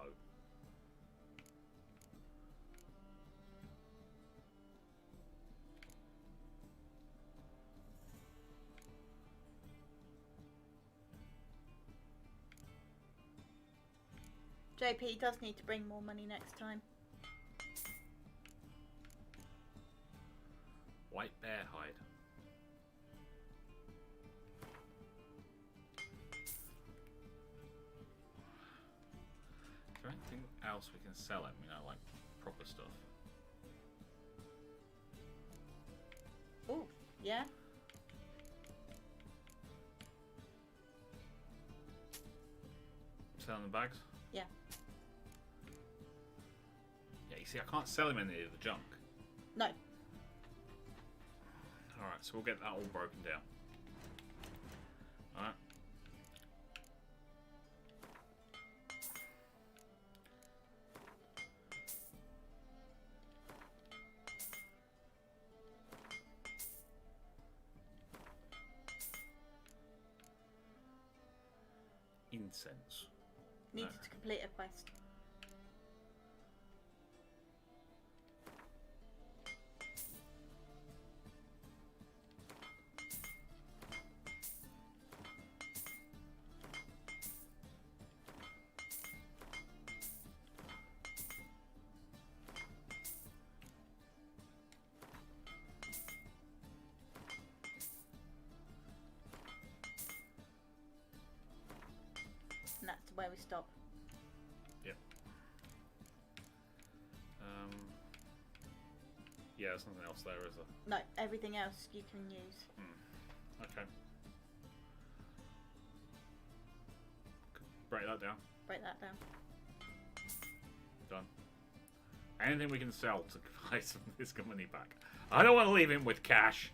JP does need to bring more money next time. White bear hide. Is there anything else we can sell him? You know, like proper stuff. Oh, yeah. Selling the bags? Yeah. Yeah, you see, I can't sell him any of the junk. No. Alright, so we'll get that all broken down. Alright. Incense. Needed to complete a quest. And that's where we stop. Yep. Yeah, there's nothing else there, is there? No, everything else you can use. Okay. Break that down. Break that down. Done. Anything we can sell to buy some of this money back. I don't want to leave him with cash.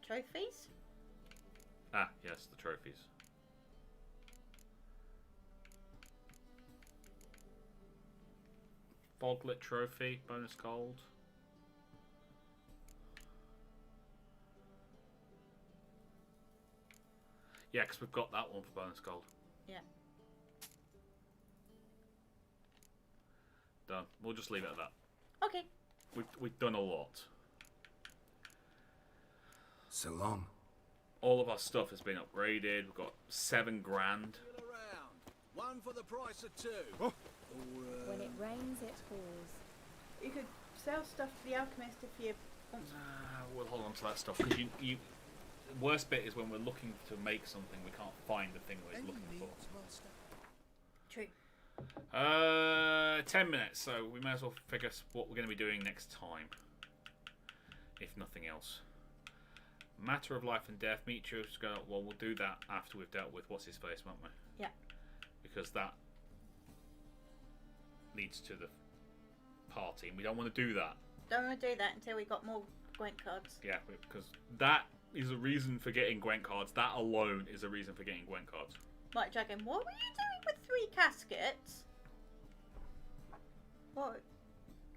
Trophies? Ah, yes, the trophies. Foglet trophy, bonus gold. Yeah, because we've got that one for bonus gold. Yeah. Done. We'll just leave it at that. Okay. We've done a lot. So long. All of our stuff has been upgraded. We've got 7 grand. One for the price of 2. When it rains, it pours. You could sell stuff to the alchemist if you want. We'll hold on to that stuff because you. The worst bit is when we're looking to make something, we can't find the thing we're looking for. True. 10 minutes, so we may as well figure what we're going to be doing next time, if nothing else. Matter of life and death. Meet you. Well, we'll do that after we've dealt with what's his face, won't we? Yeah. Because that leads to the party, and we don't want to do that. Don't want to do that until we got more Gwent cards. Yeah, because that is a reason for getting Gwent cards. That alone is a reason for getting Gwent cards. Right, Dragon, what were you doing with 3 caskets? What?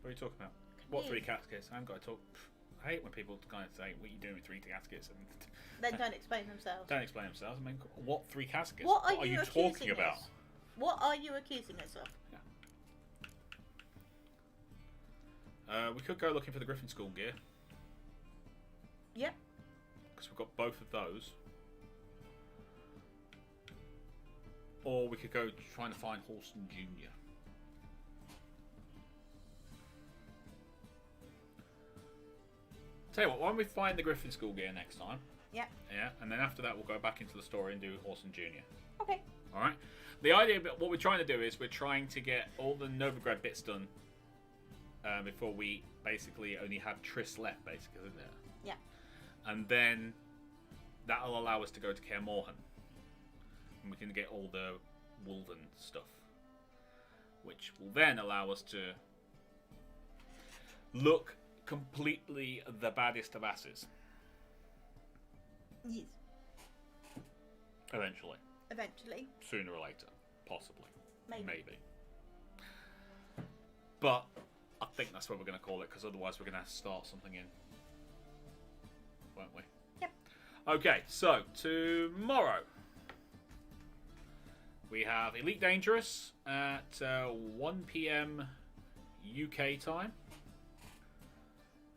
What are you talking about? What 3 caskets? I haven't got to talk. I hate when people kind of say, what are you doing with 3 caskets? And Then don't explain themselves. don't explain themselves. I mean, what 3 caskets? What are you talking accusing about? us? What are you accusing us of? We could go looking for the Griffin School gear. Yep. Because we've got both of those. Or we could go trying to find Halston Jr. Tell you what, why don't we find the Griffin School gear next time? Yep. Yeah, and then after that we'll go back into the story and do Halston Jr. Okay. Alright? The idea, what we're trying to do is we're trying to get all the Novigrad bits done before we basically only have Triss left, basically, isn't it? Yeah. And then that'll allow us to go to Kaer Morhen. And we can get all the Wolven stuff. Which will then allow us to look completely the baddest of asses. Yes. Eventually. Eventually. Sooner or later. Possibly. Maybe. But I think that's what we're going to call it, because otherwise we're going to start something in. Won't we? Yep. Okay, so tomorrow we have Elite Dangerous at 1 PM UK time.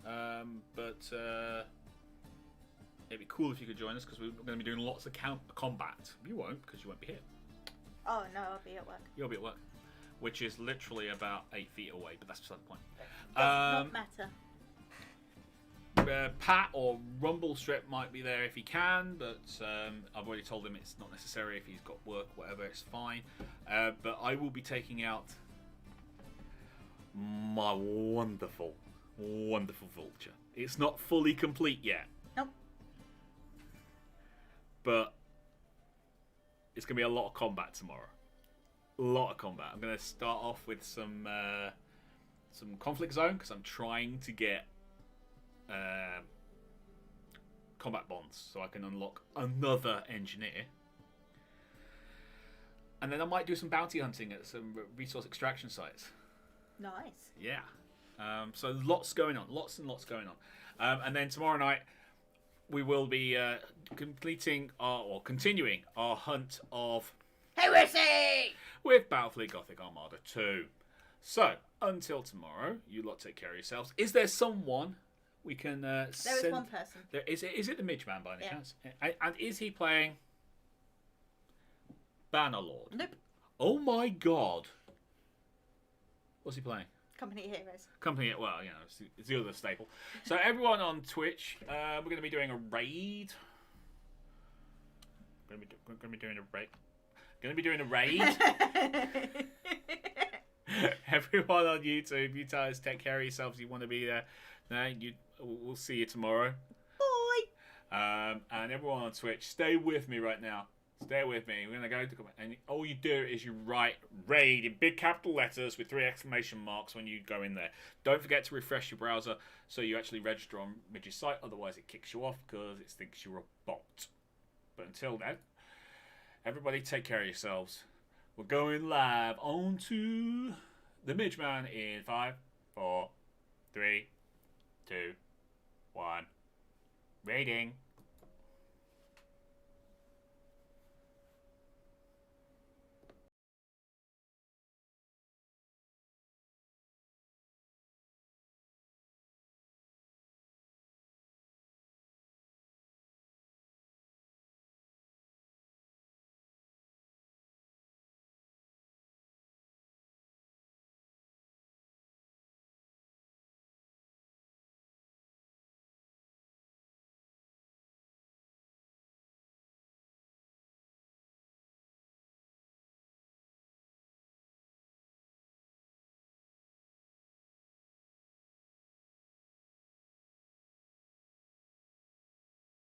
But it'd be cool if you could join us, because we're going to be doing lots of combat. You won't, because you won't be here. Oh, no, I'll be at work. You'll be at work. Which is literally about 8 feet away, but that's beside the point. Does not matter. Pat or Rumble Strip might be there if he can, but I've already told him it's not necessary. If he's got work, whatever, it's fine. But I will be taking out my wonderful, wonderful vulture. It's not fully complete yet. Nope. But it's going to be a lot of combat tomorrow. A lot of combat. I'm going to start off with some conflict zone, because I'm trying to get combat bonds so I can unlock another engineer. And then I might do some bounty hunting at some resource extraction sites. Nice. Yeah. So lots going on. Lots and lots going on. And then tomorrow night we will be continuing our hunt of heresy with Battlefleet Gothic Armada 2. So, until tomorrow, you lot take care of yourselves. Is there someone we can There send? is one person. Is it the Midge Man by any Yeah. chance? And is he playing Bannerlord? Nope. Oh my god. What's he playing? Company Heroes. Company, well, you know, it's the other staple. So everyone on Twitch, we're going to be doing a raid. Going to be doing a raid. Everyone on YouTube, you guys take care of yourselves. You want to be there. No, we'll see you tomorrow. Bye. And everyone on Twitch, stay with me right now. Stay with me. We're going to go to... And all you do is you write RAID in big capital letters with 3 exclamation marks when you go in there. Don't forget to refresh your browser so you actually register on Midge's site. Otherwise, it kicks you off because it thinks you're a bot. But until then, everybody take care of yourselves. We're going live onto the Midge Man in 5, 4, 3, 2, 1. Raiding.